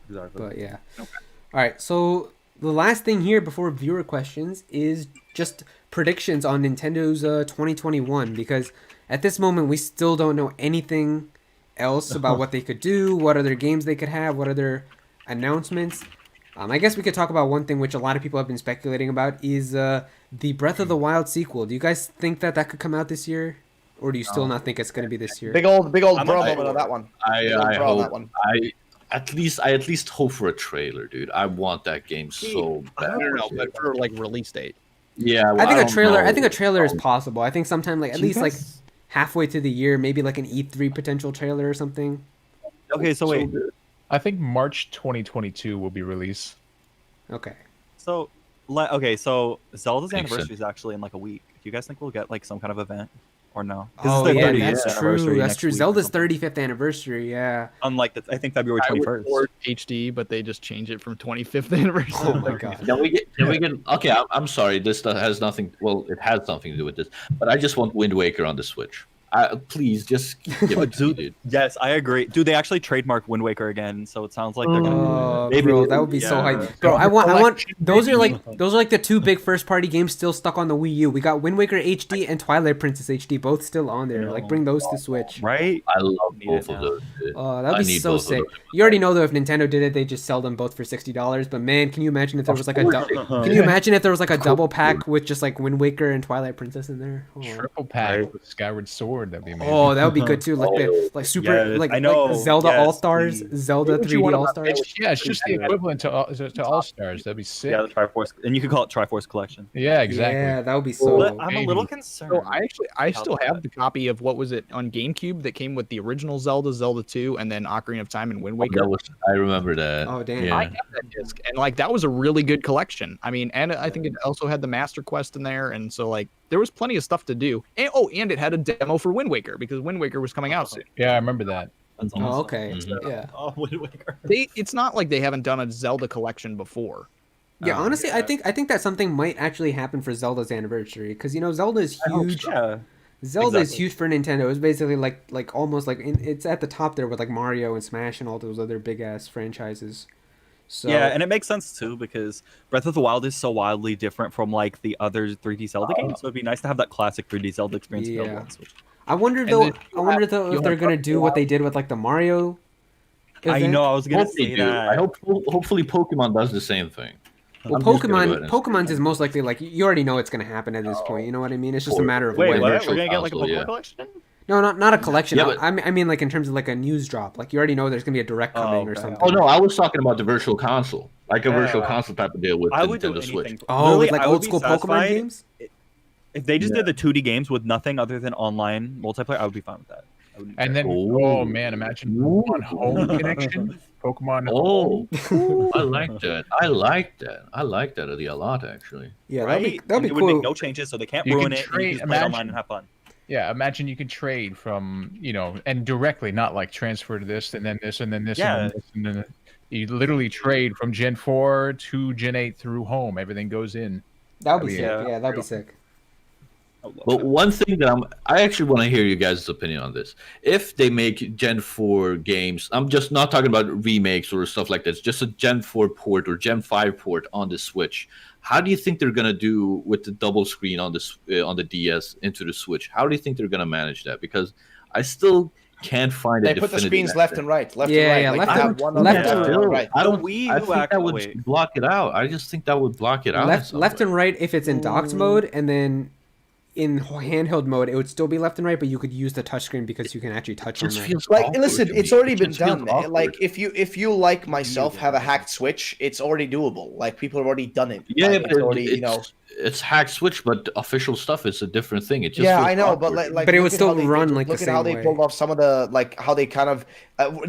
Exactly. But yeah. All right. So the last thing here before viewer questions is just predictions on Nintendo's 2021, because at this moment we still don't know anything else about what they could do, what other games they could have, what other announcements. I guess we could talk about one thing which a lot of people have been speculating about is the Breath of the Wild sequel. Do you guys think that could come out this year? or do you still not think it's going to be this year? Big old bro I'm moment on that one. Big old I bro on that hope one. I at least hope for a trailer, dude. I want that game so bad. No, but for like release date. Yeah, well, I think a don't trailer. know. I think a trailer is possible. I think sometime like at Do you least like guys- halfway through the year, maybe like an E3 potential trailer or something. Okay, so wait. I think March 2022 will be released. Okay. So, okay, so Zelda's Makes anniversary is actually in like a week. Do you guys think we'll get like some kind of event or no? 'Cause Oh it's their yeah, 30th that's anniversary true. That's next true. week or Zelda's something. 35th anniversary. Yeah. Unlike I think February I would 21st. support HD, but they just change it from 25th anniversary. Oh my god. Can we get? Okay, I'm sorry. This has nothing. Well, it has something to do with this, but I just want Wind Waker on the Switch. Please, just give it to me, dude. Yes, I agree. Dude, they actually trademarked Wind Waker again, so it sounds like they're gonna. Oh, Maybe- bro, that would be so yeah. hype. Bro, I want. Those are like the two big first party games still stuck on the Wii U. We got Wind Waker HD and Twilight Princess HD, both still on there. Like, bring those to Switch. Right? I love Need both it of now. those. Dude. Oh, that'd I be need so both of sick. those. You already know though, if Nintendo did it, they just sell them both for $60. But man, can you imagine if there was like a can you imagine if there was like a double pack with just like Wind Waker and Twilight Princess in there? Oh, Triple pack with Skyward Sword. That'd be amazing. oh that would be good too. Like the like super Yes, like I know. like Zelda Yes, All Stars, please. Zelda What would you 3D want All about Stars. it's just the equivalent to All Stars. That'd be sick. Yeah, the Triforce, and you could call it Triforce Collection. Yeah, exactly. Yeah, that would be But so. I'm a little concerned. So I still about have that. the copy of what was it on GameCube that came with the original Zelda, Zelda 2, and then Ocarina of Time and Wind Waker. I remember that. Oh damn. Yeah. I have that disc, and like that was a really good collection. I mean, and I think it also had the Master Quest in there, and so like there was plenty of stuff to do. And and it had a demo for Wind Waker because Wind Waker was coming out soon. Yeah, I remember that. That's Oh, awesome. okay. Mhm. Yeah. Oh, Wind Waker. It's not like they haven't done a Zelda collection before. Yeah, honestly, yeah. I think that something might actually happen for Zelda's anniversary because you know Zelda is huge. Yeah. Zelda is exactly. huge for Nintendo. It's basically like almost like it's at the top there with like Mario and Smash and all those other big ass franchises. So Yeah, and it makes sense too because Breath of the Wild is so wildly different from like the other 3D Zelda games. So it'd be nice to have that classic 3D Zelda experience available Yeah. on Switch. I wonder And though. then I wonder though if you'll they're have gonna Breath of do the what they Wild. did with like the Mario. I event. know. I was gonna Hope they say do. that. I hope. Hopefully, Pokemon does the same thing. Well, I'm just gonna go ahead and Pokemon's is most likely like you already know it's gonna happen at this point. You know what I mean? It's just a matter of Wait, when. what? Virtual We're gonna get like a console, Pokemon yeah. collection? No, not a collection. Yeah, but- I mean like in terms of like a news drop. Like you already know there's gonna be a direct coming or okay. something. Oh no, I was talking about the Virtual Console, like a Virtual Yeah. Console type of deal with I the would do Nintendo Switch. anything. Oh, Literally, with like I would old be school Pokemon satisfied games. If they just did the 2D games with nothing other than online multiplayer, I would be fine with that. I wouldn't And care. then, Ooh. oh man, imagine Pokemon Home connection. Pokemon Oh, Home. I like that. I like that a lot actually. Yeah, right? that'd be It would cool. make no changes, so they can't You ruin can it. And trade- you can just play it imagine- online and have fun. Yeah, imagine you can trade from, and directly, not like transfer to this and then this and then this Yeah. and then this and then you literally trade from Gen 4 to Gen 8 through home. Everything goes in. That would be sick. Yeah. Yeah, that'd be sick. I would love But that. one thing that I actually want to hear you guys' opinion on this. If they make Gen 4 games, I'm just not talking about remakes or stuff like this, just a Gen 4 port or Gen 5 port on the Switch. How do you think they're gonna do with the double screen on the DS into the Switch? How do you think they're gonna manage that? Because I still can't find They a put the definitive screns answer. left and right. Left Yeah, and right. yeah, Like left you and- have one on left the and- left and right. I The don't. Wii I U think that actually- would block it out. I just think that would block it out. in Left some left way. and right if it's in docked mode, and then in handheld mode it would still be left and right, but you could use the touchscreen because you can actually touch It on just there. feels Like, awkward listen, to it's me. already It been just feels done, man. awkward. Like, if you like myself have a hacked Switch, it's already doable. Like, people have already done it. Yeah, like, but it's already, it's hack switch, but the official stuff is a different thing. It just yeah, feels I know, but awkward. like, But it would look at still how they run did- like the look at how same they way. pulled off some of the like how they kind of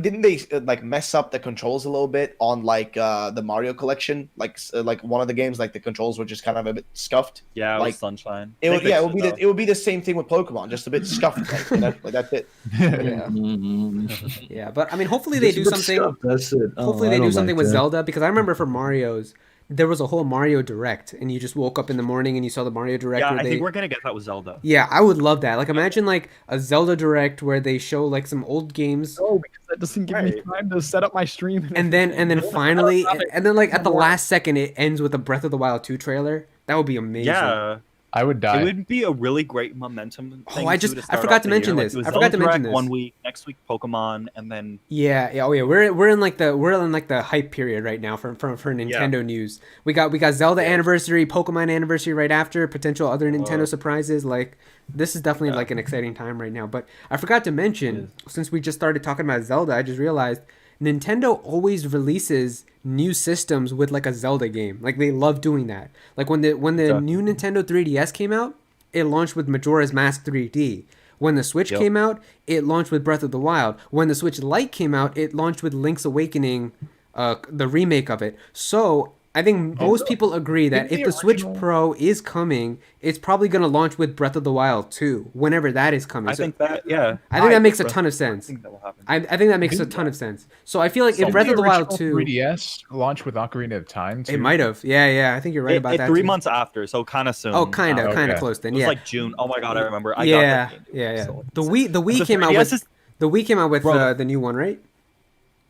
didn't they like mess up the controls a little bit on like the Mario collection, like one of the games, like the controls were just kind of a bit scuffed. Yeah, it like, was Sunshine. It They would, yeah, it fixed would be though. it would be the same thing with Pokemon, just a bit scuffed. Like that's it. Yeah. Mhm. Yeah, but I mean, hopefully they do Just mix something. up, That's it. Oh, Hopefully I they do don't something like with that. Zelda, because I remember for Mario's there was a whole Mario Direct, and you just woke up in the morning and you saw the Mario Direct. Yeah, where I they... think we're gonna get that with Zelda. Yeah, I would love that. Like, imagine like a Zelda Direct where they show like some old games, No, because that doesn't give me time to set up my stream. and then finally, and then like at the last second, it ends with a Breath of the Wild 2 trailer. That would be amazing. Yeah, I would It die. would be a really great momentum Oh, thing. I too, just- to I start forgot off to the year. mention Like, this. do a I forgot to Zelda mention Direct one this. week, next week Pokemon, and then Yeah. Oh yeah. We're in like the hype period right now for Nintendo news. We got Zelda anniversary, Pokemon anniversary right after, potential other Nintendo surprises. Like this is definitely like an exciting time right now. But I forgot to mention, since we just started talking about Zelda, I just realized Nintendo always releases new systems with like a Zelda game. Like they love doing that. Like when the new Nintendo 3DS came out, it launched with Majora's Mask 3D. When the Switch came out, it launched with Breath of the Wild. When the Switch Lite came out, it launched with Link's Awakening, the remake of it. So I think most people agree that didn't if the the Switch original- Pro is coming, it's probably going to launch with Breath of the Wild 2, whenever that is coming. I So think that I think that makes a bro. ton of I sense. think that will happen. I think that makes a ton of sense. So I feel like if Didn't Breath of the Wild original 2, 3DS launch with Ocarina of Time too? it might have. Yeah. I think you're right about that. 3 too. months after, so kind of soon. Oh, kind of Okay. close then. It was Yeah. like June. Oh my god, I remember. I got Yeah. that game. Yeah. So The Wii the came out 3DS with is- the Wii came out with Bro, the new one, right?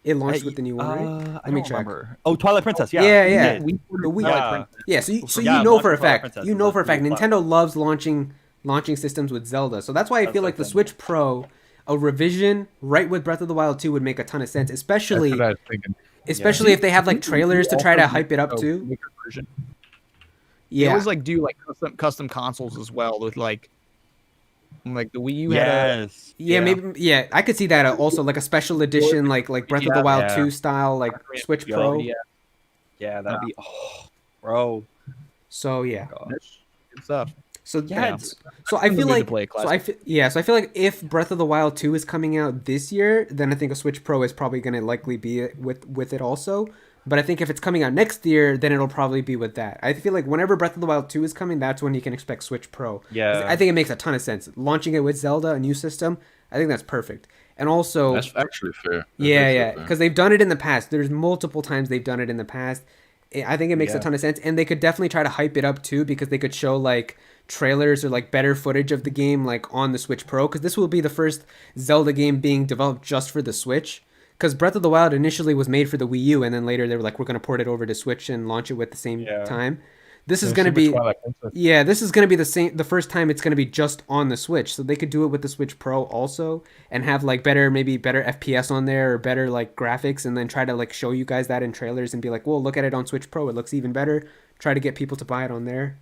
It launched with the new one, right? I Let me don't check. remember. Oh, Twilight Princess. Yeah. Yeah, it yeah. did. The Wii. Yeah. Yeah, so Yeah, you know launch for a with Twilight fact, Princess you was know a for a fact, really Nintendo loves launching systems with Zelda. So that's why I That's feel the like the thing. Switch Pro, a revision right with Breath of the Wild 2 would make a ton of sense, That's especially what I was thinking. if they have like trailers to try to hype it up Oh, too. Wicker version. They Yeah, always like do like custom consoles as well with like the Wii U had a Yes. yeah, maybe yeah. I could see that also like a special edition, like Breath of the Wild Yeah. 2 style, like Switch Yeah. Pro. Yeah, that'd be. Oh, bro. So yeah. Gosh. good stuff. So Yeah, that's so I feel mood to like play a so I feel like if Breath of the Wild 2 is coming out this year, then I think a Switch Pro is probably going to likely be with it also. But I think if it's coming out next year, then it'll probably be with that. I feel like whenever Breath of the Wild 2 is coming, that's when you can expect Switch Pro. 'Cause Yeah. I think it makes a ton of sense. Launching it with Zelda, a new system, I think that's perfect. And also That's actually fair. That's yeah, actually yeah, fair. because they've done it in the past. There's multiple times they've done it in the past. I think it makes a Yeah. ton of sense, and they could definitely try to hype it up too, because they could show like trailers or like better footage of the game like on the Switch Pro, because this will be the first Zelda game being developed just for the Switch. Because Breath of the Wild initially was made for the Wii U, and then later they were like, we're gonna port it over to Switch and launch it with the same Yeah. time. This is So gonna Super be Twilight Princess. yeah, this is gonna be the first time it's gonna be just on the Switch. So they could do it with the Switch Pro also, and have like maybe better FPS on there or better like graphics, and then try to like show you guys that in trailers and be like, well, look at it on Switch Pro, it looks even better. Try to get people to buy it on there.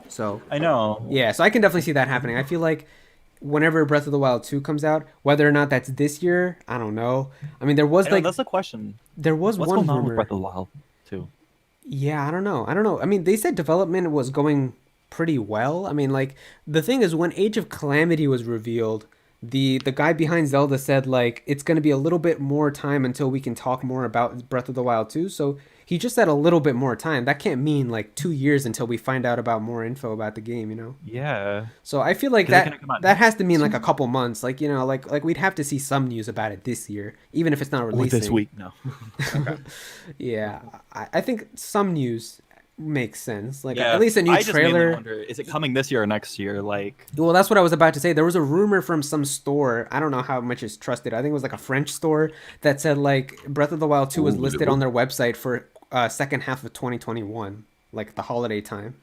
So I know. yeah, so I can definitely see that happening. I feel like whenever Breath of the Wild 2 comes out, whether or not that's this year, I don't know. I mean, there was I know, like that's the question. there was What's one going on with rumor. Breath of the Wild too? Yeah, I don't know. I mean, they said development was going pretty well. I mean, like the thing is, when Age of Calamity was revealed, the guy behind Zelda said like it's going to be a little bit more time until we can talk more about Breath of the Wild 2. So he just said a little bit more time. That can't mean like 2 years until we find out about more info about the game, you know? Yeah. So I feel like 'Cause it can come out that has to mean like a couple months. Like, you know, like we'd have to see some news about it this year, even if it's not Or releasing. this week, no. Yeah, I think some news makes sense. Like Yeah. at least a new I just mainly trailer. wonder, is it coming this year or next year? Like, Well, that's what I was about to say. There was a rumor from some store. I don't know how much is trusted. I think it was like a French store that said like Breath of the Wild 2 was Ooh, listed on their website for second half of 2021, like the holiday time.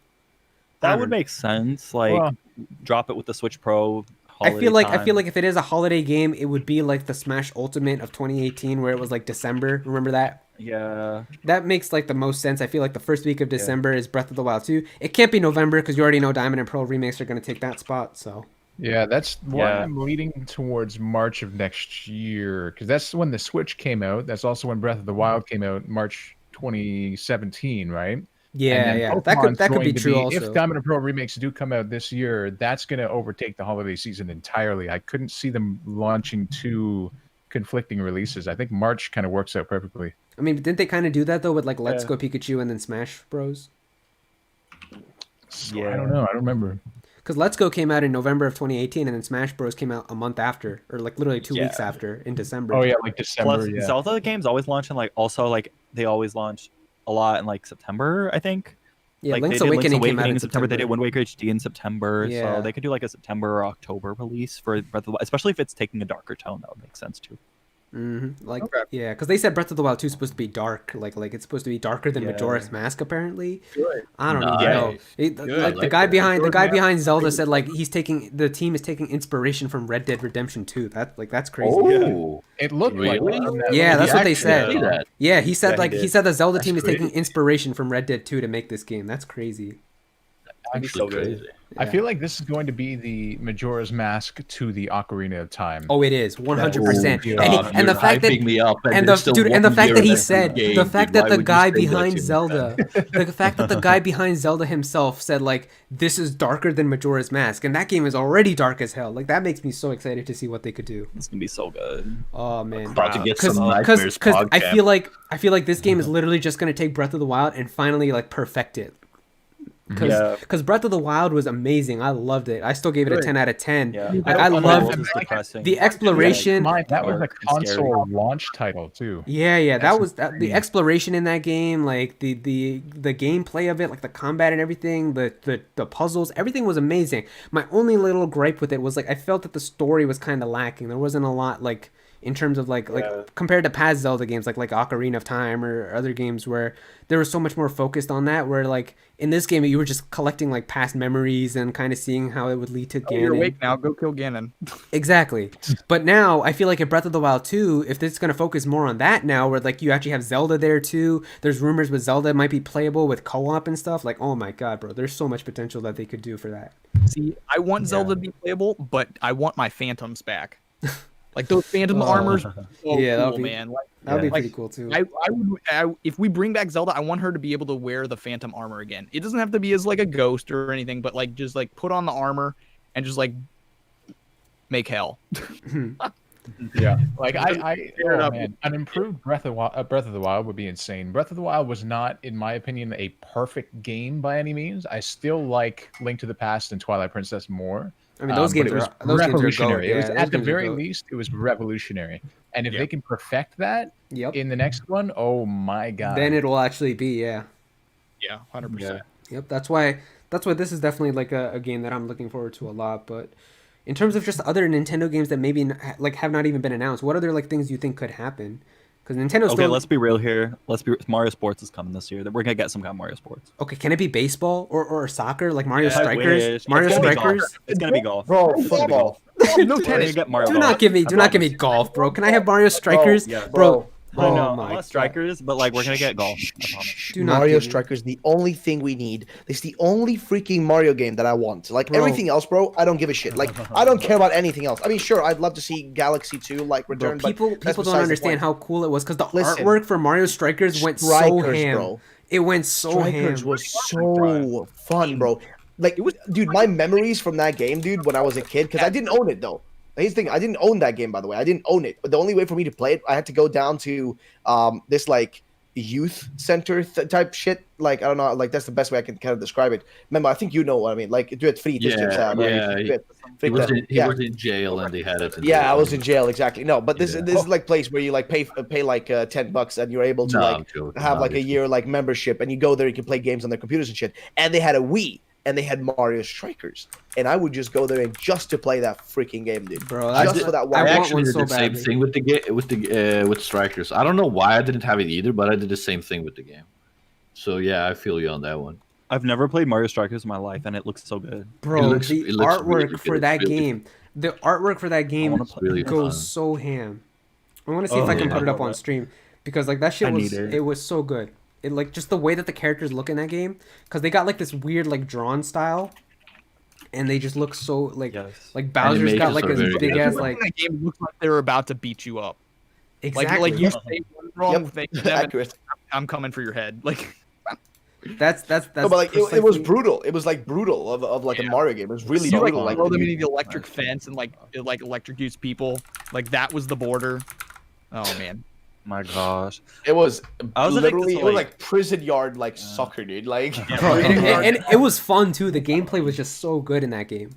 that would make sense. Like, Well- drop it with the Switch Pro. I feel like time. if it is a holiday game, it would be like the Smash Ultimate of 2018, where it was like December. Remember that? Yeah. That makes like the most sense. I feel like the first week of December is Breath of the Wild 2. It can't be November because you already know Diamond and Pearl remakes are going to take that spot. So Yeah, that's why Yeah. I'm leading towards March of next year, because that's when the Switch came out. That's also when Breath of the Wild came out, March 2017, right? yeah, And then yeah, Pokemon's that could be going to true also. If Diamond and Pearl remakes do come out this year, that's going to overtake the holiday season entirely. I couldn't see them launching two conflicting releases. I think March kind of works out perfectly. I mean, didn't they kind of do that though with like Let's Yeah. Go Pikachu and then Smash Bros? So I don't know. I don't remember. Because Let's Go came out in November of 2018, and then Smash Bros came out a month after, or like literally 2 weeks Yeah. after in December. Oh yeah, like December. Plus, Yeah. Zelda games always launch in like, also like they always launch a lot in like September, I think. Yeah, Like Link's they did Awakening came out Awakening in in September. They did September. Wind Waker HD in September. Yeah. So they could do like a September or October release for Breath of the Wild, especially if it's taking a darker tone. That would make sense too. Like Okay. yeah, because they said Breath of the Wild 2 is supposed to be dark, like it's supposed to be darker than Yeah. Majora's Mask apparently. Good. I don't even Nice. know. Good. Like the like guy that. behind Majora's Mask Zelda said like the team is taking inspiration from Red Dead Redemption 2. That's crazy. Oh, It looked like Really? it from that Yeah, little that's what they reaction said. say video. that. Yeah, he said Yeah, he like he did. said the Zelda That's team is taking crazy. inspiration from Red Dead 2 to make this game. That's crazy. actually so good. crazy. I Yeah. feel like this is going to be the Majora's Mask to the Ocarina of Time. Oh, it is 100%. Ooh, And the fact that me up, and the dude, and the fact that he said the fact that the guy behind Zelda, the fact that the guy behind Zelda himself said like this is darker than Majora's Mask, and that game is already dark as hell. Like that makes me so excited to see what they could do. It's gonna be so good. Oh man, about to get because some nightmares. I feel like this game is literally just gonna take Breath of the Wild and finally like perfect it. Yeah. Because Breath of the Wild was amazing. I loved it. I still gave it a 10 out of 10. Yeah. Like, I loved depressing. the exploration. Mind, that was a dark and scary. console launch title too. Yeah, that was the insane. exploration in that game, like the gameplay of it, like the combat and everything, the puzzles, everything was amazing. My only little gripe with it was like I felt that the story was kind of lacking. There wasn't a lot like in terms of like compared to past Zelda games like Ocarina of Time or other games where there was so much more focused on that. Where like in this game you were just collecting like past memories and kind of seeing how it would lead to Oh, you're Ganon. awake now. Go kill Ganon. Exactly. But now I feel like in Breath of the Wild 2, if it's going to focus more on that now, where like you actually have Zelda there too, there's rumors with Zelda might be playable with co-op and stuff. Like, oh my god, bro, there's so much potential that they could do for that. See, I want Zelda to be playable, but I want my Phantoms back. Like those Phantom armors. So Yeah, that'd cool, be- man. Like, That'd be Like, pretty cool too. if we bring back Zelda, I want her to be able to wear the Phantom armor again. It doesn't have to be as like a ghost or anything, but like just like put on the armor and just like make hell. Yeah, like I Fair enough. man, an improved Breath of the Wild would be insane. Breath of the Wild was not, in my opinion, a perfect game by any means. I still like Link to the Past and Twilight Princess more. I mean, those games but it was are those games are revolutionary. goat. It was Yeah, those at the games are very goat. least, it was revolutionary. And if Yep. they can perfect that Yep. in the next one, oh my god! Then it'll actually be Yeah, 100%. Yep, that's why this is definitely like a game that I'm looking forward to a lot. But in terms of just other Nintendo games that maybe like have not even been announced, what other like things you think could happen? Because Nintendo's Okay, still let's be real here. Mario Sports is coming this year. We're gonna get some kind of Mario Sports. okay. Can it be baseball or soccer like Mario I Strikers? wish. Mario It's gonna be Strikers. golf. It's gonna be golf. Bro, football. No We're gonna tennis. get Mario Do golf. not give me I golf, bro. Can I have Mario Strikers, yeah. bro? I Oh know, my I want God. strikers, but like we're gonna get golf. I promise. Do not Mario give me- Strikers, the only thing we need. It's the only freaking Mario game that I want. Like Bro. everything else, bro, I don't give a shit. Like I don't care about anything else. I mean, sure, I'd love to see Galaxy 2 like Bro, return, people but that's don't besides the understand point. how cool it was because the Listen. artwork for Mario Strikers went so Strikers, ham. bro. It went so Strikers ham. was so fun, bro. Like, dude, my memories from that game, dude, when I was a kid, because I didn't own it though. Here's the thing, I didn't own that game, by the way. I didn't own it. But the only way for me to play it, I had to go down to this like youth center type shit. Like I don't know, like that's the best way I can kind of describe it. Remember, I think you know what I mean. Like do it free. Yeah, yeah. He was in jail and they had it. Yeah, I was in jail exactly. No, but this is like place where you like pay like $10 and you're able to like have like a year like membership and you go there, you can play games on their computers and shit. And they had a Wii and they had Mario Strikers, and I would just go there and just to play that freaking game, dude. Bro, just for that I one. I want actually one did so the same badly. thing with Strikers. I don't know why I didn't have it either, but I did the same thing with the game. So yeah, I feel you on that one. I've never played Mario Strikers in my life, and it looks so good. Bro, It looks the really artwork good. for It's that really game, the artwork for that game wanna play really goes fun. so ham. I want to see if Oh, I can yeah. put it up on stream because like that shit I was need it. it was so good. It like just the way that the characters look in that game because they got like this weird like drawn style, and they just look so like Yes. like Bowser's got Animations like are this very big good. ass like that game looks like they're about to beat you up. exactly. Like you say one wrong Yep. thing, Devin, Accurate. I'm coming for your head. Like that's No, but like it was precisely- brutal. It was like brutal of like a Mario game. It was really you like brutal. Like throw them into the electric fence and like it like electrocutes people. Like that was the border. Oh man. My gosh. it was I was literally addicted to, it was like- like prison yard like soccer, dude. Like Bro, and it was fun too. The gameplay was just so good in that game.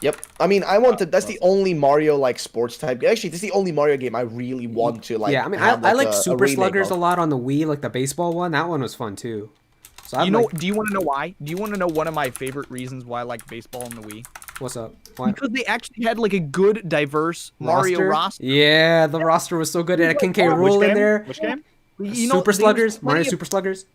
Yep. I mean, I want to. That's the only Mario like sports type. Actually, this is the only Mario game I really want to like. Yeah, I mean, have, I like a Super remake Sluggers a of. lot on the Wii, like the baseball one. That one was fun too. So You I'm know? like, Do you want to know why? Do you want to know one of my favorite reasons why I like baseball on the Wii? What's up? What? Because they actually had like a good, diverse Mario roster. Yeah, the roster was so good. It had King K. Rool in there. Which game? Super Sluggers, Mario Super Sluggers.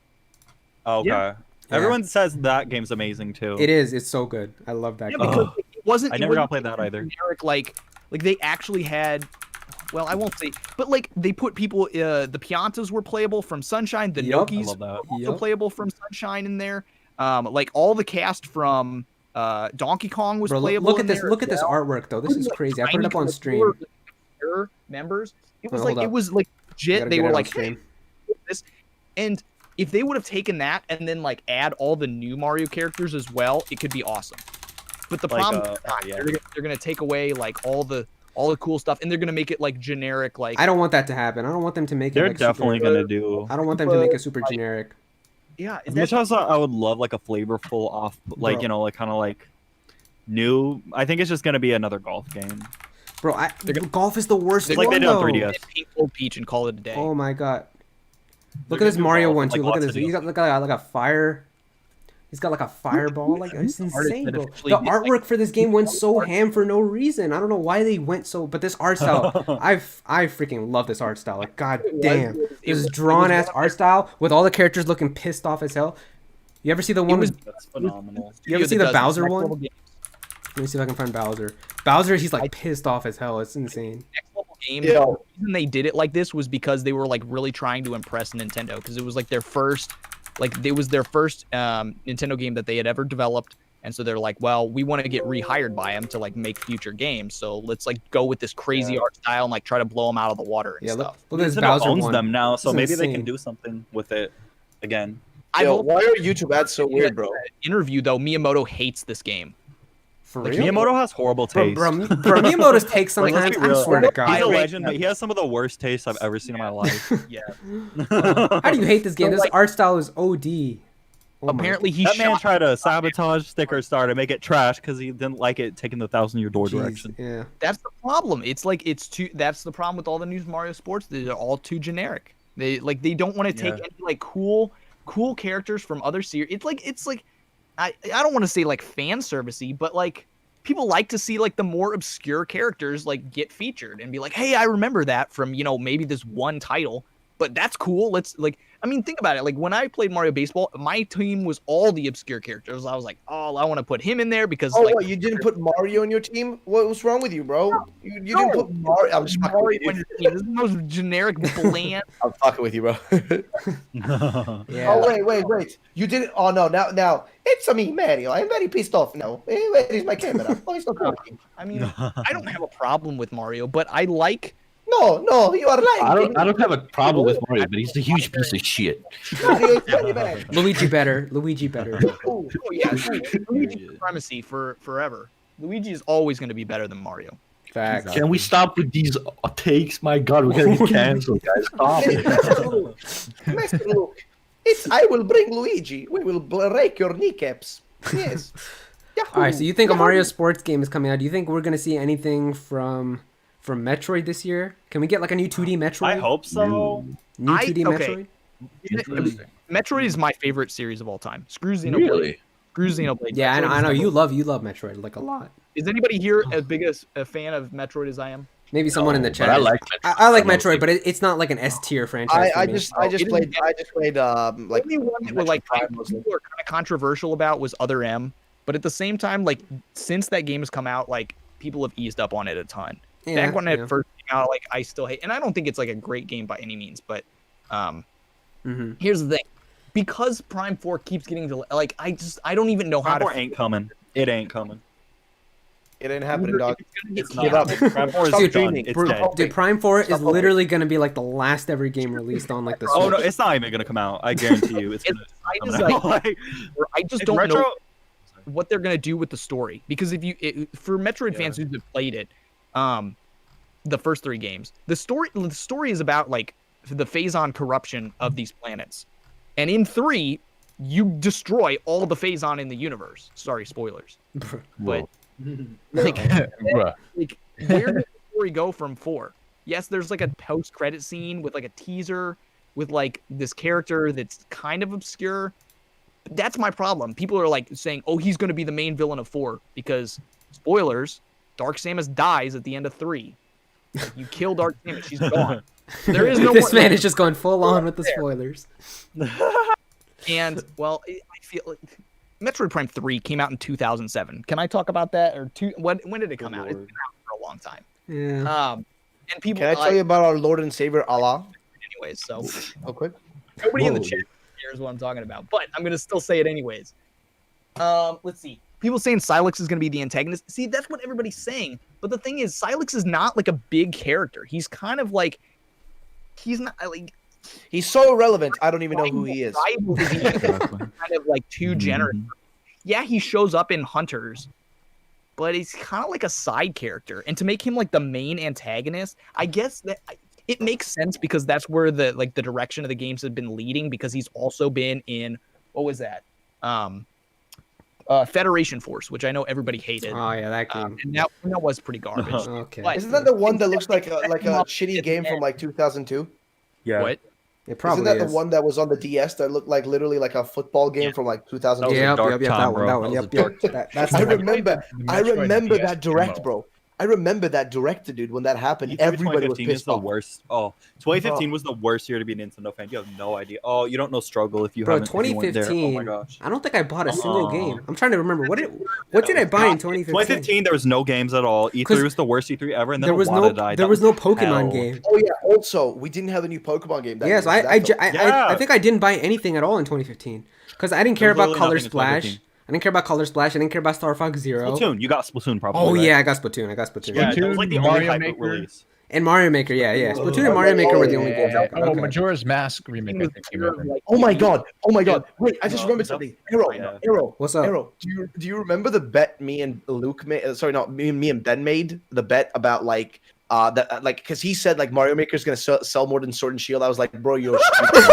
Oh, okay. Yeah. Everyone says that game's amazing too. It is. It's so good. I love that Yeah, game. because it wasn't. I it never got to wasn't play that either. generic, like they actually had. Well, I won't say, but like they put people. The Piantas were playable from Sunshine. The Yup. Nokis I love that. were also Yup. playable from Sunshine in there. Like all the cast from Donkey Kong was Bro, playable. look in at this. there Look as at this well. artwork though. This is crazy. I put it up on stream. Members. It was Hold like up. it was like legit. Gotta They get were it on like stream. hey, this, and if they would have taken that and then like add all the new Mario characters as well, it could be awesome. But the Like, problem is yeah. they're gonna take away like all the cool stuff, and they're gonna make it like generic. Like I don't want that to happen. I don't want them to make it. They're Like, definitely super, gonna do. I don't want them to make it super generic. yeah, As much as I would love like a flavorful off, like Bro. you know, like kind of like new. I think it's just gonna be another golf game. Bro, golf is the worst They're one like they did on though. 3DS. Pink Gold Peach and call it a day. Oh my god. Look They're at this gonna do Mario golf, one like too. Look at lots this. of He's got like a fire. He's got like a fireball. Like it's insane, that bro. officially The did, like, artwork for this game went so ham for no reason. I don't know why they went so. But this art style, I freaking love this art style. Like god damn, this drawn ass art style with all the characters looking pissed off as hell. You ever see the one? That's phenomenal. You ever see the Bowser one? Next level Let me see if I can find Bowser. Bowser, he's like pissed off as hell. It's insane. game. Yeah. The reason they did it like this was because they were like really trying to impress Nintendo, because it was like their first, Nintendo game that they had ever developed, and so they're like, well, we want to get rehired by them to like make future games, so let's like go with this crazy art style and like try to blow them out of the water and Yeah, stuff. look at this Nintendo Bowser owns one. them now, so This is maybe they insane. can do something with it again. I Yo, hope why are YouTube ads so weird, bro? interview though, Miyamoto hates this game. For Like, real? Miyamoto has horrible Bro, taste. bro, Miyamoto's take Like, let's sometimes. be I real. swear to He's God. a legend, but he has some of the worst tastes I've ever seen in my life. Yeah. How do you hate this game? So, This like- art style is OD. Oh my- Apparently he That man shot. tried to sabotage Sticker Star to make it trash because he didn't like it taking the 1,000-year door Jeez, direction. Yeah. That's the problem. It's like it's too. That's the problem with all the new Mario sports. They're all too generic. They don't want to take Yeah. any like cool characters from other series. It's like I don't want to say like fan servicey, but like people like to see like the more obscure characters like get featured and be like, hey, I remember that from maybe this one title. But that's cool. Let's like. I mean, think about it. Like when I played Mario Baseball, my team was all the obscure characters. I was like, oh, I want to put him in there because Oh, like what? You didn't put Mario on your team? What was wrong with you, bro? You didn't put Mario. I'm just fucking Mario with on you. your team. This is the most generic, bland. I'm fucking with you, bro. Yeah. Oh wait! You didn't. Oh no! Now it's me, Mario. I'm very pissed off now. Where is my camera? Oh, it's not working. I mean, I don't have a problem with Mario, but I like. No, you are lying. I don't have a problem with Mario, but he's a huge piece of shit. Mario is very bad. Luigi better. Luigi better. Oh yeah, Luigi's supremacy for forever. Luigi is always going to be better than Mario. Facts. Can we stop with these takes? My God, we're gonna get canceled, guys. Stop it. Master Luke, I will bring Luigi. We will break your kneecaps. Yes. All right. So you think a Mario sports game is coming out? Do you think we're gonna see anything from Metroid this year? Can we get like a new 2D Metroid? I hope so. New 2D okay. Metroid. Metroid is my favorite series of all time. Screw Xenoblade. Really? Screw Xenoblade. Yeah, Metroid I is know. my- You love Metroid like a lot. Is anybody here as big a fan of Metroid as I am? Maybe someone in the But chat. I like I like I love Metroid, but it's not like an S tier franchise. I for me. just it is- played like Only one that were like Prime was people are kind of controversial about was Other M, but at the same time, like since that game has come out, like people have eased up on it a ton. Yeah, Back when yeah. it first came out, like I still hate, and I don't think it's like a great game by any means, but Mhm. here's the thing, because Prime 4 keeps getting delayed, like I don't even know how Prime 4 to. ain't coming. It ain't coming. it ain't happening, dog. It's Give not. up. Prime 4 is Stop done. dreaming. It's Bro, dead. dude, Prime 4 Stop is hoping. literally gonna be like the last ever game released on like the Switch. Oh no, it's not even gonna come out. I guarantee you, it's gonna. I come just out. like Like, I just it's don't retro. know what they're gonna do with the story, because if for Metroid fans who have played it, the first 3 games, the story is about like the phase-on corruption of these planets, and in 3 you destroy all the phase-on in the universe. Sorry, spoilers. But like, Bruh. like where does the story go from 4? Yes, there's like a post-credit scene with like a teaser with like this character that's kind of obscure. That's my problem. People are like saying, "Oh, he's going to be the main villain of 4 because spoilers, Dark Samus dies at the end of 3. Like, you kill Dark Samus, she's gone. There is no This more, man is just going full on with the spoilers. And well, I feel like Metroid Prime 3 came out in 2007. Can I talk about that? Or when did it come out? It's been out for a long time. Yeah. And people. Can I tell you about our Lord and Savior Allah? Anyways, so Real quick. nobody in the chat cares what I'm talking about, but I'm gonna still say it anyways. Let's see. People saying Silex is gonna be the antagonist. See, that's what everybody's saying. But the thing is, Silex is not like a big character. He's kind of like, he's not like. He's so irrelevant. I don't even know who he is. Kind of like too generous. Yeah, he shows up in Hunters, but he's kind of like a side character. And to make him like the main antagonist, I guess that it makes sense because that's where the direction of the games have been leading. Because he's also been in, what was that? Federation Force, which I know everybody hated. Oh yeah, that game. And that was pretty garbage. Okay. But Isn't that the one that looks like a shitty game from like 2002? Yeah. what? It probably Isn't that is. the one that was on the DS that looked like literally like a football game from like 2002? was a Yep, dark yep, yep, time, that one, bro. that one, That was yep, a yep. dark That's I the one. remember The I Metroid remember DS that direct, demo. bro. I remember that direct, dude, when that happened. E3 Everybody was 2015 is pissed the off. worst. Oh, 2015 was the worst year to be a Nintendo fan. You have no idea. Oh, you don't know struggle if you Bro, haven't. If you weren't there. Oh 2015. my gosh. I don't think I bought a single Uh-uh. game. I'm trying to remember what did I buy in 2015? 2015, there was no games at all. 'Cause E3 was the worst E3 ever, and then There was Iwata no died. there That was no hell. Pokemon game. Oh yeah. Also, we didn't have a new Pokemon game. That Yes, year, so I Yeah. think I didn't buy anything at all in 2015 because I didn't care There was about Color literally nothing in Splash. 2015. I didn't care about Color Splash. I didn't care about Star Fox Zero. Splatoon. You got Splatoon probably. Oh right? yeah, I got Splatoon. I got Splatoon. Yeah, that was like the only Mario hype Maker. release. And Mario Maker. Yeah, yeah. Splatoon and Mario Maker were the only games. I got. Oh, Okay. Majora's Mask remake. I think came out. Oh my god! Oh my god! Wait, I just No, remembered no. something. Arrow, Yeah. Arrow, What's up? Arrow. Do you remember the bet me and Luke made? Sorry, not me and Ben made the bet about like that like because he said like Mario Maker's gonna sell more than Sword and Shield. I was like, bro, you're.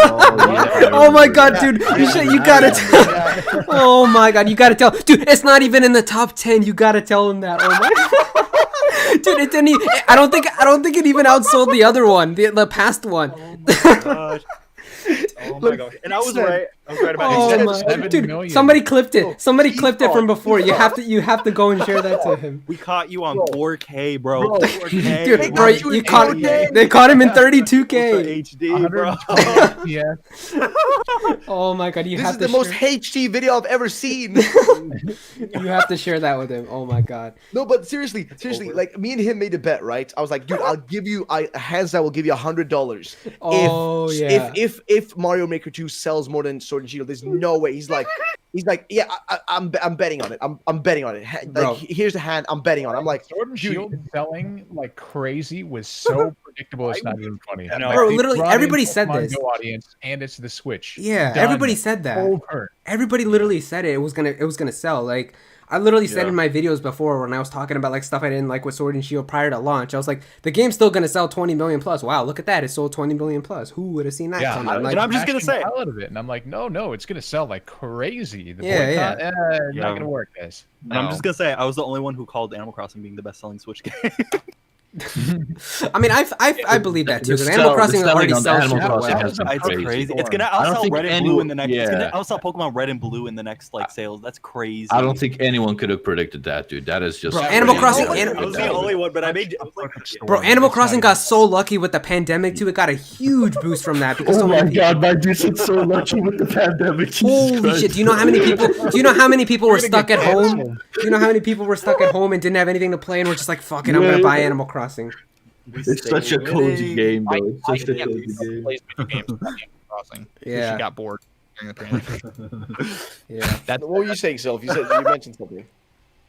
Oh my god, dude! You gotta tell. Oh my god, you gotta tell, dude. It's not even in the top 10. You gotta tell him that. Oh my. Dude, it didn't. I don't think it even outsold the other one, the past one. Oh my gosh. And I was right. I was right about Oh it. my, 7 dude! million. Somebody clipped it. Somebody Keep clipped it on, from before. keep You on. have to go and share that to him. We caught you on Bro. 4K, bro. Bro. 4K. Dude, bro, got you you in caught 4K. they caught him in Ultra 32K. HD, bro. 120 FPS. Oh my god, you This have is to the most share, HD video I've ever seen. you have to share that with him. Oh my god. No, but seriously, like me and him made a bet, right? I was like, dude, I'll give you, hands down, will give you $100 Oh yeah. if Mario Maker 2 sells more than Sword and Shield. There's no way. He's like, yeah, I'm betting on it. I'm betting on it. Bro. Like, here's the hand. I'm betting on it. I'm like, Sword and dude, Shield selling like crazy was so predictable. It's not even funny. I know. Bro, they literally brought in everybody said Pokemon this. Go audience, and it's the Switch. Yeah, Done. everybody said that. Over. Everybody literally said it was gonna sell. Like I literally said Yeah. in my videos before when I was talking about like stuff I didn't like with Sword and Shield prior to launch. I was like, the game's still gonna sell 20 million plus. Wow, look at that! It sold 20 million plus. Who would have seen that Yeah, coming? I was Like, And I'm just gonna bashing say- the hell out of it, and I'm like, no, it's gonna sell like crazy. The Yeah, boycott, yeah. not Yeah. gonna work, guys. And I'm just gonna say, I was the only one who called Animal Crossing being the best-selling Switch game. I mean, I believe that too. The Because Animal sell- Crossing the selling already on the sells Animal shit Crossing well. has been It's crazy. crazy. It's gonna I don't outsell think Red and Blue anyone- in the next. It's yeah. gonna outsell Pokemon Red and Blue in the next like sales. That's crazy. I don't think anyone could have predicted that, dude. That is just Bro, crazy. Animal Crossing- I was the only one, but I made. Bro, Animal Crossing got so lucky with the pandemic too. It got a huge boost from that because so many people. my dude is so lucky with the pandemic. Holy shit! Do you know how many people? Do you know how many people were stuck at home? Do you know how many people were stuck at home and didn't have anything to play and were just like, "Fuck it, I'm gonna buy Animal Crossing." It's such a cozy game, bro. It's such a can't cozy game. play video games without Animal Crossing. Yeah. She got bored during the pandemic. Yeah. That's what were you saying, Sylph? You mentioned something.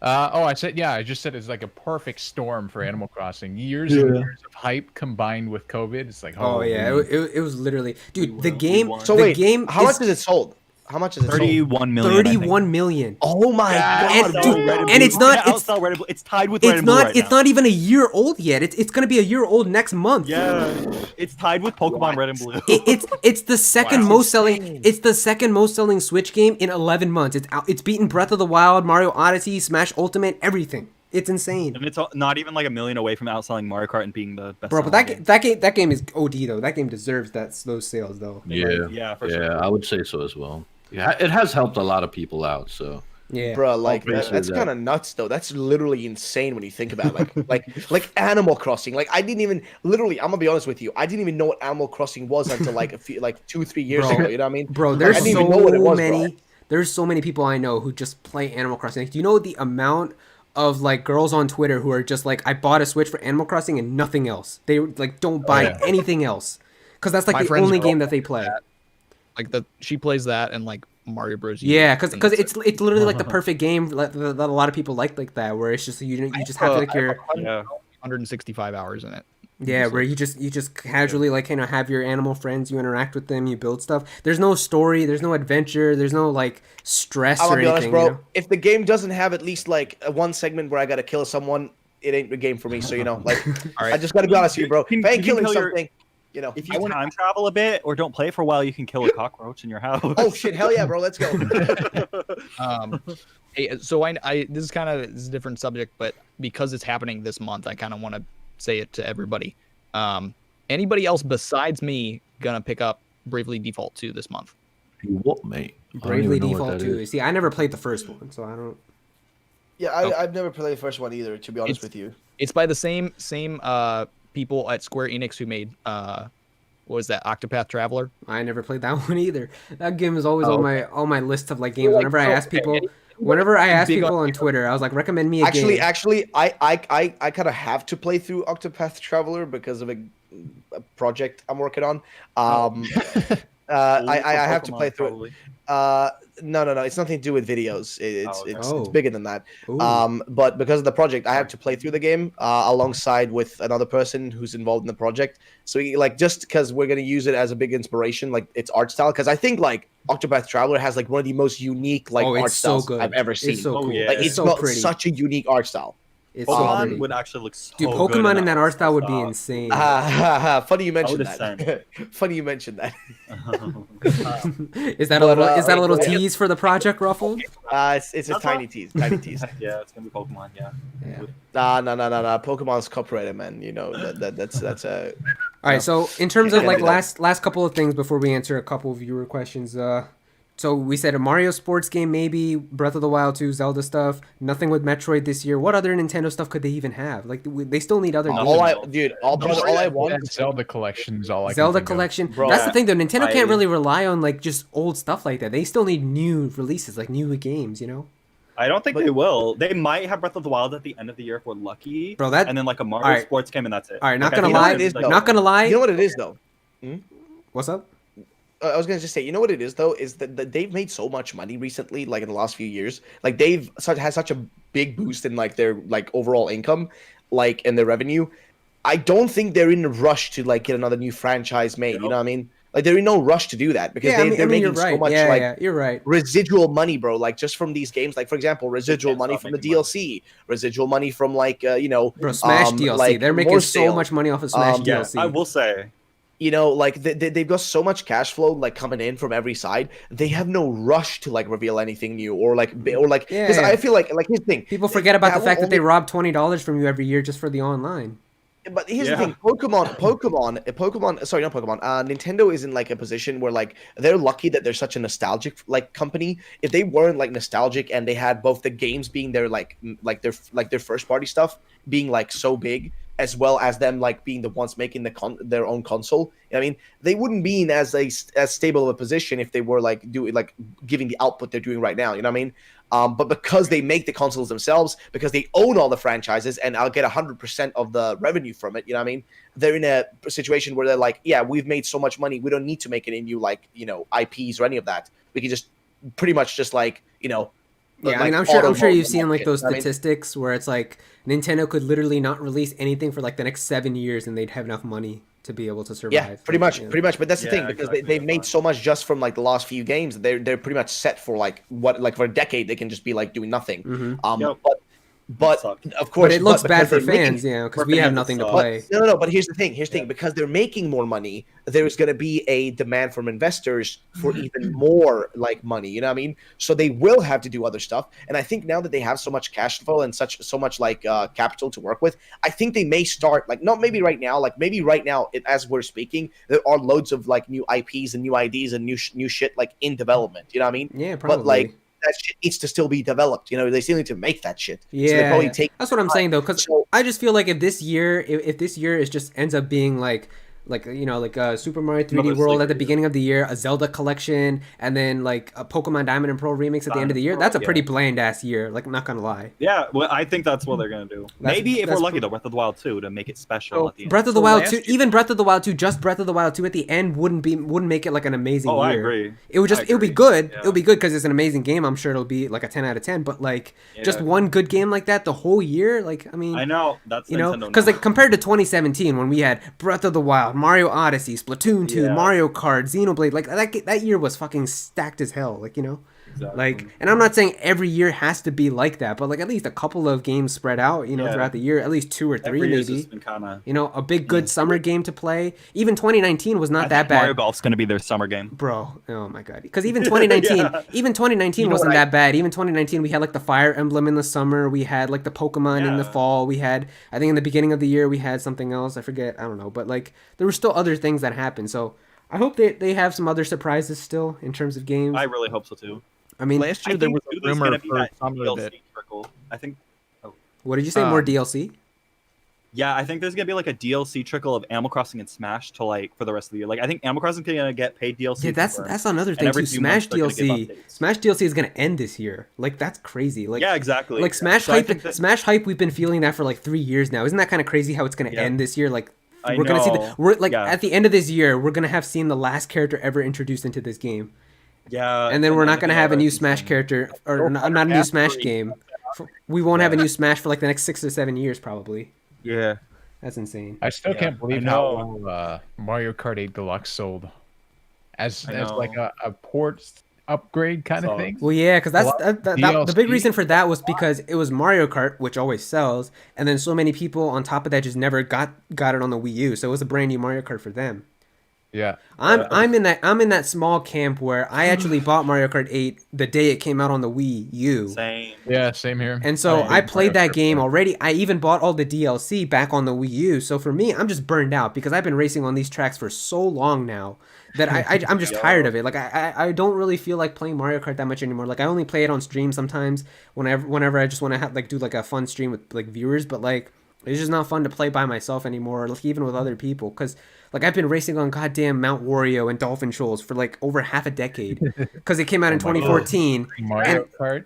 I just said it's like a perfect storm for Animal Crossing. Years and years of hype combined with COVID. It's like, Oh yeah, it was literally, dude. The We game, won. So the wait, game how is much is it sold? How much is it sold? 31 million. I think. 31 million. Oh my And, god, dude, bro. Red and Blue. it's not- gonna it's- outsell Red and Blue. It's tied with Red It's and Blue not. right It's now. not even a year old yet. It's gonna be a year old next month. Yeah, it's tied with Pokemon Red and Blue. It's the second most selling. It's the second most selling Switch game in 11 months. It's beaten Breath of the Wild, Mario Odyssey, Smash Ultimate, everything. It's insane. And it's not even like a million away from outselling Mario Kart and being the best. Bro, but that game is OD though. That game deserves those sales though. Yeah, Yeah, for yeah, sure. I would say so as well. Yeah, it has helped a lot of people out. So Yeah. Bruh, like pretty sure that's that- kind of nuts though. That's literally insane when you think about it. Like Animal Crossing. Like I didn't even literally. I'm gonna be honest with you. I didn't even know what Animal Crossing was until like a few, like 2-3 years Bro. ago. You know what I mean? Bro, Like, there's I didn't so even know what it was, many. bro. There's so many people I know who just play Animal Crossing. Like, do you know the amount of like girls on Twitter who are just like, I bought a Switch for Animal Crossing and nothing else. They like don't buy yeah. anything else because that's like My the friend's only girl game that they play. Like she plays that and like Mario Bros. U, Yeah, and because that's it's literally like the perfect game that a lot of people like that, where it's just you just have like your Yeah. 165 hours in it. yeah, where you just casually like have your animal friends, you interact with them, you build stuff. There's no story, there's no adventure, there's no like stress I'm or gonna be honest, anything. bro. You know? If the game doesn't have at least like one segment where I gotta kill someone, it ain't the game for me. So you know, like All I right. just gotta be honest with you, bro. Can- If I ain't you can killing kill your- something, you know. If you time travel a bit or don't play for a while, you can kill a cockroach in your house. Oh shit, hell yeah, bro. Let's go. Hey, so I this is kind of a different subject, but because it's happening this month, I kind of want to say it to everybody. Anybody else besides me gonna pick up Bravely Default 2 this month? What, mate? I don't Bravely even know what Default that 2. is. See, I never played the first one, so I don't. Yeah, Okay. I've never played the first one either. To be honest It's- with you. It's by the same people at Square Enix who made what was that, Octopath Traveler? I never played that one either. That game is always Oh, on my list of like games. like, Whenever I so- ask okay, people, anybody whenever I ask big on- people on Twitter, I was like, recommend me a game. Actually, I kind of have to play through Octopath Traveler because of a project I'm working on. I have to play through it. No, it's nothing to do with videos. It's Oh. bigger than that. Ooh. But because of the project, I have to play through the game alongside with another person who's involved in the project. So like just because we're gonna use it as a big inspiration, like its art style, because I think like Octopath Traveler has like one of the most unique like Oh, art it's so styles good. I've ever seen. It's so cool. yeah. Like It's it's so got pretty. such a unique art style. It's so Pokemon pretty. would actually look so Dude, good Pokemon in that art style style would be insane. Funny you mentioned would that. Funny you mentioned that. Is that a But, little is that a little yeah. tease for the project, Ruffled? It's a tiny tease. Tiny tease. Yeah, it's gonna be Pokemon. Yeah. Yeah. No. Pokemon's copyrighted, man. You know that's a. All right, so in terms of Yeah, like yeah. last couple of things before we answer a couple of viewer questions, so we said a Mario sports game, maybe Breath of the Wild 2, Zelda stuff. Nothing with Metroid this year. What other Nintendo stuff could they even have? Like they still need other Nothing games. All I want. That Zelda collection is all I can Zelda think of. collection. Bro, That's the thing though. Nintendo can't I- really rely on like just old stuff like that. They still need new releases, like new games. You know, I don't think But- they will. They might have Breath of the Wild at the end of the year if we're lucky. Bro, that- and then like a Mario Alright. sports game and that's it. All right, not Like, I gonna feel lie. like it is, like- though. Not gonna lie. You know what it is though. What's up? I was gonna just say, you know what it is though, is that they've made so much money recently, like in the last few years. Like they've had such a big boost in like their like overall income, like in their revenue. I don't think they're in a rush to like get another new franchise made. You know what I mean? Like they're in no rush to do that because Yeah, I mean, they're making you're right. so much yeah, like yeah, you're right. residual money, bro. Like just from these games, like for example, residual can't money stop from the making money. DLC, residual money from like Bro, Smash DLC. like, They're making more so sales. much money off of Smash Yeah, DLC. I will say. You know, like they've got so much cash flow like coming in from every side. They have no rush to like reveal anything new or like Yeah, because yeah. I feel like here's the thing. People forget about the That fact that they only- rob $20 from you every year just for the online. But here's the Yeah. thing, sorry, not Pokemon. Nintendo is in like a position where like they're lucky that they're such a nostalgic like company. If they weren't like nostalgic and they had both the games being their their first party stuff being like so big, as well as them like being the ones making their own console, I mean, they wouldn't be in as stable of a position if they were like giving the output they're doing right now. You know what I mean? But because they make the consoles themselves, because they own all the franchises, and I'll get 100% of the revenue from it. You know what I mean? They're in a situation where they're like, yeah, we've made so much money, we don't need to make any new like IPs or any of that. We can just pretty much just like Yeah, I mean, like, I'm sure auto you've seen like market, those you know what I mean? statistics where it's like Nintendo could literally not release anything for like the next 7 years and they'd have enough money to be able to survive. Yeah, pretty much. But that's the Yeah, thing, because exactly, they've made fine. so much just from like the last few games. They're pretty much set for like for a decade. They can just be like doing nothing. Mhm. Yep. But Suck. of course, But it looks bad because for they're making- fans, because for we have fans, nothing to it play. sucks. No. But here's the thing. Because they're making more money, there's going to be a demand from investors for even more like money. You know what I mean? So they will have to do other stuff. And I think now that they have so much cash flow and so much like capital to work with, I think they may start like not maybe right now, like maybe right now as we're speaking, there are loads of like new IPs and new IDs and new shit like in development. You know what I mean? Yeah, probably. But like that shit needs to still be developed. You know, they still need to make that shit. So they Yeah, probably yeah. take That's what I'm saying though, because So- I just feel like if this year, if this year is just ends up being like like a Super Mario 3D Another World at the sleeper, beginning of the year, a Zelda collection, and then like a Pokemon Diamond and Pearl remix at the end of the year. Diamond That's a Pearl, pretty yeah. bland ass year. Like, I'm not gonna lie. Yeah, well, I think that's what they're gonna do. Maybe if that's we're lucky, though, Breath of the Wild 2 to make it special So, at the end. Breath of the So Wild last 2, year- even Breath of the Wild 2, just Breath of the Wild 2 at the end wouldn't make it like an amazing Oh, year. I agree. It would I just it would be agree. good. Yeah. It would be good because it's an amazing game. I'm sure it'll be like a 10 out of 10. But like just Yeah. one good game like that the whole year, like I mean, I know that's you know, Nintendo because now. like compared to 2017 when we had Breath of the Wild, Mario Odyssey, Splatoon 2, Yeah. Mario Kart, Xenoblade, like that year was fucking stacked as hell. Like, you know. Exactly. Like, and I'm not saying every year has to be like that, but like at least a couple of games spread out, you know, Yeah. throughout the year, at least 2 or 3 Every year's maybe. just been kind of. You know, a big good summer game to play. Even 2019 was not that bad. Mario Golf's gonna be their summer game. Bro, oh my god. Because even 2019, Yeah. even 2019 You know wasn't what I- that bad. Even 2019, we had like the Fire Emblem in the summer. We had like the Pokemon in the Yeah. fall. We had, I think in the beginning of the year, we had something else. I forget. I don't know. But like, there were still other things that happened. So I hope they have some other surprises still in terms of games. I really hope so too. I mean, Last year I there think was too, a there's rumor gonna be for that summer DLC that trickle. I think. what did you say? More um, DLC? Yeah, I think there's gonna be like a DLC trickle of Animal Crossing and Smash to like for the rest of the year. Like I think Animal Crossing's gonna get paid DLC. Yeah, that's confirmed. that's another And thing every too. few Smash months they're gonna give DLC, updates. Smash DLC is gonna end this year. Like that's crazy. Like Yeah, exactly. Like Smash So I hype, think that- Smash hype. We've been feeling that for like 3 years now. Isn't that kind of crazy how it's gonna Yeah. end this year? Like I we're gonna see know. we're like Yeah. at the end of this year, we're gonna have seen the last character ever introduced into this game, Yeah, and then we're not gonna have a new everything Smash else. character or not a new Smash game. We won't have a new Smash for like the next 6 or 7 years probably. Yeah. That's insane. I still Yeah, can't believe I how know. well Mario Kart 8 Deluxe sold as I like know. a port upgrade kind of Sucks. thing. Well, yeah, because that's lot of the big DLC. reason for that was because it was Mario Kart, which always sells, and then so many people on top of that just never got it on the Wii U, so it was a brand new Mario Kart for them. Yeah. I'm in that small camp where I actually bought Mario Kart 8 the day it came out on the Wii U. Same. Yeah, same here. And so I'm a I big played Mario that Kart game player. already. I even bought all the DLC back on the Wii U. So for me, I'm just burned out because I've been racing on these tracks for so long now that I'm just tired of it. Like I don't really feel like playing Mario Kart that much anymore. Like I only play it on stream sometimes whenever I just want to like do like a fun stream with like viewers. But like it's just not fun to play by myself anymore, like even with other people. Because like I've been racing on goddamn Mount Wario and Dolphin Shoals for like over half a decade because it came out in Oh my God. 2014. Mario Kart.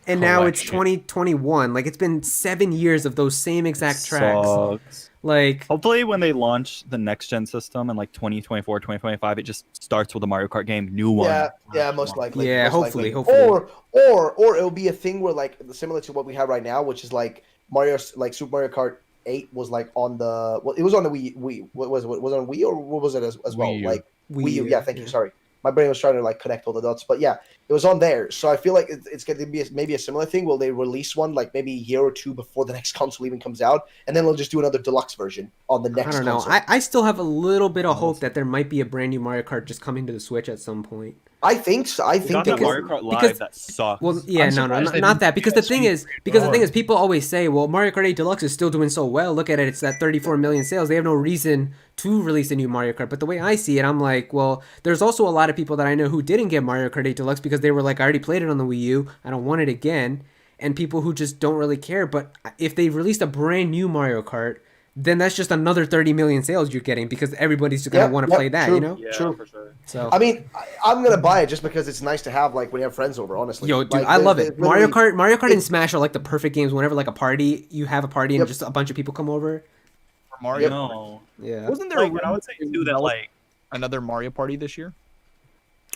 And now it's collection. 2021. Like it's been 7 years of those same exact tracks. Sucks. Like Hopefully, when they launch the next gen system in like 2024, 2025, it just starts with a Mario Kart game, new one. Yeah, most likely. Yeah, most hopefully, likely. hopefully. Or it'll be a thing where like similar to what we have right now, which is like Super Mario Kart 8 was like on the it was on the Wii. What was it? Was it on Wii or what was it as well? Wii U. Like Wii Wii U. U, Yeah, thank you. yeah. Sorry, my brain was trying to like connect all the dots, but yeah, it was on there. So I feel like it's going to be maybe a similar thing. Will they release one like maybe a year or two before the next console even comes out, and then they'll just do another deluxe version on the I next don't know. console? I still have a little bit of hope that there might be a brand new Mario Kart just coming to the Switch at some point. I think so. I We think got that because Mario Kart Live because- that sucks. Well, yeah, I'm no, surprised they not didn't that. do Because that the thing Switch is, because the thing before. is, people always say, well, Mario Kart 8 Deluxe is still doing so well. Look at it, it's at 34 million sales. They have no reason to release a new Mario Kart. But the way I see it, I'm like, well, there's also a lot of people that I know who didn't get Mario Kart 8 Deluxe because they were like, I already played it on the Wii U. I don't want it again. And people who just don't really care. But if they released a brand new Mario Kart, then that's just another 30 million sales you're getting because everybody's just going to want to play that, true. you know? yeah, True. for sure. So I mean, I'm gonna buy it just because it's nice to have like when you have friends over. Honestly, Yo, dude, Like, I love there's it. Mario literally- Kart and it's- Smash are like the perfect games. Whenever like a party, you have a party and Yep. just a bunch of people come over. for Mario. No. Yeah. Wasn't there Like, a and I would say too that like another Mario Party this year?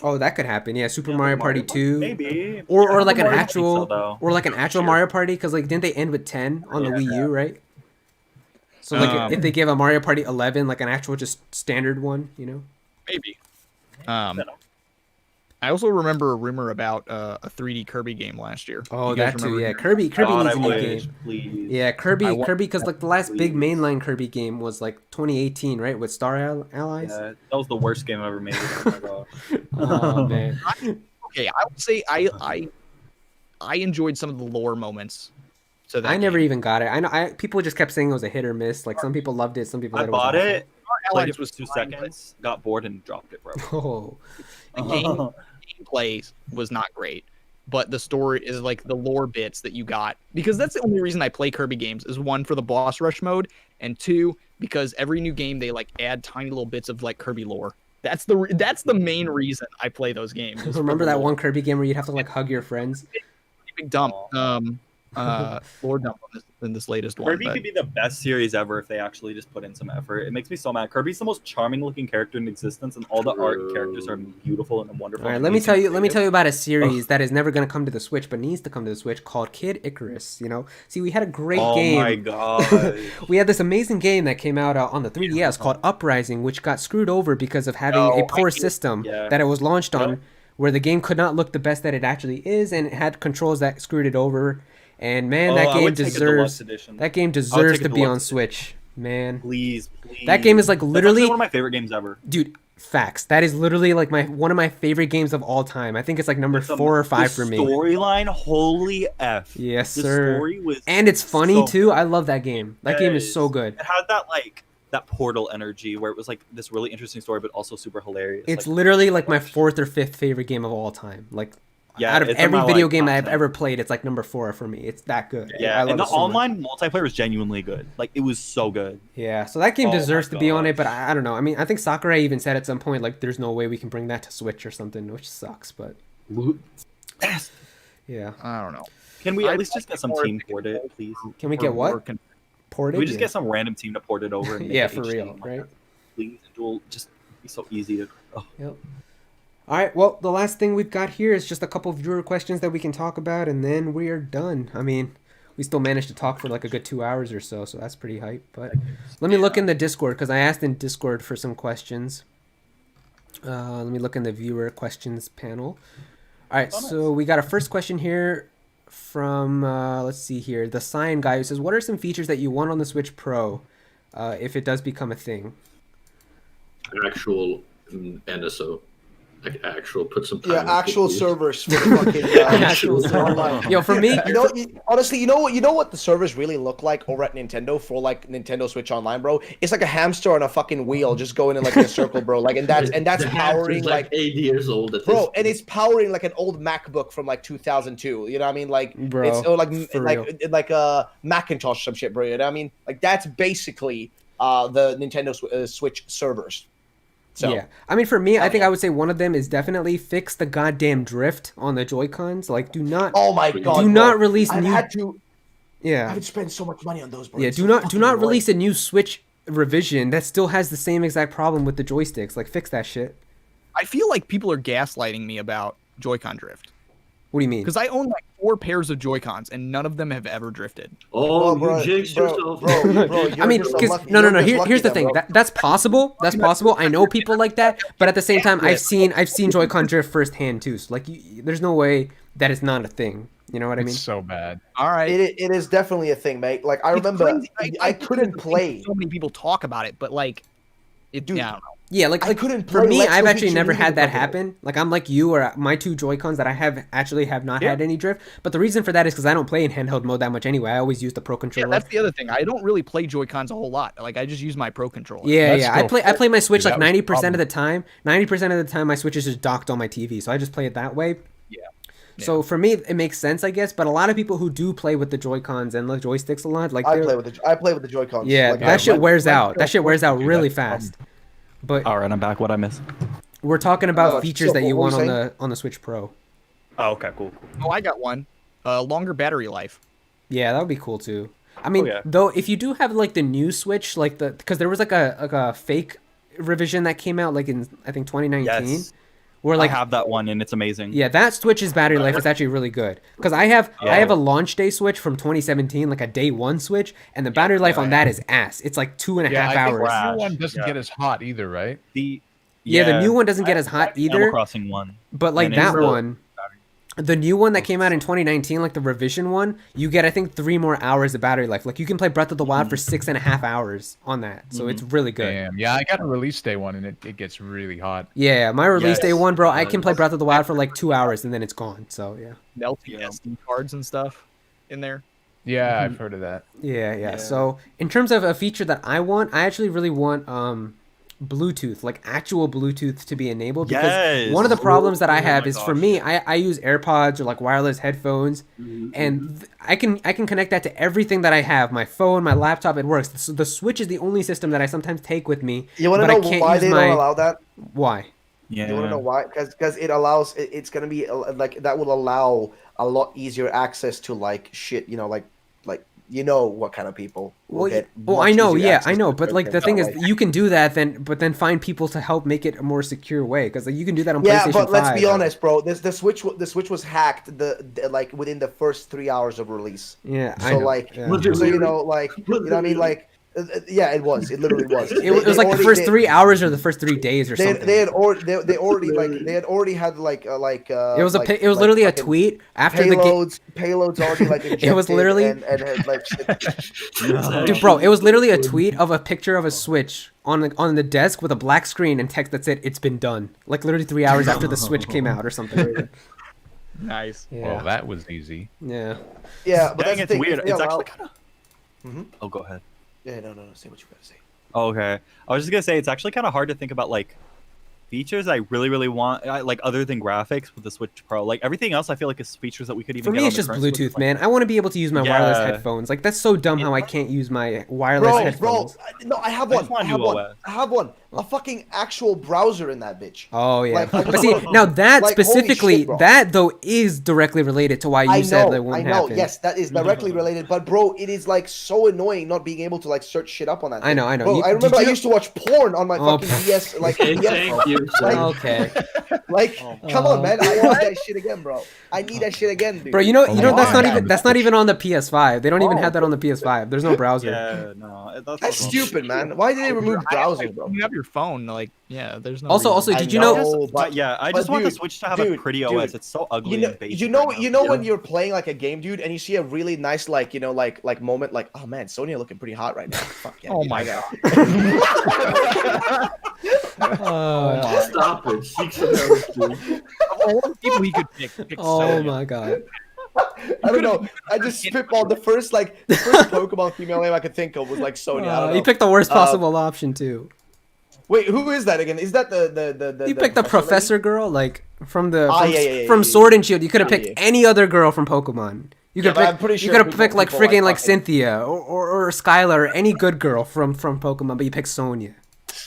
Oh, that could happen. Yeah, Super yeah, Mario like Party 2. maybe, Or Yeah, like an Mario Party actual so, though. or like an actual Sure. Mario Party because like didn't they end with 10 on the Yeah. Wii U, right? So like Um, if they give a Mario Party 11 like an actual just standard one, you know? Maybe. I don't know. I also remember a rumor about a 3D Kirby game last year. Oh, You guys that too. remember Yeah, hearing Kirby God, needs I a new wish, game. please. Yeah, Kirby I want- because like the last big Please. mainline Kirby game was like 2018, right? With Star Allies. Yeah, that was the worst game I ever made. Oh my gosh. Oh man. Okay, I would say I enjoyed some of the lore moments. So that I never game. even got it. I know people just kept saying it was a hit or miss. Like some people loved it, some people I said bought it was it, played Allies it for was 2 fine, but seconds, got bored and dropped it, bro. awful. Oh. The game gameplay was not great. but the story is like the lore bits that you got, because that's the only reason I play Kirby games, is one, for the boss rush mode, and two, because every new game they like add tiny little bits of like Kirby lore. That's the main reason I play those games. is for Remember the that lore. one Kirby game where you'd have to like hug your friends? Big dump, lore dump in this latest one. Kirby but- could be the best series ever if they actually just put in some effort. It makes me so mad. Kirby's the most charming looking character in existence, and all the art and characters are beautiful and wonderful. All right, and let me tell you. Let me amazing. tell you about a series that is never going to come to the Switch, but needs to come to the Switch, called Kid Icarus. You know, see, we had a great game. Oh my god! We had this amazing game that came out on the 3DS called Uprising, which got screwed over because of having a poor system that it was launched on, where the game could not look the best that it actually is, and it had controls that screwed it over. And man, that game deserves to be on Switch, man. Please. That game is like That's literally actually one of my favorite games ever. Dude, facts. That is literally like one of my favorite games of all time. I think it's like number 4 or 5 for me. Storyline, holy F. Yes, the sir. Story was and it's funny so too. I love that game. That game is so good. It had that Portal energy where it was like this really interesting story, but also super hilarious. It's literally like my 4th or 5th favorite game of all time. Like, out of it's in every my, video like, game top that I've 10. ever played, it's like number 4 for me. It's that good. Yeah, I love and the it so much. online multiplayer was genuinely good. Like, it was so good. Yeah, so that game Oh my deserves to be on it, but gosh. I don't know. I mean, I think Sakurai even said at some point, like, there's no way we can bring that to Switch or something, which sucks, but yeah. I don't know. Can we I- at least just get some team port it, please? Can we get what? Ported? Can we just Yeah. get some random team to port it over? And make Yeah, it for HD? real, right? Please, it will just be so easy to. Oh. Yep. All right, well, the last thing we've got here is just a couple of viewer questions that we can talk about, and then we are done. I mean, we still managed to talk for like a good 2 hours or so, so that's pretty hype. But let me look in the Discord, because I asked in Discord for some questions. Let me look in the viewer questions panel. All right, so we got a first question here from, let's see here, the Cyan guy, who says, what are some features that you want on the Switch Pro if it does become a thing? Actual NSO. Like actual, put some time. Yeah, into actual it. servers for the fucking Actual server. online. Yo, for me, Honestly, you know what the servers really look like over at Nintendo for like Nintendo Switch Online, bro? It's like a hamster on a fucking wheel, just going in like in a circle, bro. Like, and that's The powering hamster's like 8 years old. At bro, this and it's powering like an old MacBook from like 2002. You know what I mean? Like, Bro, it's or for real. like a Macintosh some shit, bro. You know what I mean? Like that's basically the Nintendo Switch servers. So, yeah, I mean, for me, I think I would say one of them is definitely fix the goddamn drift on the Joy-Cons. Like, do not, oh my god, do bro. not release I've new. had to. I Yeah, would spend so much money on those, bro. yeah. It's Do so not fucking release annoying. a new Switch revision that still has the same exact problem with the joysticks. Like, fix that shit. I feel like people are gaslighting me about Joy-Con drift, What do you mean? because I own like 4 pairs of Joy-Cons and none of them have ever drifted. Oh, bro, you jinxed bro, yourself. bro, You you're I mean, just because unlucky. no. You're just Here's lucky the then, thing. bro. That's possible. That's possible. I know people like that, but at the same time, I've seen Joy-Con drift firsthand too. So like, there's no way that is not a thing. You know what I mean? It's so bad. All right. It is definitely a thing, mate. Like I It's remember, crazy. I couldn't play. So many people talk about it, but like, Dude, yeah, I don't know. Yeah, like I couldn't for play me, Let's I've Go actually Feature never Movie had that with it. happen. Like I'm like you, or my 2 Joy-Cons that I have not had any drift. But the reason for that is because I don't play in handheld mode that much anyway. I always use the Pro Yeah, controller. that's the other thing. I don't really play Joy-Cons a whole lot. Like, I just use my Pro controller. Yeah, That's yeah. still I play my Switch Dude, like that was the 90% of problem. the time. 90% of the time, my Switch is just docked on my TV, so I just play it that way. Yeah. So for me, it makes sense, I guess. But a lot of people who do play with the Joy-Cons and the joysticks a lot, like I they're- play with the Joy-Cons. yeah, Like, that shit my- wears my- out. That shit wears out Dude, really that's the fast. But All right, I'm back. What I miss? we're talking about Oh, features so that you what want were on you the Switch Pro. Oh, okay, cool. Oh, I got one. Longer battery life. Yeah, that would be cool too. I mean, yeah. though, if you do have like the new Switch, like because there was like a fake revision that came out like in I think 2019, Yes, where I like have that one, and it's amazing. yeah, that Switch's battery life is actually really good. Because I have a launch day Switch from 2017, like a day one Switch, and the battery life on that is ass. It's like 2.5 Yeah, I think hours. the new one Trash, doesn't yeah. get as hot either, right? The new one doesn't get as hot Animal either. Crossing one. But like And that it's- one, the new one that came out in 2019, like the revision one, you get I think 3 more hours of battery life. Like you can play Breath of the Wild for 6.5 hours on that, so it's really good. Damn. Yeah, I got a release day one, and it gets really hot. Yeah, my release Yes. day one, bro, I can play Breath of the Wild for like 2 hours and then it's gone. So yeah. Melting Yeah. SD cards and stuff in there. Yeah, I've heard of that. Yeah. So in terms of a feature that I want, I actually really want Bluetooth, like actual Bluetooth to be enabled. Because Yes. one of the problems that I Oh have my is for gosh, me, yeah. I use AirPods or like wireless headphones, and I can connect that to everything that I have. My phone, my laptop, it works. So the Switch is the only system that I sometimes take with me. You want to but I know can't why use they my don't allow that? why. You want to Yeah. know why? Because it allows it's gonna be like that will allow a lot easier access to like shit. Like you know what kind of people will Well, get. well, I much know, easier yeah, access I know, to but like certain the thing things is, that, you can do that, but then find people to help make it a more secure way, because like, you can do that on yeah, PlayStation but let's be 5. honest, bro. The Switch was hacked like within the first 3 hours of release. Yeah, I So know. like, Yeah. Was it so really? what I mean, like, yeah, it was. It literally was. It was like the first 3 hours or the first 3 days or something. They had already they already like they had already had It was like, it was like literally a fucking tweet after the game. payloads already like injected It was literally and had like shit. dude, bro. It was literally a tweet of a picture of a Switch on the desk with a black screen and text that said "It's been done." Like literally 3 hours after the Switch came out or something. Nice. Yeah, Well, that was easy. yeah. Yeah, but Dang, that's the it's thing. weird. If they It's allow- actually kind of. Oh, go ahead. Yeah, no. Say what you gotta say. Oh, okay. I was just gonna say it's actually kind of hard to think about like features I really, really want, like other than graphics with the Switch Pro. Like everything else, I feel like is features that we could even. For get me, on it's the just current Switch, Bluetooth, like- man. I want to be able to use my wireless Yeah. headphones. Like that's so dumb how I can't use my wireless Bro, headphones. no, I have I one. just want I have new one. OS. I have one. A fucking actual browser in that bitch. Oh yeah, Like, I but just see want- now that like, holy specifically, shit, bro. that though is directly related to why you I said know, that won't I know. happen. Yes, that is directly related. But bro, it is like so annoying not being able to like search shit up on that. I know, thing. I know. Bro, You- I remember did I you- used to watch porn on my Oh, fucking DS, like Okay, DS thank phone. you. sir. Okay, Like, come on, man. I need that shit again, bro. I need that shit again, dude. bro. You know Oh, that's not yeah. even on the PS5. They don't even Oh. have that on the PS5. There's no browser. Yeah, no, that's That's also- stupid, man. Why did they remove browsing, bro? You have your phone, like, yeah. There's no. Also, reason. did I you know? know, But yeah, I but just want the dude, Switch to have a dude, pretty dude, OS. It's so ugly and basic. you know right now. when you're playing like a game, dude, and you see a really nice like like moment, like, oh man, Sonya looking pretty hot right now. Fuck yeah. Oh dude, my I got- Stop it. 6 hours, dude. Of all the people he could pick Oh Sonya. my god. I don't know. I just spitballed the first Pokemon female name I could think of was like Sonya. I don't know. He picked the worst possible option too. Wait, who is that again? Is that the You picked the professor girl, like from the Ah, from, yeah, from yeah. Sword and Shield. You could have Yeah, picked yeah. any other girl from Pokemon. You Yeah, could but I'm pick. pretty You sure could have people- picked like people like freaking like fucking- Cynthia or Skylar or any good girl from Pokemon, but you picked Sonya.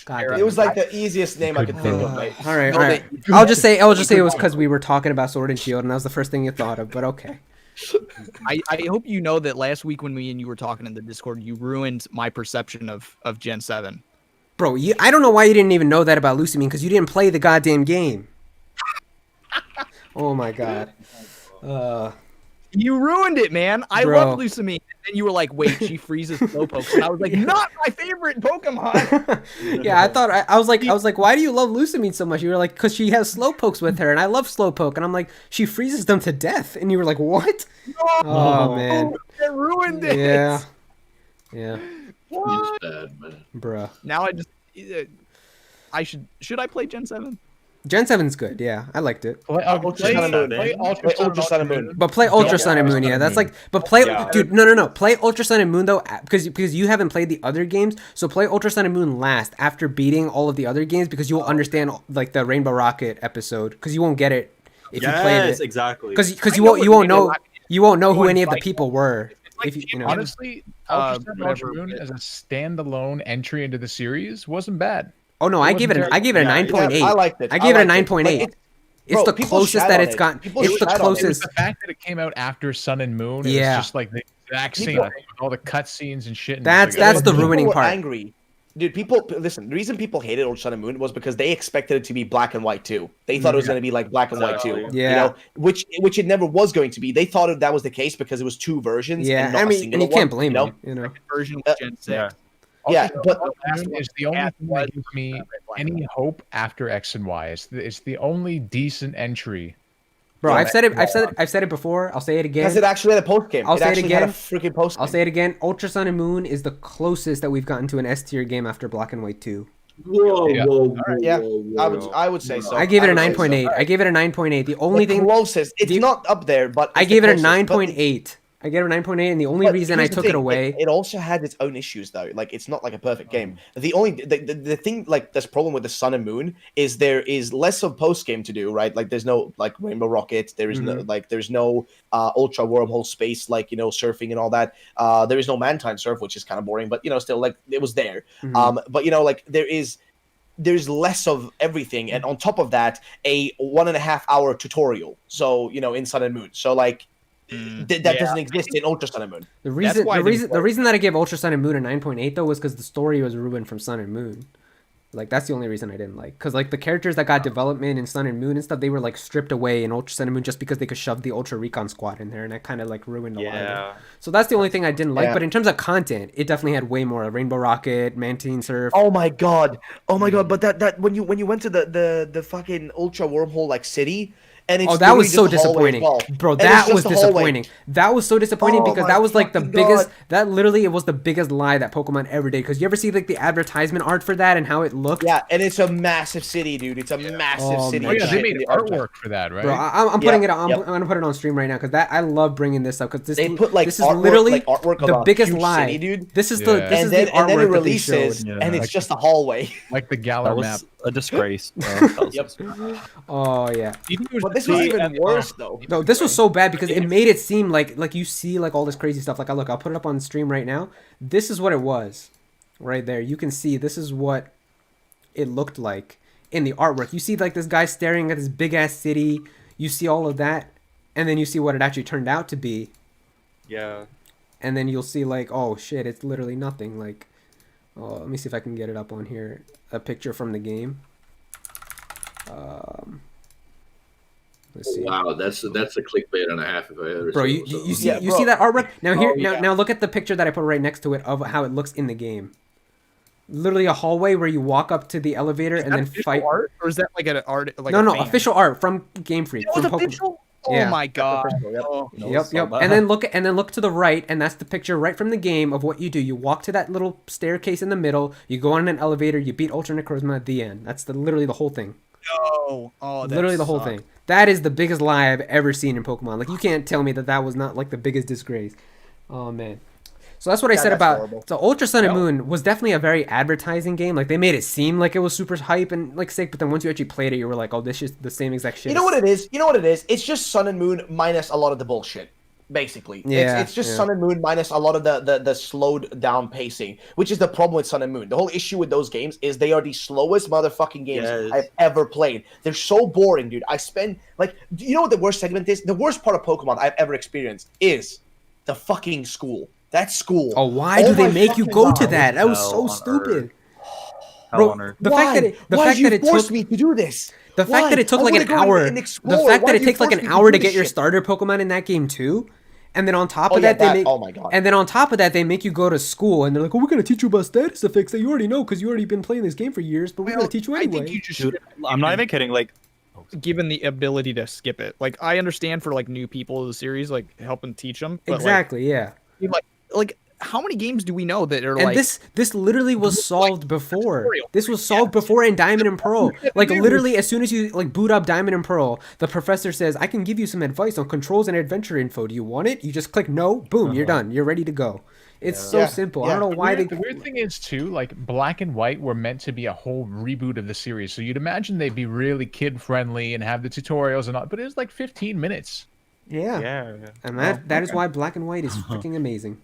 God damn It was like the easiest name I could think of, mate. all right, No, all right. they- I'll just say it was because we were talking about Sword and Shield, and that was the first thing you thought of. But okay. I hope you know that last week when me and you were talking in the Discord, you ruined my perception of Gen 7. Bro, I don't know why you didn't even know that about Lucy because you didn't play the goddamn game. Oh my god. You ruined it, man. I Bro. love Lucamine. And then you were like, wait, she freezes Slowpoke. And I was like, not my favorite Pokemon. Yeah, I thought I was like, why do you love Lusamine so much? You were like, because she has Slowpokes with her, and I love Slowpoke, and I'm like, she freezes them to death, and you were like, what? Oh man, It ruined it. yeah, yeah, It's bad, man. bruh. Now I just, I should I play Gen 7? Gen 7's good, yeah, I liked it. Play Ultra Sun and Moon. play Ultra Wait, Sun Ultra Sun and Moon. But play Ultra Sun and Moon, yeah. That's like, but play, Yeah. dude. No. Play Ultra Sun and Moon though, because you haven't played the other games. So play Ultra Sun and Moon last after beating all of the other games because you will understand like the Rainbow Rocket episode because you won't get it if you played Yes, it. exactly. Because I you know won't what know Rainbow who Rocket any of the like- people were. like If you know. Honestly, Ultra Sun and Ultra whatever, Moon but- as a standalone entry into the series wasn't bad. Oh no, I gave it a 9.8. Yeah, I liked it. I gave it a liked 9.8. Like, It's bro, the people closest shat that on it's it. gotten. People It's the shat on it. It was closest. the fact that it came out after Sun and Moon. It Yeah. was just like the exact same People- thing with all the cutscenes and shit. And That's it's like, the people ruining were part. Angry. Dude, people listen. The reason people hated Ultra Sun and Moon was because they expected it to be black and white too. They thought it was going to be like black and white too. Exactly. Yeah. You know, which it never was going to be. They thought that was the case because it was two versions. Yeah, and not I a mean, single and you can't one, blame you know? me. You know. Version with Gen 6. Yeah. Yeah, but Ultra Moon is the only thing that gives me any hope after X and Y. It's the only decent entry. Bro, Yeah. I've said it before. I'll say it again. because it actually had a post game. I'll It say it actually had a again. freaking post. I'll say it again. Ultra Sun and Moon is the closest that we've gotten to an S tier game after Black and White 2. Whoa, Yeah. whoa, Yeah, whoa. I would say so. I gave it a would say so. 9.8. I gave it a 9.8. The only The thing closest. It's not up there, but I it's the gave it a closest, but 9.8. I gave it a 9.8, and the only But reason I here's the took it thing, away. it also had its own issues though. Like it's not like a perfect game. The thing like this problem with the Sun and Moon is there is less of post game to do, right? Like there's no like Rainbow Rocket, there is no like there's no ultra wormhole space like surfing and all that. There is no Mantine surf, which is kind of boring, but still like it was there. But like there's less of everything, and on top of that, a 1.5 hour tutorial. So in Sun and Moon. So like. That doesn't exist in Ultra Sun and Moon. The reason that I gave Ultra Sun and Moon a 9.8 though was because the story was ruined from Sun and Moon. Like that's the only reason I didn't like. Because like the characters that got development in Sun and Moon and stuff, they were like stripped away in Ultra Sun and Moon just because they could shove the Ultra Recon Squad in there, and that kind of like ruined a lot of it. So that's the only thing I didn't like. But in terms of content, it definitely had way more. Rainbow Rocket, Mantine Surf. Oh my god! But that when you went to the fucking Ultra Wormhole like city. And it's that was so just a hallway disappointing, as well. bro. And That it's was just a hallway. disappointing. That was so disappointing because my that was like the fucking biggest. God. That literally it was the biggest lie that Pokemon ever did. Because you ever see like the advertisement art for that and how it looked? Yeah, and it's a massive city, dude. It's a massive city. Oh yeah, they made The artwork for that, right? Bro, I'm putting it on. Yep. I'm gonna put it on stream right now because I love bringing this up because They put like this is artwork, literally like, artwork of the a biggest huge lie, city, dude. This is Yeah. the this And is then the and then it artwork that they releases, showed. and it's just a hallway. Like the That Galar was map. a disgrace. Yep. Oh yeah. But this was even worse though. No, this was so bad because it made it seem like you see like all this crazy stuff. Like I'll put it up on stream right now. This is what it was, right there. You can see this is what it looked like in the artwork. You see like this guy staring at this big ass city. You see all of that, and then you see what it actually turned out to be. Yeah. And then you'll see like, oh shit, it's literally nothing. Like, oh, let me see if I can get it up on here. A picture from the game. Let's see. Wow, that's a clickbait and a half if I ever. Bro, seen you so. see you see that artwork? Now here yeah. now look at the picture that I put right next to it of how it looks in the game. Literally a hallway where you walk up to the elevator and then fight. art, or is that like an art? Like No, a fan? official art from Game Freak. It was from Pokemon. official. Oh Yeah. my god. Yep. And then look to the right, and that's the picture right from the game of what you do. You walk to that little staircase in the middle. You go on an elevator. You beat Ultra Necrozma at the end. That's literally the whole thing. Oh, that Literally the whole sucked. thing. That is the biggest lie I've ever seen in Pokemon. Like you can't tell me that was not like the biggest disgrace. Oh man. So that's what I said that's about. horrible. So Ultra Sun and Moon was definitely a very advertising game. Like they made it seem like it was super hype and like sick, but then once you actually played it, you were like, oh, this is the same exact shit. You know what it is? It's just Sun and Moon minus a lot of the bullshit. Basically, Yeah, it's just yeah. Sun and Moon minus a lot of the slowed down pacing, which is the problem with Sun and Moon. The whole issue with those games is they are the slowest motherfucking games Yes. I've ever played. They're so boring, dude. I spend like, you know what the worst segment is? The worst part of Pokemon I've ever experienced is the fucking school. That school. Oh, why do they my make you fucking go to God. that? That was Hell so on stupid. Hell Bro, on Earth. the Why? fact that it, the Why'd fact you that it force took me to do this? the fact Why? that it took I like wanna an go hour, and the explore. fact that Why'd it you takes like force an me to hour do to this get your shit? starter Pokemon in that game too, and then on top Oh, of yeah, that, they that- make oh my God. and then on top of that they make you go to school and they're like, oh, we're gonna teach you about status effects that you already know because you already been playing this game for years, but we're gonna teach you I anyway. think you just Dude, should I'm not even kidding. Like, given the ability to skip it. Like I understand for like new people of the series, like helping teach them. But, Exactly, yeah. Like how many games do we know that are And like this literally was solved before. tutorial. This was solved before in Diamond and Pearl. Like literally, as soon as you like boot up Diamond and Pearl, the professor says, "I can give you some advice on controls and adventure info. Do you want it?" You just click no, boom, you're done. You're ready to go. It's so Yeah, simple. yeah. I don't know why The weird thing is too, like Black and White were meant to be a whole reboot of the series, so you'd imagine they'd be really kid friendly and have the tutorials and all. But it was like 15 minutes. Yeah. yeah. And that is why Black and White is freaking amazing.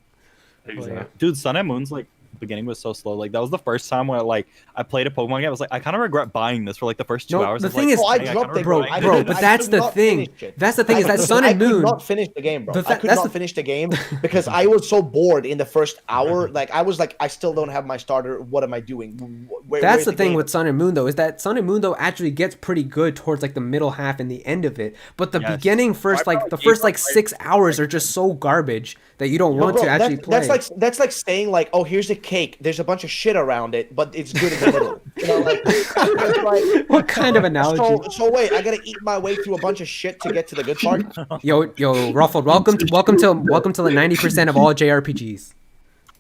Dude, Sun and Moon's like beginning was so slow. Like that was the first time where like I played a Pokemon game. I was like, I kind of regret buying this for like the first 2 No, hours. the I was thing like, is- Oh, I "Dang, dropped kinda it, bro. regret I it." Bro, could- but I that's could the not thing. finish it. That's the thing is that Sun I and Moon. could not finish the game, bro. The I fa- could that's not the- finish the game because I was so bored in the first hour. Like I was like, I still don't have my starter. What am I doing? That's Where's the thing game? with Sun and Moon though, is that Sun and Moon though actually gets pretty good towards like the middle half and the end of it. But the Yes. beginning first like the first like 6 hours are just so garbage that you don't No, want bro, to actually play. that's like saying like, oh, here's a cake. There's a bunch of shit around it, but it's good in the middle. You know, like, it's like What kind of analogy? so wait, I gotta eat my way through a bunch of shit to get to the good part. Yo, Ruffled, welcome to the 90% of all JRPGs.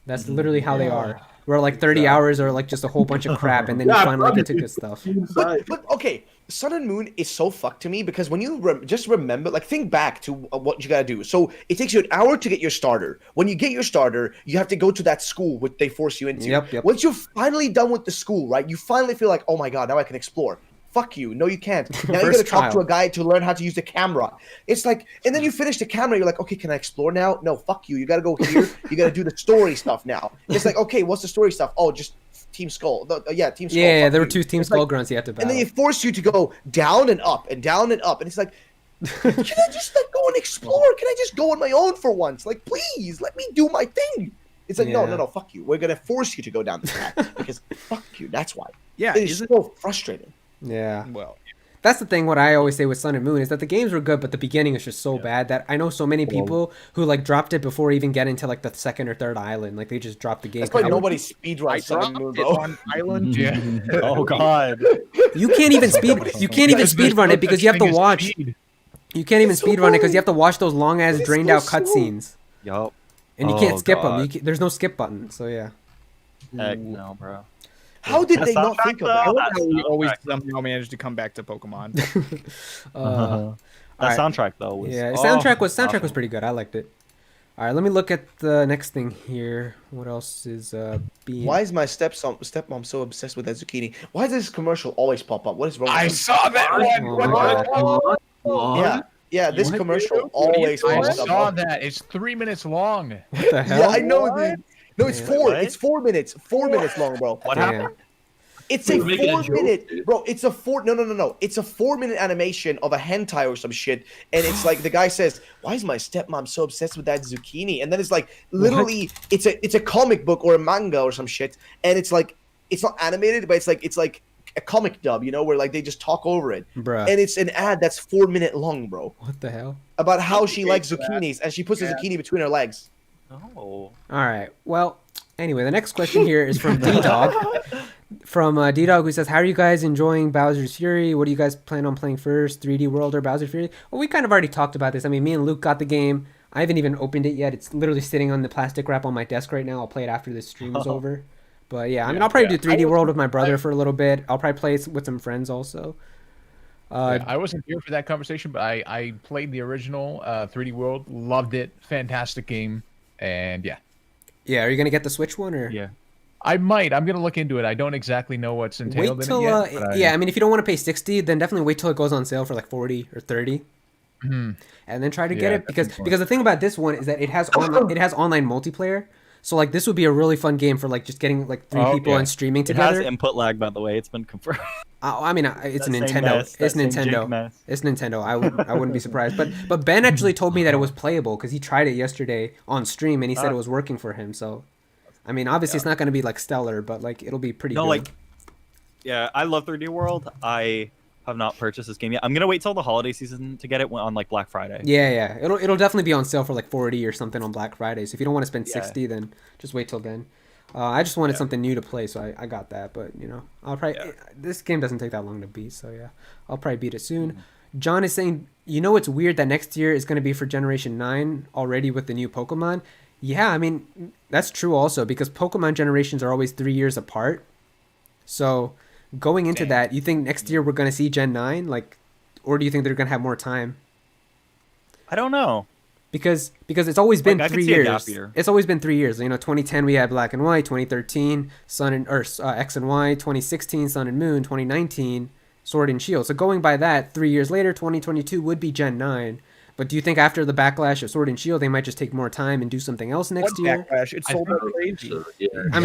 That's literally how they are. where like 30 hours are like just a whole bunch of crap, and then you finally get to good stuff. But okay, Sun and Moon is so fucked to me because when you just remember, like, think back to what you gotta do. So it takes you an hour to get your starter. When you get your starter, you have to go to that school which they force you into. Yep. Once you're finally done with the school, right, you finally feel like, oh my god, now I can explore. Fuck you. No, you can't. Now you gotta talk to a guy to learn how to use the camera. It's like, and then you finish the camera, you're like, okay, can I explore now? No, fuck you. You gotta go here. You gotta do the story stuff now. It's like, okay, what's the story stuff? Oh, just Team Skull. Team Skull. Yeah, fuck there were you. 2 Team It's Skull like, grunts you had to battle. and then they force you to go down and up and down and up. And it's like, can I just like go and explore? Can I just go on my own for once? Like, please, let me do my thing. It's like, Yeah. no, fuck you. We're gonna force you to go down this path because fuck you. That's why. Yeah, It is so frustrating. Yeah. well, That's the thing. What I always say with Sun and Moon is that the games were good, but the beginning is just so bad that I know so many people who like dropped it before even getting to like the second or third island. Like they just dropped the game. That's why 'cause nobody I speedruns Sun and Moon, dropped it bro. on Island. Yeah. Oh God. you can't even speed run it because you have to watch. You can't even It's so speed run it because boring. you have to watch those long ass It's drained so out slow. cutscenes, Yup. and you can't Oh, skip God. them. There's no skip button. So yeah. Heck no, bro. How did The they not soundtrack, think of though, I that? love how we That's always not somehow manage to come back to Pokemon. That Alright. soundtrack though was Yeah, soundtrack was awesome. pretty good. I liked it. All right, let me look at the next thing here. What else is being? Why is my stepmom so obsessed with that zucchini? Why does this commercial always pop up? What is wrong? I with saw that Oh my one. God. Yeah, this What? commercial always I pops up. saw that. It's 3 minutes long. What the hell? Yeah, I know, dude. No, it's Yeah. four. What? It's 4 minutes. 4 minutes long, bro. What Damn. happened? It's a You're making a 4 joke, minute, dude. bro. It's a four. No. It's a 4 minute animation of a hentai or some shit, and it's like the guy says, "Why is my stepmom so obsessed with that zucchini?" And then it's like literally, it's a comic book or a manga or some shit, and it's like it's not animated, but it's like a comic dub, you know, where like they just talk over it, Bruh. and it's an ad that's 4 minute long, bro, What the hell? about how she likes zucchinis, and she puts a zucchini between her legs. Oh. All right. Well, anyway, the next question here is from D-Dog. From D-Dog, who says, how are you guys enjoying Bowser's Fury? What do you guys plan on playing first, 3D World or Bowser's Fury? Well, we kind of already talked about this. I mean, me and Luke got the game. I haven't even opened it yet. It's literally sitting on the plastic wrap on my desk right now. I'll play it after this stream is over. But yeah, I mean, I'll probably do 3D World with my brother for a little bit. I'll probably play it with some friends also. Yeah, I wasn't here for that conversation, but I played the original 3D World, loved it, fantastic game, and yeah. Yeah, are you going to get the Switch one or? Yeah. I might. I'm gonna look into it. I don't exactly know what's entailed Wait till, in it yet. but yeah, I mean, if you don't want to pay 60, then definitely wait till it goes on sale for like 40 or 30. Mhm. And then try to get Yeah, it because definitely. the thing about this one is that it has online multiplayer. So like this would be a really fun game for like just getting like 3 people Okay. and streaming It has together. input lag, by the way. It's been confirmed. I mean, it's a That same Nintendo. mess, that It's same Nintendo. jank mess. It's Nintendo. I wouldn't be surprised. But Ben actually told me that it was playable because he tried it yesterday on stream and he said it was working for him. So, I mean, obviously it's not going to be like stellar, but like it'll be pretty No, good. like, yeah, I love 3D World. I have not purchased this game yet. I'm gonna wait till the holiday season to get it on like Black Friday. Yeah. It'll definitely be on sale for like 40 or something on Black Friday. So if you don't want to spend Yeah. 60, then just wait till then. I just wanted something new to play, so I got that. But you know, I'll probably this game doesn't take that long to beat, so yeah, I'll probably beat it soon. John is saying, you know, it's weird that next year is going to be for Generation 9 already with the new Pokemon. Yeah, I mean that's true also because Pokemon generations are always 3 years apart. So going into that, you think next year we're going to see Gen 9, like, or do you think they're going to have more time? I don't know. Because it's always been Like, I could 3 see a years. gap year. It's always been 3 years. You know, 2010 we had Black and White, 2013 Sun and X and Y, 2016 Sun and Moon, 2019 Sword and Shield. So going by that, 3 years later, 2022 would be Gen 9. But do you think after the backlash of Sword and Shield, they might just take more time and do something else next year? Backlash. It's I sold think- out crazy. Yeah. I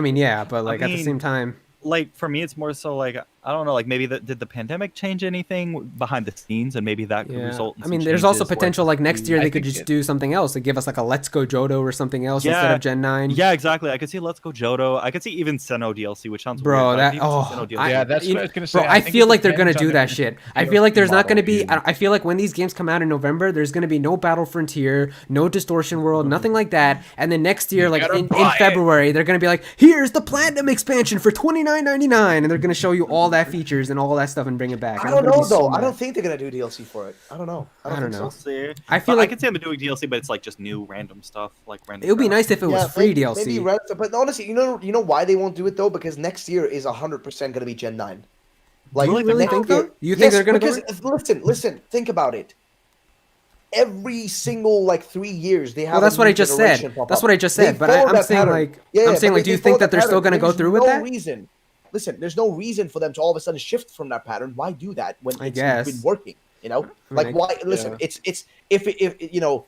mean, yeah, but like at the mean, same time, Like for me, it's more so like I don't know. Like maybe did the pandemic change anything behind the scenes, and maybe that could yeah. result. In I mean, some there's also changes where- potential like next year I they could think just it- do something else. They give us like a Let's Go Johto or something else instead Yeah. of Gen 9. Yeah, exactly. I could see Let's Go Johto. I could see even Sinnoh DLC, which sounds Bro, weird, but I that could even see oh, Sinnoh DLC. I- Yeah, that's you what I was gonna say. Bro, I think feel it like they're gonna depends do on that the shit. I feel like there's not gonna be. model. I feel like when these games come out in November, there's gonna be no Battle Frontier, no Distortion World, nothing like that. And then next year, like in February, they're gonna be like, here's the Platinum expansion for $29.99, and they're gonna show you all all that features and all that stuff and bring it back. I And don't I'm gonna know be so though. I mad. don't think they're gonna do DLC for it. I don't know. I don't, I don't think know. We'll see. I feel But I like could see them doing DLC, but it's like just new random stuff, like random. it would be crap. nice if it was free maybe, DLC. Maybe but honestly, you know why they won't do it though? Because next year is 100% gonna be Gen 9. Like, You really next think year- though? You think they're gonna go? because listen, think about it. Every single like 3 years they have. Well, that's a what new I just generation said. pop That's up. what I just They said. But follow I'm that saying pattern. like, Yeah, I'm saying but like, do you they follow think that they're that still pattern. gonna go through with that? There's no reason. Listen, there's no reason for them to all of a sudden shift from that pattern. Why do that when I it's guess. been working? You know, I mean, like why? Listen, it's if you know,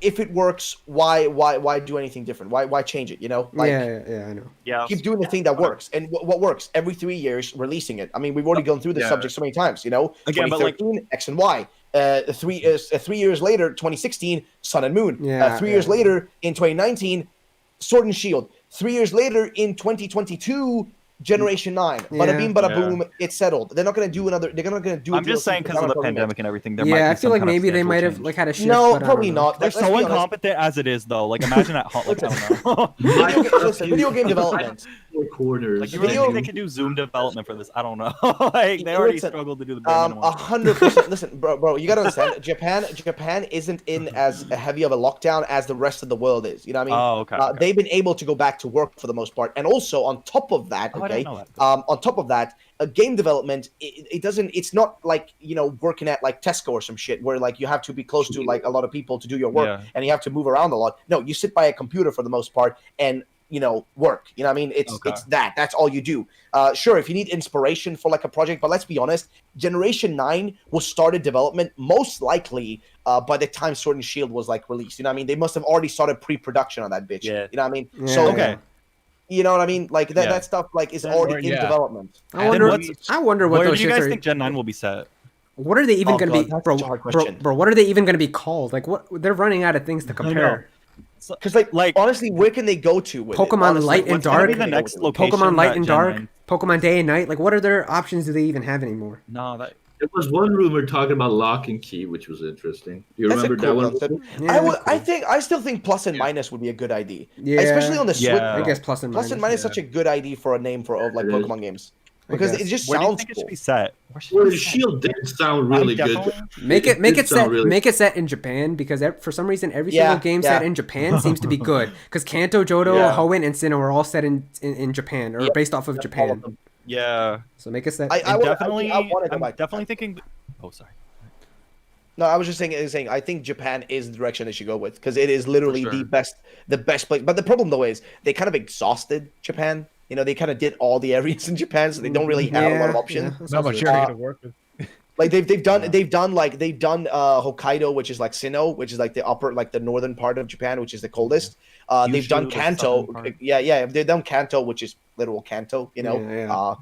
if it works, why do anything different? Why change it? You know, like. Yeah, I know. Yeah. Keep doing the thing that works, and what works every 3 years, releasing it. I mean, we've already gone through this Yeah. subject so many times. You know, Again, but, like- 2013, X and Y. 3 years later, 2016, Sun and Moon. Yeah, 3 years yeah. later, in 2019, Sword and Shield. 3 years later, in 2022, Generation 9. Bada Yeah. beam, bada Yeah. boom, it's settled. They're not gonna do another. They're not gonna do. I'm just saying because of the pandemic and everything. There might Yeah, be I feel some like kind of maybe they schedule might have change. like had a shift. No, but I probably don't know. not. They're Let's so be honest. incompetent as it is, though. Like, imagine at home. Like, I don't know. Listen, video game development. Four corners. Like, you really think they could do Zoom development for this? I don't know. Like, they already Listen, struggled to do the bare minimum. 100%. Listen, bro, you gotta understand. Japan isn't in as heavy of a lockdown as the rest of the world is. You know what I mean? Oh, okay. Okay. They've been able to go back to work for the most part, and also on top of that, Oh, I okay, didn't know that. on top of that, game development, it doesn't. It's not like working at like Tesco or some shit where like you have to be close to like a lot of people to do your work, Yeah. and you have to move around a lot. No, you sit by a computer for the most part and work. You know what I mean? It's Okay. that's all you do. Sure, if you need inspiration for like a project, but let's be honest, Generation 9 was started development most likely by the time Sword and Shield was like released. You know what I mean? They must have already started pre-production on that bitch. Yeah. You know what I mean? Yeah, So yeah. Okay. you know what I mean? Like that, Yeah. that stuff like is Then already we're- in yeah. development. I wonder. what's- I wonder what Where those do you shits guys are. think Gen 9 will be set? What are they even Oh, gonna God, be, that's bro, such a hard bro? question. Bro, what are they even gonna be called? Like, what? They're running out of things to compare. Because like Like- honestly, where can they go to with it? Pokemon Honestly, Light and what's Dark? gonna Be be the the next go-to? location. Pokemon Light that and Gen Dark, 9 Pokemon Day and Night. Like, what other options do they even have anymore? No, that There was one rumor talking about Lock and Key, which was interesting. Do you That's a remember cool that one? concept. Yeah, I would. that's cool. I still think Plus and Minus would be a good idea. Yeah. Especially on the Switch. Yeah. I guess plus and minus. Plus and Minus is such a good idea for a name for of like It is. Pokemon games because guess. it just where do you sounds think it cool. should be set? Where should Well, it the be set? Shield did sound really good. definitely- Make it did set sound really- make it set in Japan because for some reason every Yeah, single game set yeah. in Japan seems to be good because Kanto, Johto, Yeah. Hoenn, and Sinnoh are all set in Japan or Yeah. based off of All of Japan. them. Yeah. So make it set. I And would- definitely, I wanna go I'm back. definitely thinking. Oh, sorry. No, I was just saying. I think Japan is the direction they should go with because it is literally For sure. the best place. But the problem though is they kind of exhausted Japan. They kind of did all the areas in Japan, so they don't really have a lot of options. that's Not also much true. area to work with. Like they've done Hokkaido, which is like Sinnoh, which is like the northern part of Japan, which is the coldest. They've done Kyushu, the Kanto, southern part. yeah. They've done Kanto, which is literal Kanto. Yeah.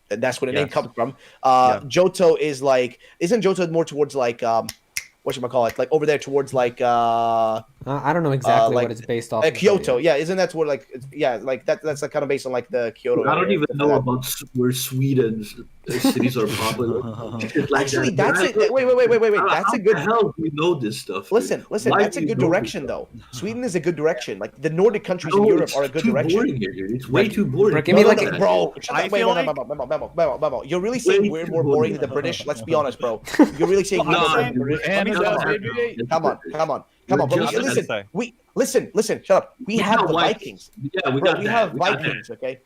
That's where the name Yes. comes from. Yeah. Johto is like, isn't Johto more towards like whatchamacallit, like over there towards like I don't know exactly like, what it's based off. of, but Kyoto? Yeah, isn't that where like like that's like kind of based on like the Kyoto? I don't area. even know about where Sweden's cities are popular. Shit like Actually, that. that's it. Wait. That's a good. How the hell do we know this stuff? dude? Listen. Why That's do a you good know direction, this though. Sweden is a good direction. Like the Nordic countries in No, Europe it's are a good too direction. boring here, dude. It's way too boring. Bro, give me like that. bro. Shut I up. Wait, feel wait, like- Memo. You're really saying Way we're too more boring than boring. the British? Let's be honest, bro. You're really saying we're No, more boring I'm than the British? And Come on. baby. Come on. Bro. We're just- Listen. Shut up. We have got the Vikings. Vikings. Yeah, we Bro, got we that. have We got that. Vikings. Okay,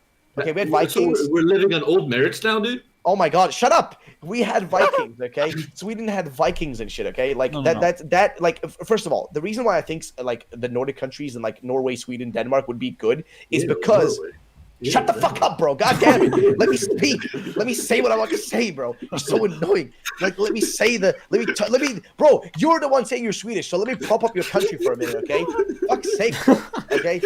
we had So Vikings. we're living on old merits now, dude. Oh my God! Shut up. We had Vikings, okay? Sweden had Vikings and shit, okay? Like No. that. Like, first of all, the reason why I think like the Nordic countries and like Norway, Sweden, Denmark would be good is Yeah, because. Norway. Shut the fuck up, bro! God damn it! Let me speak. Let me say what I want to say, bro. You're so annoying. Like, let me, bro. You're the one saying you're Swedish, so let me prop up your country for a minute, okay? Fuck's sake, bro, okay?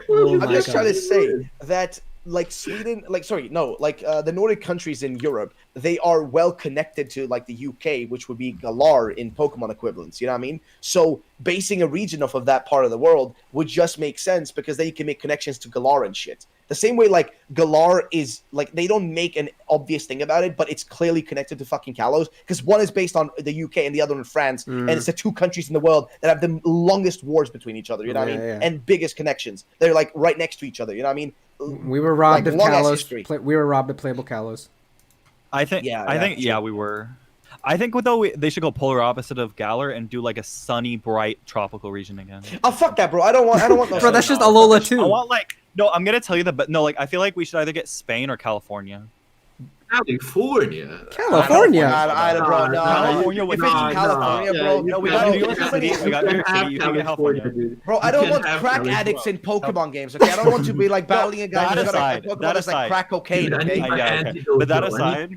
Oh I'm my just God. trying to say that, like Sweden, the Nordic countries in Europe, they are well connected to like the UK, which would be Galar in Pokemon equivalents. You know what I mean? So basing a region off of that part of the world would just make sense because then you can make connections to Galar and shit. The same way, like, Galar is, like, they don't make an obvious thing about it, but it's clearly connected to fucking Kalos, because one is based on the UK and the other in France, and it's the two countries in the world that have the longest wars between each other, you know what I mean? Yeah. And biggest connections. They're, like, right next to each other, you know what I mean? We were robbed Like, of long-ass Kalos. history. We were robbed of playable Kalos. I think. Yeah, I yeah, think. sure. Yeah, we were. I think though they should go polar opposite of Galar and do like a sunny, bright tropical region again. Oh fuck that, bro! I don't want no. Bro, that's sun. just No, Alola fuck that shit. too. I want like no. I'm gonna tell you but no. Like I feel like we should either get Spain or California. California. California. Bro, no. California If with it's no, California, bro, no, we I got don't- New York City. We got New York City. You can get California. Bro, I don't want crack addicts in Pokemon games. Okay, I don't want to be like battling a guy that who's got aside, a Pokemon that that's like aside. crack cocaine. Okay. Yeah, okay. But that aside,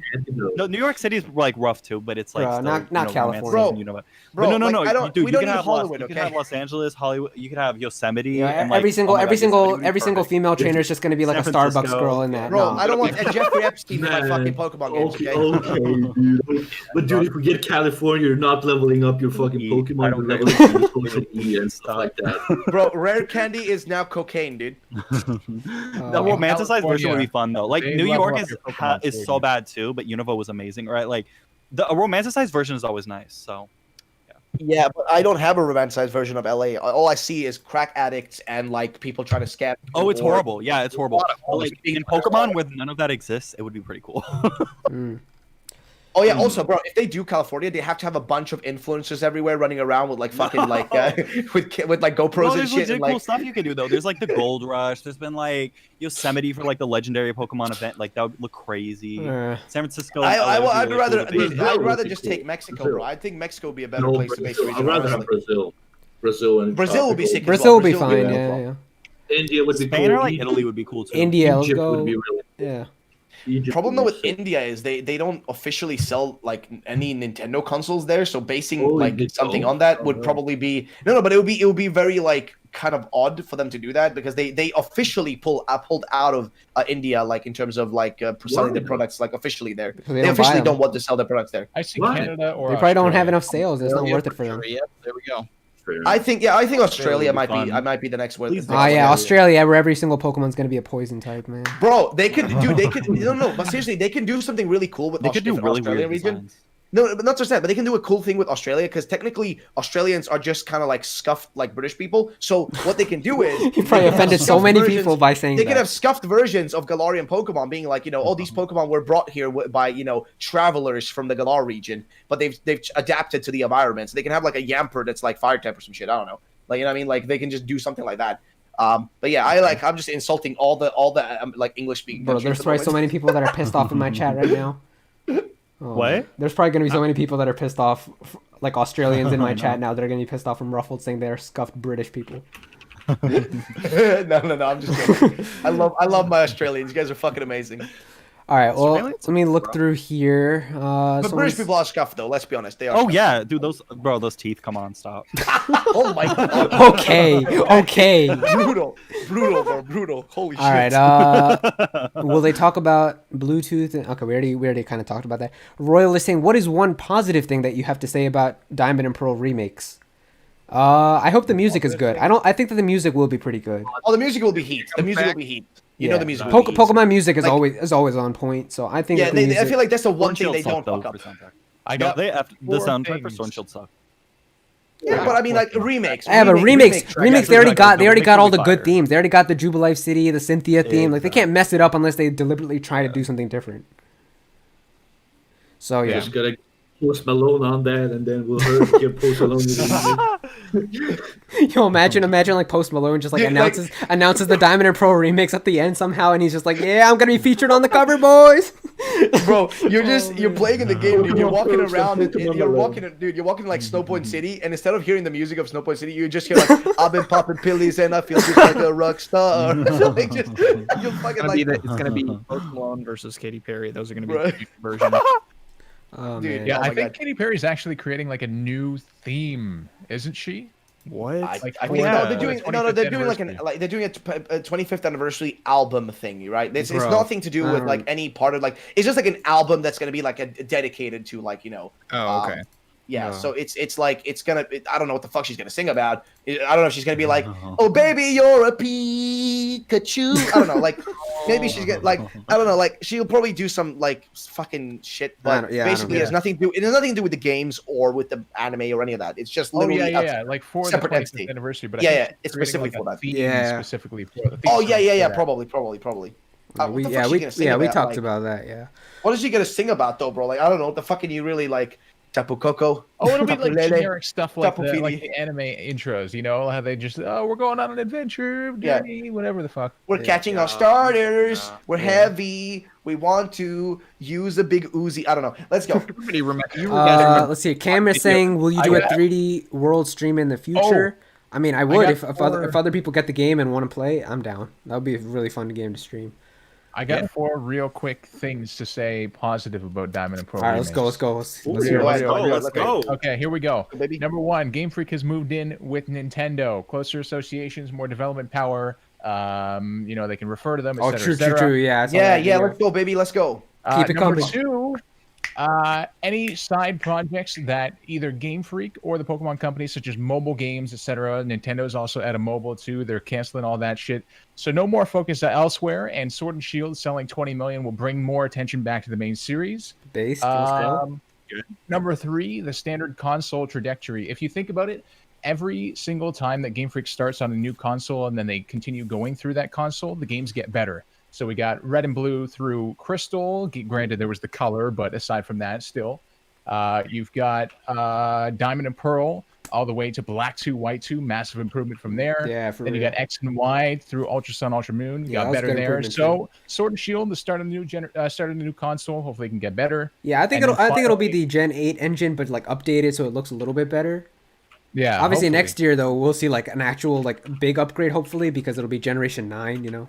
no, New York City's like rough too, but it's like Bro, still, not you know, California. romanticism, you know what? Bro, But no, like, I don't. dude, We you don't can need have Hollywood. you can Okay. have Los Angeles, Hollywood. You could have Yosemite. Yeah, and, like, every single oh my God, Yosemite would be every single perfect. female trainer is just gonna be like a San Starbucks Francisco. girl in that. Bro, No. I don't want Jeffrey Epstein in my Man, fucking Pokemon games. Okay, Okay. dude. But dude, if we get California, you're not leveling up your fucking I Pokemon. don't You're think leveling up we your social media and stuff like that. Bro, rare candy is now cocaine, dude. The Oh. romanticized version would be California, fun though. Like they New level York up is your Pokemon is so stadium. bad too, but Unova was amazing, right? Like a romanticized version is always nice. So Yeah, but I don't have a romanticized version of LA. All I see is crack addicts and like people trying to scam. oh, it's or- horrible. Yeah, it's horrible. lot of But, like big- in Pokemon, where none of that exists, it would be pretty cool. Mm. Oh yeah, also, bro, if they do California, they have to have a bunch of influencers everywhere running around with like fucking like with like GoPros Bro, and there's shit. legit And, cool like, stuff you can do though. There's like the Gold Rush. There's been like Yosemite for like the legendary Pokemon event. Like that would look crazy. San Francisco. and LA would be I'd really rather cool to visit. Brazil I'd would rather be just cool. take Mexico, Brazil. bro. I think Mexico would be a better No, place to base the Brazil. I'd region. rather have honestly. Brazil and Brazil would be sick. tropical. as Brazil well. will be Brazil would fine. be Yeah, awesome. yeah. India would be Spain cool. or like Italy would be cool too. India, let's Egypt go. would be really Yeah. Egypt Problem would though be with sick. India is they don't officially sell like any Nintendo consoles there, so basing Oh, like they something don't? on that Oh, would no. probably be but it would be very like kind of odd for them to do that because they officially pulled out of India like in terms of like selling their Why? products like officially there. Because They don't buy officially them. don't want to sell their products there. I see Why? Canada or They probably don't have Australia. enough sales. It's not worth it for them. Yep, there we go. Fair. I think Australia would be might fun. be the next one. Please Oh yeah, Australia, where every single Pokemon's gonna be a poison type, man. Bro, they could no, but seriously, they can do something really cool with They could do the really Australian weird region. designs. No, but not just that, but they can do a cool thing with Australia because technically Australians are just kind of like scuffed like British people. So what they can do is You they probably can have offended so scuffed many versions- people by saying They can that. have scuffed versions of Galarian Pokemon, being like, oh, these Pokemon were brought here by travelers from the Galar region, but they've adapted to the environment. So they can have like a Yamper that's like fire type or some shit. I don't know, like you know what I mean? Like they can just do something like that. But yeah, I'm just insulting all the like English speaking. Bro, there's probably so many people that are pissed off in my chat right now. Oh, What? man. There's probably gonna be so many people that are pissed off, like Australians in my chat now that are gonna be pissed off from Ruffled saying they're scuffed British people. no, I'm just kidding. I love my Australians. You guys are fucking amazing. All right, well, Australians? let me look through here. But Someone's- British people are scuffed though. Let's be honest, they are. Oh scuffed. yeah, dude, those teeth. Come on, stop. Oh my god. Okay, okay. brutal, bro, brutal. Holy shit. All right. Will they talk about Bluetooth? Okay, we already kind of talked about that. Royal is saying, what is one positive thing that you have to say about Diamond and Pearl remakes? I hope the music is good. I think that the music will be pretty good. Oh, the music will be heat. The music will be heat. You know Yeah. the music. Will be heat. Pokemon music is Like- always on point. So I think Yeah, that the I music, feel like that's the one thing Storm they Shield don't sucked, fuck though, up. for soundtrack. I No, got the four soundtrack for things. Storm Shield sucked. Yeah, but I mean like remakes. I have a remakes. track. Remakes. Yeah, They already exactly. got Remakes all will the be good fire. themes. They already got the Jubilife City, the Cynthia theme. Like they can't mess it up unless they deliberately try to do something different. So yeah. Just gotta Post Malone on that, and then we'll get Post Malone. Yo, imagine like Post Malone just like Dude, like- announces the Diamond and Pearl remix at the end somehow, and he's just like, yeah, I'm gonna be featured on the cover, boys. Bro, you're playing in the game, dude. You're walking around, and Come on, you're Malone. walking like Snowpoint City, and instead of hearing the music of Snowpoint City, you just hear like, I've been popping pillies and I feel just like a rock star. Like, just, you're fucking like, It's gonna be Post Malone versus Katy Perry. Those are gonna be Right. the version. Oh, Dude, man. Yeah, Oh I my think God. Katy Perry's actually creating like a new theme, isn't she? What? I Like, think yeah, no, they're the doing 25th they're doing like anniversary. they're doing a 25th anniversary album thing, right? It's Bro, nothing to do I with don't- like any part of like it's just like an album that's gonna be like dedicated to like Oh, okay. yeah. No. So it's like it's gonna I don't know what the fuck she's gonna sing about. I don't know if she's gonna be like, oh baby you're a peach Pikachu. I don't know, like maybe she's get like I don't know, like she'll probably do some like fucking shit, but basically it has nothing to do. It has nothing to do with the games or with the anime or any of that. It's just literally like for the separate 25th entity. anniversary. But It's specifically for that. Specifically for the theme Oh song yeah, for that. probably. We talked about that. Yeah. What is she gonna sing about though, bro? Like I don't know. What the fuck can you really like? Tapu Koko. Oh, it'll be like Tapu Lele, generic stuff like Tapu the, Fini. like the anime intros, you know, how they just we're going on an adventure, journey, whatever the fuck. We're catching our starters. We're heavy. We want to use a big Uzi. I don't know. Let's go. Let's see. Cam is saying, will you do a 3D world stream in the future? I mean, I would if other people get the game and want to play. I'm down. That would be a really fun game to stream. I got 4 real quick things to say positive about Diamond and Pearl. All right, let's go. Let's go. Okay, here we go. Baby. Number 1, Game Freak has moved in with Nintendo. Closer associations, more development power. You know, they can refer to them. Oh, true. Yeah. Let's go, baby. Let's go. Keep it number coming. 2, any side projects that either Game Freak or the Pokemon companies, such as mobile games, etc. Nintendo's also at a mobile too. They're canceling all that shit. So no more focus elsewhere. And Sword and Shield selling 20 million will bring more attention back to the main series. Number 3, the standard console trajectory. If you think about it, every single time that Game Freak starts on a new console and then they continue going through that console, the games get better. So we got Red and Blue through Crystal. Granted, there was the color, but aside from that, still. You've got Diamond and Pearl all the way to Black 2, White 2. Massive improvement from there. Yeah, then you got X and Y through Ultra Sun, Ultra Moon. You got better there. So Sword and Shield, the start of the new console. Hopefully it can get better. Yeah, I think it'll be the Gen 8 engine, but like updated so it looks a little bit better. Yeah. Obviously next year though, we'll see like an actual like big upgrade hopefully because it'll be Generation 9, you know.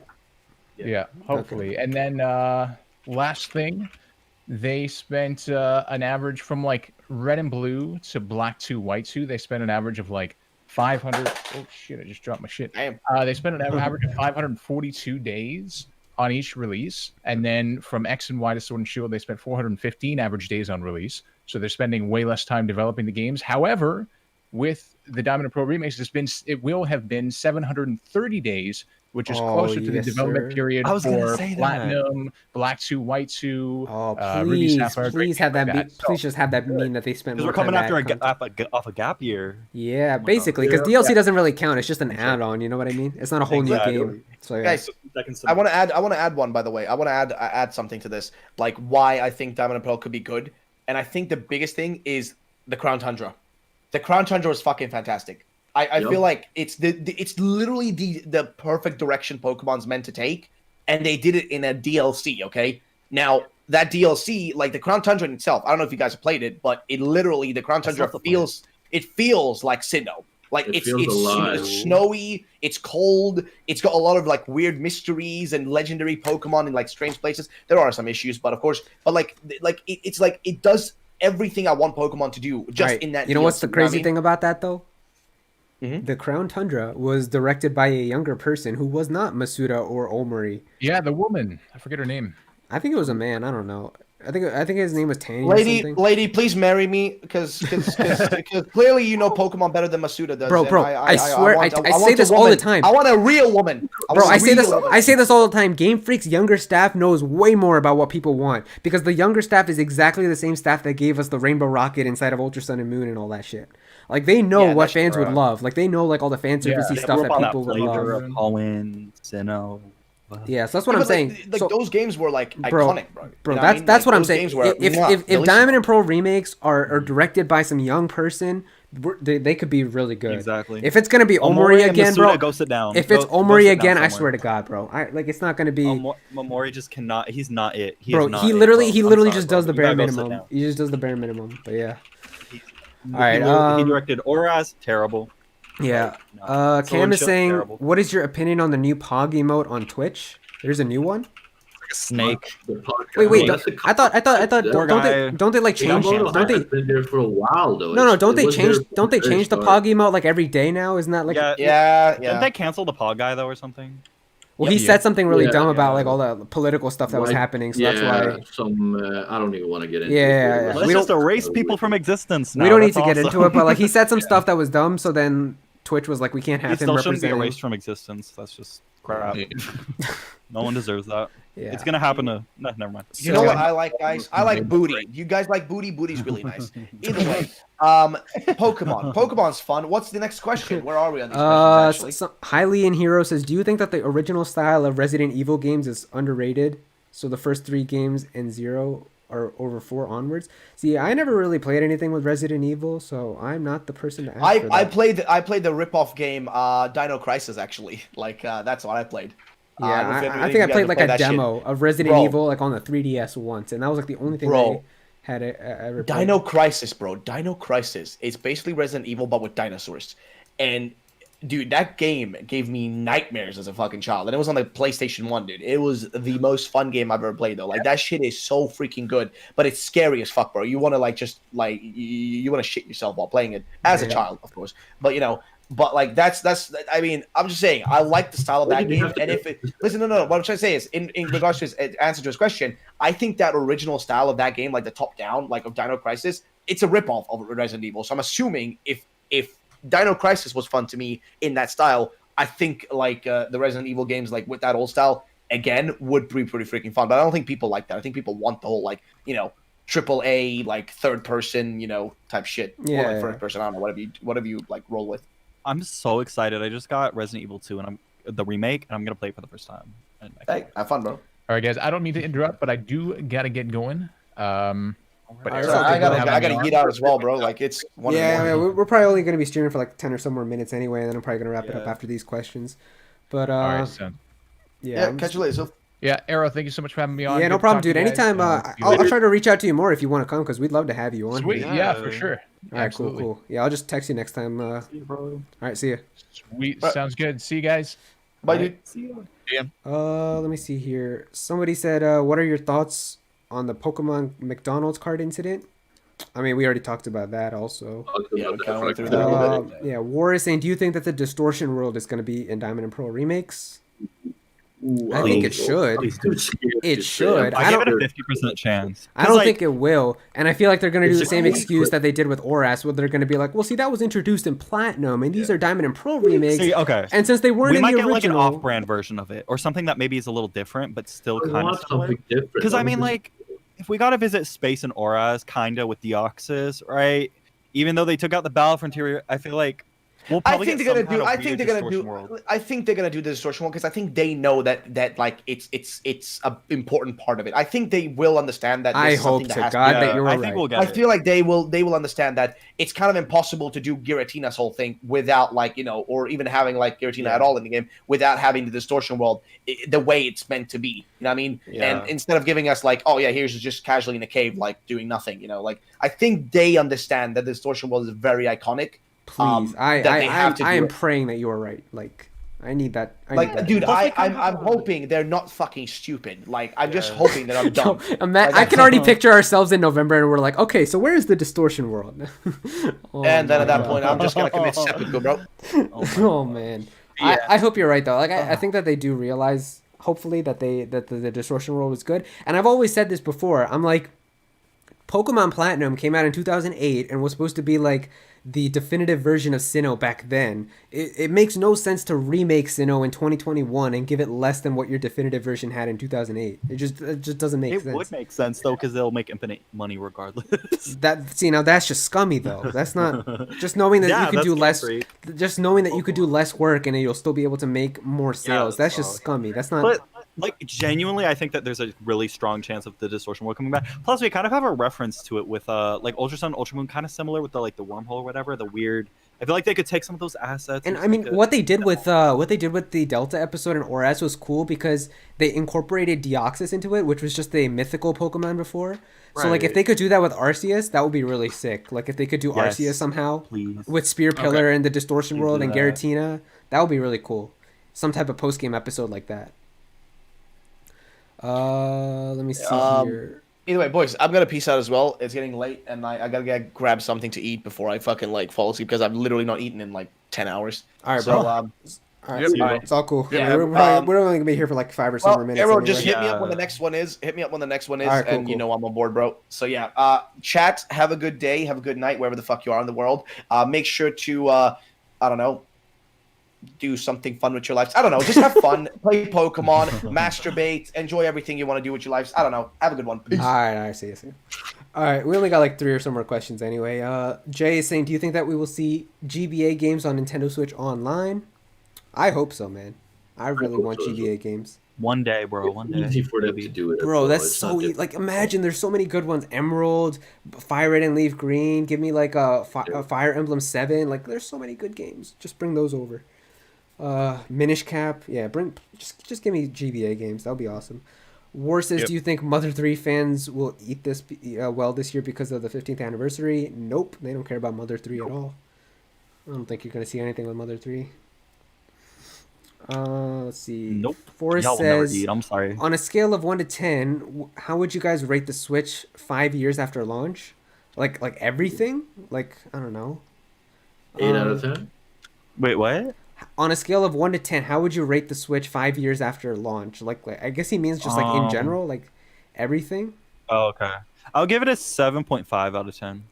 Yeah, hopefully. Okay. And then last thing, they spent an average from like Red and Blue to Black 2, White 2. They spent an average of like 500. Oh shit! I just dropped my shit. They spent an average of 542 days on each release, and then from X and Y to Sword and Shield, they spent 415 average days on release. So they're spending way less time developing the games. However, with the Diamond and Pearl remakes, it will have been 730 days, which is closer to the development period for Platinum, Black 2, White 2, Ruby Sapphire. Please have that. Please just have that mean that they spent. Because we're coming after off a gap year. Yeah, basically, because DLC doesn't really count. It's just an add-on. You know what I mean? It's not a whole new game. So yeah. Guys, I want to add one. By the way, I want to add something to this, like why I think Diamond and Pearl could be good. And I think the biggest thing is the Crown Tundra. The Crown Tundra was fucking fantastic. I feel like it's literally the perfect direction Pokemon's meant to take, and they did it in a DLC. Okay, now that DLC, like the Crown Tundra in itself, I don't know if you guys have played it, but it literally the Crown Tundra feels like Sinnoh. Like it's snowy, it's cold, it's got a lot of like weird mysteries and legendary Pokemon in like strange places. There are some issues, but of course, it's like it does everything I want Pokemon to do just in that. You know what's the crazy thing about that though? Mm-hmm. The Crown Tundra was directed by a younger person who was not Masuda or Omori. Yeah, the woman. I forget her name. I think it was a man. I don't know. I think his name was Tanny. Lady, please marry me because clearly you know Pokemon better than Masuda does. Bro, I swear I say this all the time. I want a real woman. I say this all the time. Game Freak's younger staff knows way more about what people want because the younger staff is exactly the same staff that gave us the Rainbow Rocket inside of Ultra Sun and Moon and all that shit. Like they know what fans would love. Like they know like all the fan servicey stuff that people would love. Hoenn, Sinnoh. Yeah, so that's what I'm saying. Like those games were like iconic, bro. You know that's what I'm saying. If Diamond and Pearl remakes are directed by some young person, they could be really good. Exactly. If it's gonna be Omori again, bro. Go sit down. If it's Omori again, I swear to God, bro. It's not gonna be. Omori just cannot. He's not it. He literally just does the bare minimum. He just does the bare minimum. But yeah. All right. He directed Auras. Terrible. Yeah. Cam is saying, what is your opinion on the new Pog emote on Twitch? There's a new one? Like a snake. Wait. I thought. Don't they like change? Don't they? Been there for a while though. No. Don't they change the Pog emote like every day now? Isn't that like? Yeah. Didn't they cancel the Pog guy though or something? Well, he said something really dumb about like all the political stuff that was happening, so that's why. I don't even want to get into. Yeah. Let's just erase people from existence. Now. We don't need to get into it, but like he said some stuff that was dumb, so then Twitch was like, we can't have him represent. Shouldn't be erased from existence. That's just Crap. No one deserves that. Yeah. It's gonna happen to. No, never mind. You know So- what I like, guys? I like booty. You guys like booty? Booty's really nice. Either way, Pokemon. Pokemon's fun. What's the next question? Where are we on these questions, actually? Highly in Hero says, do you think that the original style of Resident Evil games is underrated? So the first 3 games and 0 are over 4 onwards. See, I never really played anything with Resident Evil, so I'm not the person to ask for that. I played the rip-off game, Dino Crisis, actually. Like, that's what I played. Yeah, I think I played like a demo of Resident Bro. Evil like on the 3DS once, and that was like the only thing Bro. they had ever played. Dino Crisis, bro. Dino Crisis. It's basically Resident Evil, but with dinosaurs. And, dude, that game gave me nightmares as a fucking child. And it was on the PlayStation 1, dude. It was the most fun game I've ever played, though. Like, that shit is so freaking good. But it's scary as fuck, bro. You want to, like, just, like, you want to shit yourself while playing it. As a child, of course. But, you know... But like that's I mean I'm just saying I like the style of that game, and if it listen no what I'm trying to say is in regards to his answer to his question, I think that original style of that game, like the top down like of Dino Crisis, it's a ripoff of Resident Evil. So I'm assuming if Dino Crisis was fun to me in that style, I think like the Resident Evil games like with that old style again would be pretty freaking fun. But I don't think people like that. I think people want the whole like triple A like third person type shit. Yeah, or like first person. I don't know whatever you like roll with. I'm so excited. I just got Resident Evil 2 and I'm the remake, and I'm gonna play it for the first time. And I Hey, have fun, bro. All right, guys. I don't mean to interrupt, but I do gotta get going. But Alright, Aero, I don't have gotta any eat out as well, bro. Like it's 1 in the Yeah, morning. we're probably only going to be streaming for like 10 or some more minutes anyway, and then I'm probably going to wrap it up after these questions. But All right, so yeah, I'm catch you later. So yeah, Aero, thank you so much for having me on. yeah, no Good problem, talking dude. to you guys, Anytime, and see you I'll later. try to reach out to you more if you want to come, because we'd love to have you on. Sweet, Here. yeah, for sure. All right, Absolutely. cool. Yeah, I'll just text you next time. All right, see ya. Sweet, sounds good. See you guys. bye, dude. Let me see here. Somebody said, what are your thoughts on the Pokemon McDonald's card incident? I mean, we already talked about that also. Yeah, we kind of went through that a little bit. Yeah, War is saying, do you think that the Distortion World is going to be in Diamond and Pearl remakes? I think it should. It should. I give it a 50% chance. I don't think it will, and I feel like they're going to do the same excuse that they did with Oras, where they're going to be like, "Well, see, that was introduced in Platinum, and these are Diamond and Pearl remakes." See, okay. And since they weren't We in might the get like an original, off-brand version of it, or something that maybe is a little different, but still I kind want of similar. something different. Because I mean, like, if we got to visit space and auras, kinda with Deoxys, right? Even though they took out the Battle Frontier, I feel like we'll I probably think get they're some gonna do. kind of I think weird they're gonna distortion do. world. I think they're gonna do the distortion one because I think they know that like it's a important part of it. I think they will understand that. I This is hope something to that has God to, that you're I right. think we'll get I it. feel like they will understand that it's kind of impossible to do Giratina's whole thing without or even having like Giratina at all in the game without having the distortion world the way it's meant to be. You know what I mean? Yeah. And instead of giving us like, oh yeah, here's just casually in a cave like doing nothing. Like I think they understand that the distortion world is very iconic. please, that they have to I do am it. praying that you are right. Like, I need that. I need Like, that. dude, Plus, they I'm kind of- hoping they're not fucking stupid. Like, I'm just hoping that I'm dumb. I can already picture ourselves in November, and we're like, okay, so where is the Distortion World? Oh And then my at that God. point, I'm just gonna commit seppuku, bro. Oh man, I hope you're right though. Like I think that they do realize, hopefully, that the Distortion World is good. And I've always said this before. I'm like, Pokemon Platinum came out in 2008 and was supposed to be like the definitive version of Sinnoh back then. It makes no sense to remake Sinnoh in 2021 and give it less than what your definitive version had in 2008. It just doesn't make It sense. would make sense though, because they'll make infinite money regardless. Now that's just scummy though. That's not just knowing that Yeah, you could that's do less. scary. Just knowing that you could do less work and you'll still be able to make more sales. That's just scummy. That's not. But like genuinely, I think that there's a really strong chance of the distortion world coming back. Plus, we kind of have a reference to it with like Ultra Sun, Ultra Moon, kind of similar with the wormhole or whatever. The weird. I feel like they could take some of those assets. And just I mean, make a- what they did with the Delta episode in Oras was cool because they incorporated Deoxys into it, which was just a mythical Pokemon before. So like, if Right. they could do that with Arceus, that would be really sick. Like if they could do Yes. Arceus somehow Please. with Spear Pillar and the Distortion Please World do and that. Giratina, that would be really cool. Some type of post game episode like that. Let me see here. Either way, boys, I'm gonna peace out as well. It's getting late, and I gotta grab something to eat before I fucking like fall asleep because I've literally not eaten in like 10 hours. All right, So, bro. All right, Yep. see you, bro. Alright. It's all cool. Yeah, We're only gonna be here for like 5 or so more well, minutes. Aero, anyway. just hit me up when Yeah. the next one is. Hit me up when the next one is, Alright, cool, and you cool. know I'm on board, bro. So yeah, chat. Have a good day. Have a good night, wherever the fuck you are in the world. Make sure to I don't know. do something fun with your lives. I don't know. Just have fun, play Pokemon, masturbate, enjoy everything you want to do with your lives. I don't know. Have a good one. Peace. All right, I see. All right, we only got like 3 or so more questions anyway. Jay is saying, do you think that we will see GBA games on Nintendo Switch online? I hope so, man. I really hope want so as GBA games. One day, bro. One day. Easy for them to do it. as Bro, well. that's It's so not easy. difficult. Like, imagine there's so many good ones. Emerald, Fire Red and Leaf Green. Give me like a Fire Emblem 7. Like, there's so many good games. Just bring those over. Minish Cap. Yeah, just give me GBA games. That'll be awesome. War says, do you think Mother 3 fans will eat this well this year because of the 15th anniversary? Nope. They don't care about Mother 3 at all. I don't think you're going to see anything with Mother 3. Let's see. Nope. Forrest Y'all will never says, eat. I'm sorry. on a scale of 1 to 10, how would you guys rate the Switch 5 years after launch? Like everything? Like, I don't know. 8 out of 10. Wait, what? On a scale of 1 to 10, how would you rate the Switch 5 years after launch? Like I guess he means just like in general, like everything. Oh, okay. I'll give it a 7.5 out of 10.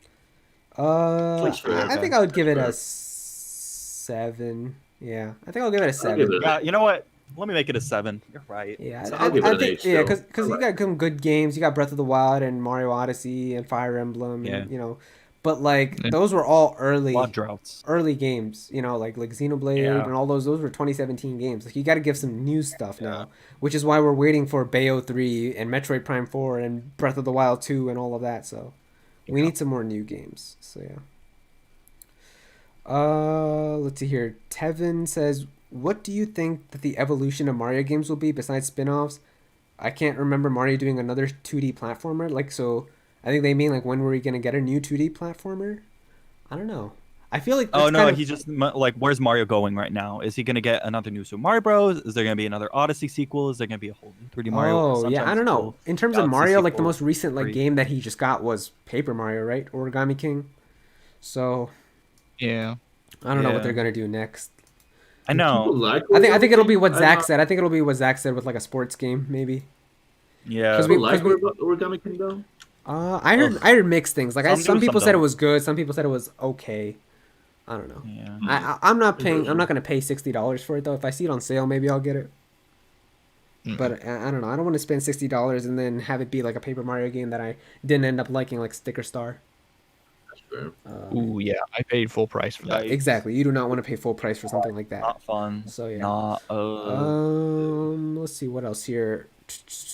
That's fair. I think I would give it a 7. Yeah, I think I'll give it a 7. give it Yeah, you know what? Let me make it a 7. You're right. Yeah, So I'll give it an think 8 yeah, still. because you got some good games. You got Breath of the Wild and Mario Odyssey and Fire Emblem, Yeah. and, you know, but like those were all early. A lot of droughts. Early games, you know, like Xenoblade Yeah. and all those were 2017 games. Like you got to give some new stuff now, which is why we're waiting for Bayo 3 and Metroid Prime 4 and Breath of the Wild 2 and all of that. So we need some more new games. So yeah. Let's see here. Tevin says, what do you think that the evolution of Mario games will be besides spin-offs? I can't remember Mario doing another 2D platformer. Like, so I think they mean like when were we gonna get a new 2D platformer? I don't know. I feel like Oh that's no, kind of- he just like, where's Mario going right now? Is he gonna get another new Super Mario Bros? Is there gonna be another Odyssey sequel? Is there gonna be a whole new 3D Mario? Oh yeah, Sunshine I don't know. sequel? In terms of Galaxy Mario, like the sequel? most recent like Three. game that he just got was Paper Mario, right? Origami King. So Yeah. I don't know what Yeah. they're gonna do next. I People know. like I think it'll be what I'm Zach not- said. I think it'll be what Zach said with like a sports game maybe. Yeah. 'Cause we- People like 'cause Origami King though. I heard mixed things. Like Some do, some people some said it don't. was good. Some people said it was okay. I don't know. Yeah. I'm not paying. I'm not gonna pay $60 for it though. If I see it on sale, maybe I'll get it. But I don't know. I don't want to spend $60 and then have it be like a Paper Mario game that I didn't end up liking, like Sticker Star. That's fair. Ooh, yeah. I paid full price for that. Yikes. Exactly. You do not want to pay full price for something like that. Not fun. So yeah. Not. Let's see what else here.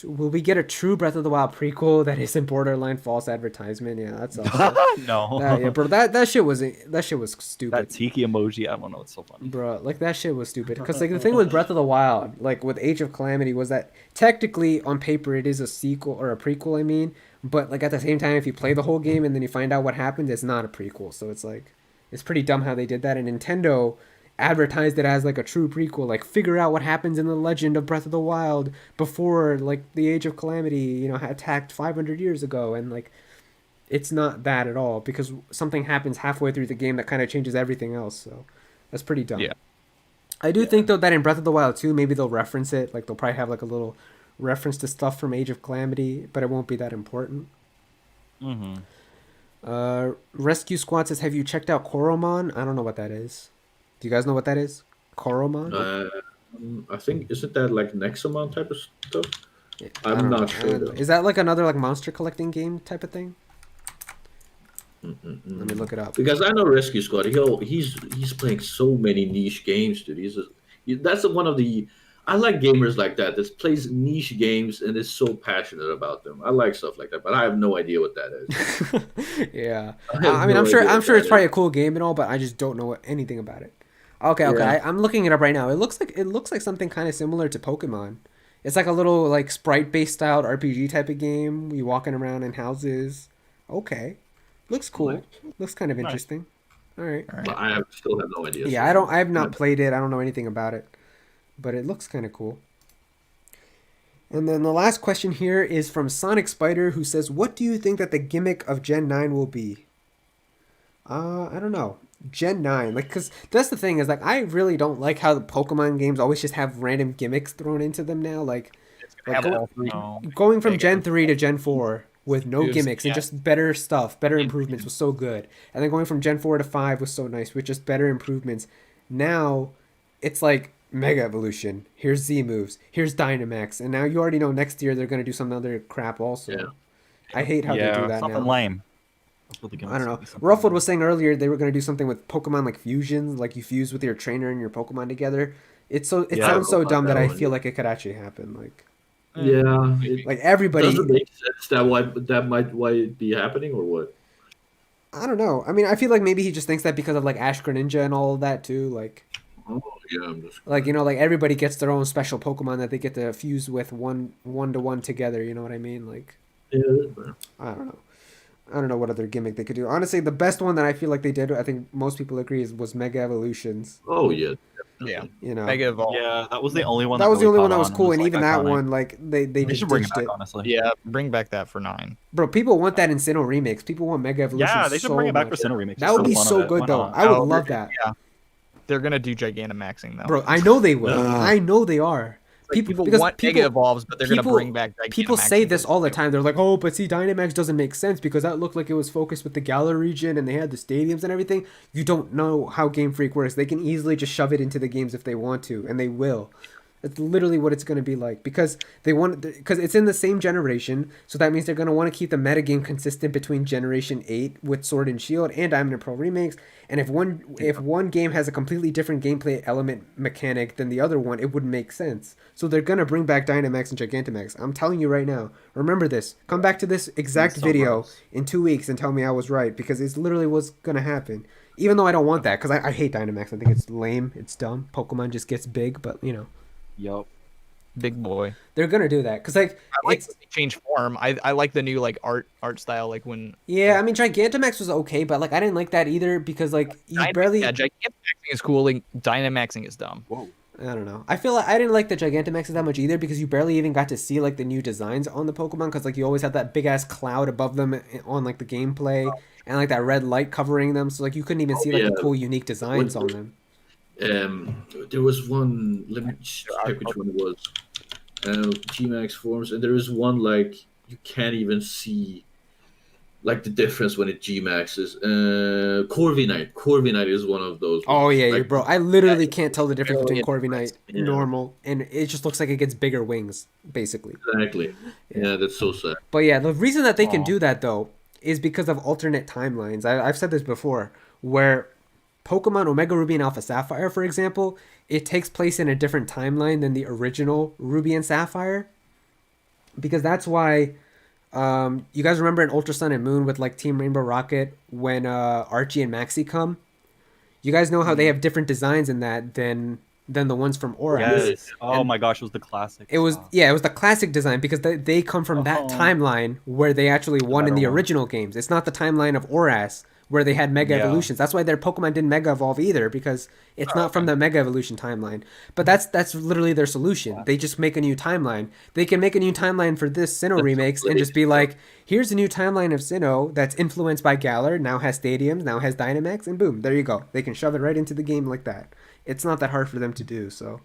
Will we get a true Breath of the Wild prequel that isn't borderline false advertisement? Yeah, that's awesome. No. Yeah, bro, that shit was stupid. That tiki emoji. I don't know. It's so funny. Bro, like that shit was stupid. Because like the thing with Breath of the Wild, like with Age of Calamity, was that technically on paper it is a sequel or a prequel. I mean, but like at the same time, if you play the whole game and then you find out what happened, it's not a prequel. So it's like, it's pretty dumb how they did that. And Nintendo advertised it as like a true prequel, like figure out what happens in the legend of Breath of the Wild before like the Age of Calamity, you know, attacked 500 years ago, and like it's not that at all because something happens halfway through the game that kind of changes everything else. So that's pretty dumb. Yeah. I do think though that in Breath of the Wild 2, maybe they'll reference it, like they'll probably have like a little reference to stuff from Age of Calamity, but it won't be that important. Rescue Squad says, have you checked out Koromon? I don't know what that is. Do you guys know what that is? Koromon? I think isn't that like Nexomon type of stuff? Yeah, I'm I don't not know. sure, I don't know. though. Is that like another like monster collecting game type of thing? Let me look it up. Because I know Rescue Squad. He's playing so many niche games, dude. That's one of the. I like gamers like that plays niche games and is so passionate about them. I like stuff like that, but I have no idea what that is. Yeah, I have I mean, no I'm sure idea what it's that probably is. a cool game and all, but I just don't know anything about it. Okay, Yeah. I'm looking it up right now. It looks like something kind of similar to Pokemon. It's like a little like sprite based styled RPG type of game. You walking around in houses. Okay, looks cool. Nice. Looks kind of interesting. All right. But still have no idea. Yeah, I have not played it. I don't know anything about it, but it looks kind of cool. And then the last question here is from Sonic Spider, who says, "What do you think that the gimmick of Gen 9 will be?" I don't know. Gen 9, like, cause that's the thing is like I really don't like how the Pokemon games always just have random gimmicks thrown into them now. Like Have all three. No. going from Gen 3 to Gen 4 with no It was- gimmicks and yeah. just better stuff, better improvements was so good. And then going from Gen 4 to 5 was so nice with just better improvements. Now it's like Mega Evolution. Here's Z moves. Here's Dynamax, and now you already know next year they're gonna do some other crap also. Yeah. I hate how they do that something now. lame. I don't know. Ruffled was saying earlier they were gonna do something with Pokemon like fusions, like you fuse with your trainer and your Pokemon together. It Yeah, sounds so about dumb that that I one, feel yeah. like it could actually happen. Like Yeah. like everybody. Doesn't make sense why it be happening or what? I don't know. I mean, I feel like maybe he just thinks that because of like Ash Greninja and all of that too. Oh yeah, I'm just Like like everybody gets their own special Pokemon that they get to fuse with one to one together. You know what I mean? Like yeah, that's fair. I don't know. I don't know what other gimmick they could do. Honestly, the best one that I feel like they did, I think most people agree, was Mega Evolutions. Oh yeah. Yeah. You know, Mega Evolve. Yeah, that was the only one. that was the really only one that caught was on cool, and like, even that iconic. one, like they They just should bring it ditched back, it. honestly. Yeah, bring back that for 9. Bro, people want that in Sinnoh Remakes. People want Mega Evolutions. Yeah, they should so bring it back much. for Sinnoh Remakes. That just would for be the fun so of it. good Why though. not? I would Oh, love that. Yeah. They're gonna do Gigantamaxing though. Bro, I know they will. Uh, I know they are. Like, people because want Mega Evolves, but they're gonna bring back Gigantamaxing. people say this all the time. They're like, oh, but see, Dynamax doesn't make sense because that looked like it was focused with the Galar region and they had the stadiums and everything. You don't know how Game Freak works. They can easily just shove it into the games if they want to, and they will. That's literally what it's going to be like because because it's in the same generation, so that means they're going to want to keep the metagame consistent between Generation 8 with Sword and Shield and Diamond and Pearl remakes. And if one game has a completely different gameplay element mechanic than the other one, it wouldn't make sense. So they're going to bring back Dynamax and Gigantamax. I'm telling you right now. Remember this. Come back to this exact video in 2 weeks and tell me I was right because it's literally what's going to happen. Even though I don't want that because I hate Dynamax. I think it's lame. It's dumb. Pokemon just gets big, but Yup. Big boy. they're gonna do that because I like that they change form. I like the new like art style like when. I mean Gigantamax was okay, but like I didn't like that either because like you barely. Yeah, Gigantamaxing is cool. Like, Dynamaxing is dumb. Whoa. I don't know. I feel like I didn't like the Gigantamaxes that much either because you barely even got to see like the new designs on the Pokemon because like you always have that big ass cloud above them on like the gameplay and like that red light covering them, so like you couldn't even see like the cool unique designs on them. There was one. Let me check which one it was. G-Max forms, and there is one like you can't even see like the difference when it G-Maxes. Corviknight. Corviknight is one of those. Oh ones. yeah, Like, bro. I literally can't tell the difference between Yeah. Corviknight Yeah. normal and it just looks like it gets bigger wings, basically. Exactly. Yeah, that's so sad. But yeah, the reason that they can Aw. do that though is because of alternate timelines. I've said this before, where Pokemon Omega Ruby and Alpha Sapphire, for example, it takes place in a different timeline than the original Ruby and Sapphire. Because that's why, you guys remember in Ultra Sun and Moon with like Team Rainbow Rocket when Archie and Maxie come? You guys know how they have different designs in that than the ones from Oras. Yes. Oh And my gosh, it was the classic. It was stuff. it was the classic design because they come from that Oh. timeline where they actually won in better the one. original games. It's not the timeline of Oras where they had Mega Yeah. Evolutions. That's why their Pokemon didn't Mega Evolve either because it's not from the Mega Evolution timeline. But that's literally their solution. They just make a new timeline. They can make a new timeline for this Sinnoh remakes and just be like, here's a new timeline of Sinnoh that's influenced by Galar, now has stadiums, now has Dynamax, and boom, there you go. They can shove it right into the game like that. It's not that hard for them to do, so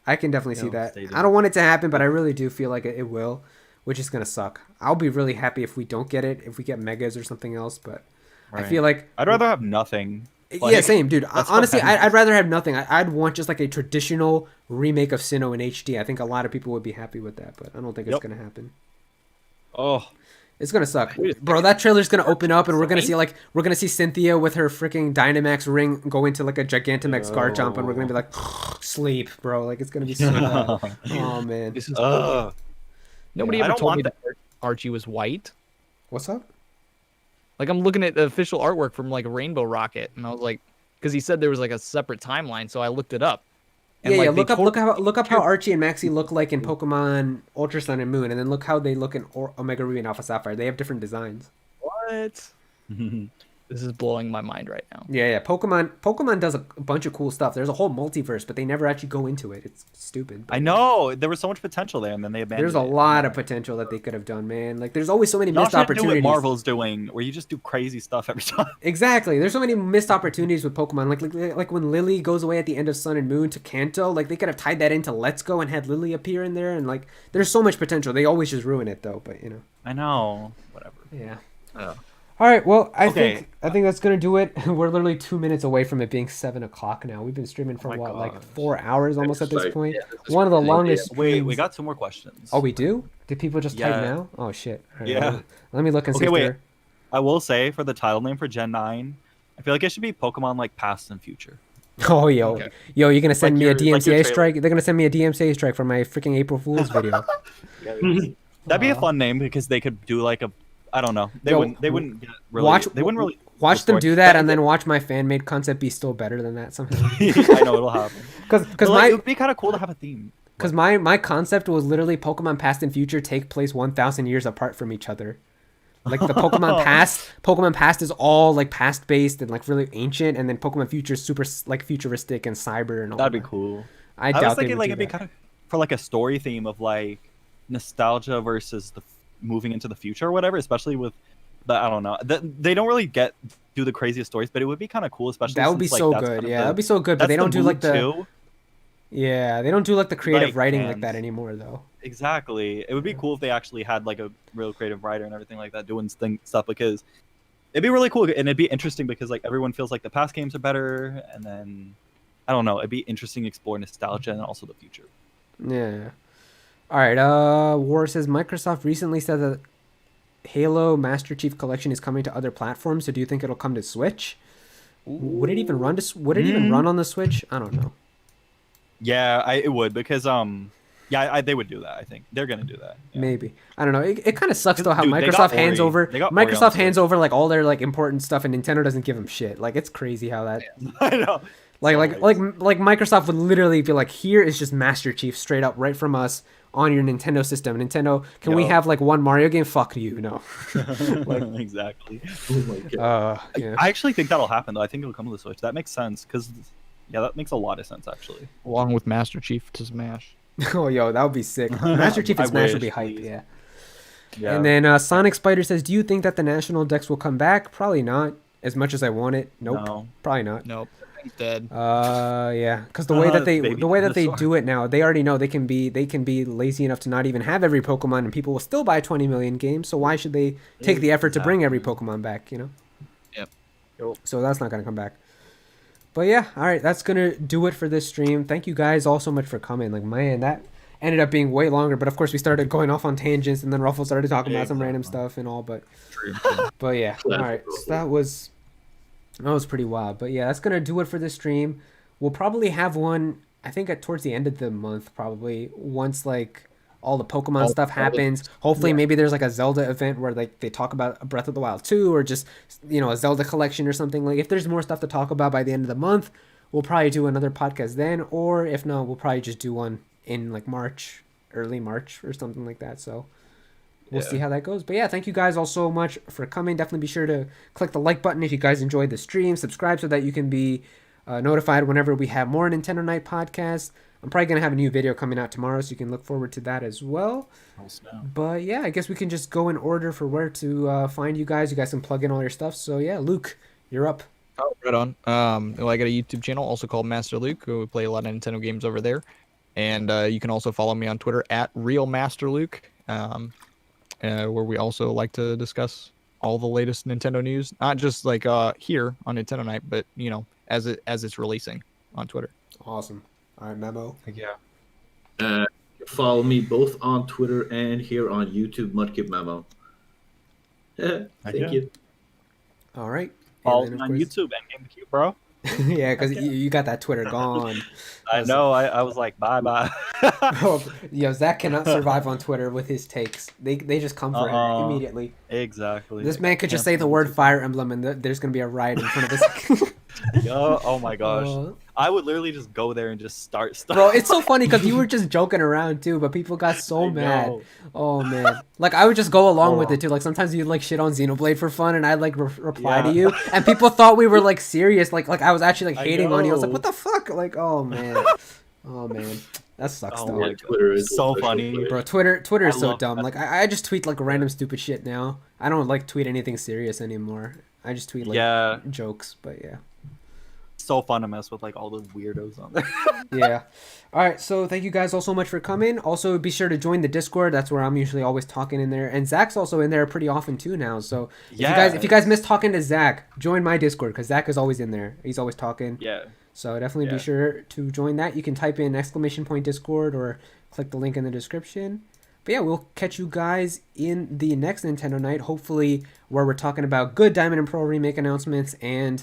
I can definitely see that. stadium. I don't want it to happen, but I really do feel like it will, which is gonna suck. I'll be really happy if we don't get it, if we get Megas or something else, but I feel like I'd rather have nothing. yeah, Like, same, dude. that's Honestly, what I'd rather have nothing. I'd want just like a traditional remake of Sinnoh in HD. I think a lot of people would be happy with that, but I don't think it's Yep. gonna happen. Oh, It's gonna suck, Wait a bro. That trailer's gonna open up, and we're gonna see Cynthia with her freaking Dynamax ring go into like a Gigantamax Garchomp, and we're gonna be like, sleep, bro. Like it's gonna be so bad. Oh man, This is ugh. nobody Yeah, I ever don't told me want that Archie was white. what's up? Like, I'm looking at the official artwork from like Rainbow Rocket, and I was like, because he said there was like a separate timeline, so I looked it up. And, Yeah, like, yeah. they Look up how Archie and Maxie look like in Pokemon Ultra Sun and Moon, and then look how they look in Omega Ruby and Alpha Sapphire. They have different designs. What? This is blowing my mind right now. Yeah. Pokemon does a bunch of cool stuff. There's a whole multiverse, but they never actually go into it. It's stupid. I know there was so much potential there, and then they abandoned There's a it. lot of potential that they could have done, man. Like there's always so many Y'all missed should do what opportunities. Marvel's doing, where you just do crazy stuff every time. Exactly. There's so many missed opportunities with Pokemon. Like when Lily goes away at the end of Sun and Moon to Kanto, like they could have tied that into Let's Go and had Lily appear in there, and like there's so much potential. They always just ruin it though, but you know. I know. Whatever. Yeah. All right, well, Okay. I think that's gonna do it. We're literally 2 minutes away from it being 7 o'clock now. We've been streaming for my what, like gosh. 4 hours almost at It's this like- point. yeah, this is One of the crazy. longest. Wait, we streams- got 2 more questions. Oh, we do? Did people just type Yeah. now? Oh shit! All right, Yeah. let me look and see. Okay, if wait. they're- I will say for the title name for Gen 9, I feel like it should be Pokemon like Past and Future. Oh yo, Okay. yo, you're gonna send Like me a your- like your DMCA trailer. strike? They're gonna send me a DMCA strike for my freaking April Fool's video. That'd be a Aw. fun name because they could do like a, I don't know. They Yo, wouldn't. They wouldn't get really. watch- They wouldn't really. Watch them story. do that, But- and then watch my fan made concept be still better than that somehow. I know it'll happen. Because But, like, my it would be kind of cool to have a theme. Because my concept was literally Pokemon Past and Future take place 1,000 years apart from each other. Like the Pokemon Past is all like past based and like really ancient, and then Pokemon Future is super like futuristic and cyber and all. That'd be that. cool. I I doubt was they thinking would like do it'd be that. kind of for like a story theme of like nostalgia versus the moving into the future or whatever. Especially with the I don't know. They don't really do the craziest stories, but it would be kind of cool. Especially That would be since, like, so that's good. kind of Yeah, the- that'd be so good. But that's they don't do like mood, the too. yeah they don't do like the creative Like writing like that fans. anymore though. Exactly. It would be cool if they actually had like a real creative writer and everything like that doing stuff because it'd be really cool and it'd be interesting because like everyone feels like the past games are better and then I don't know, it'd be interesting to explore nostalgia and also the future. Yeah. All right. War says Microsoft recently said that Halo Master Chief Collection is coming to other platforms. So do you think it'll come to Switch? Would it even run to? Would it even run on the Switch? I don't know. Yeah, it would because they would do that. I think they're gonna do that. Yeah. Maybe. I don't know. It kind of sucks though how Dude, they Microsoft got hands Ori. over They got Ori on Microsoft Switch. hands over like all their like important stuff and Nintendo doesn't give them shit. Like it's crazy how that I know. like Microsoft would literally be like, here is just Master Chief straight up right from us on your Nintendo system. Nintendo, can we Yo. have like one Mario game? Fuck you, no. Exactly. Oh my god. Yeah. I actually think that'll happen though. I think it'll come to the Switch. That makes sense because yeah, that makes a lot of sense actually. Along with Master Chief to Smash. Oh, yo, that would be sick. Master Chief and I Smash would be wish, hype, please. yeah. Yeah. And then Sonic Spider says, do you think that the national decks will come back? Probably not. As much as I want it, nope. No. Probably not. Nope. He's dead. Yeah, because the way that they Baby the way that they dinosaur. do it now, they already know they can be lazy enough to not even have every Pokemon, and people will still buy 20 million games. So why should they take the effort to bring every Pokemon back? You know. Yep. So that's not gonna come back. But yeah, all right, that's gonna do it for this stream. Thank you guys all so much for coming. Like, man, that ended up being way longer. But of course, we started going off on tangents, and then Ruffle started talking about some random stuff and all. But yeah, all right, so that was pretty wild. But yeah, that's gonna do it for this stream. We'll probably have one, I think, towards the end of the month, probably once like all the Pokemon stuff happens. Hopefully, maybe there's like a Zelda event where like they talk about Breath of the Wild 2 or just a Zelda collection or something. Like if there's more stuff to talk about by the end of the month, we'll probably do another podcast then. Or if not, we'll probably just do one in like March, early March or something like that. So we'll see how that goes. But yeah, thank you guys all so much for coming. Definitely be sure to click the like button if you guys enjoyed the stream. Subscribe so that you can be notified whenever we have more Nintendo Night podcasts. I'm probably going to have a new video coming out tomorrow, so you can look forward to that as well. But yeah, I guess we can just go in order for where to find you guys. You guys can plug in all your stuff. So yeah, Luke, you're up. Oh, right on. Well, I got a YouTube channel also called Master Luke. We play a lot of Nintendo games over there. And you can also follow me on Twitter at RealMasterLuke, where we also like to discuss all the latest Nintendo news, not just like here on Nintendo Night, but as it's releasing on Twitter. Awesome. All right, Memo. Yeah. Follow me both on Twitter and here on YouTube, Mudkip Memo. Thank you. All right. Follow And me then, on of course- YouTube and GameCube, bro. Yeah, because you got that Twitter gone. I know. I was like, bye bye. Oh, yo, Zach cannot survive on Twitter with his takes. They just come for him immediately. Exactly. This man could just say Can't the word Fire Emblem and there's gonna be a riot in front of us. Yo, oh my gosh. Uh, I would literally just go there and just start. Bro, it's so funny because you were just joking around too, but people got so I mad. know. Oh man, like I would just go along with it too. Like sometimes you'd like shit on Xenoblade for fun, and I'd like reply to Yeah. you, and people thought we were like serious. Like I was actually like I hating on you. I was like, know. what the fuck? Like, oh man, that sucks Oh though. my Twitter is So official funny. Twitter. Bro, Twitter is I so love dumb. that. Like I just tweet like random stupid shit now. I don't like tweet anything serious anymore. I just tweet like Yeah. jokes. But yeah. so fun to mess with like all the weirdos on there. Yeah. All right. So thank you guys all so much for coming. Also, be sure to join the Discord. That's where I'm usually always talking in there. And Zach's also in there pretty often too now. So if you guys miss talking to Zach, join my Discord because Zach is always in there. He's always talking. Yeah. So definitely be sure to join that. You can type in !Discord or click the link in the description. But yeah, we'll catch you guys in the next Nintendo Night, hopefully where we're talking about good Diamond and Pearl remake announcements and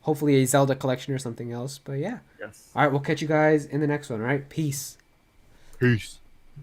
hopefully a Zelda collection or something else. But yeah. Yes. All right, we'll catch you guys in the next one, all right? Peace. Peace.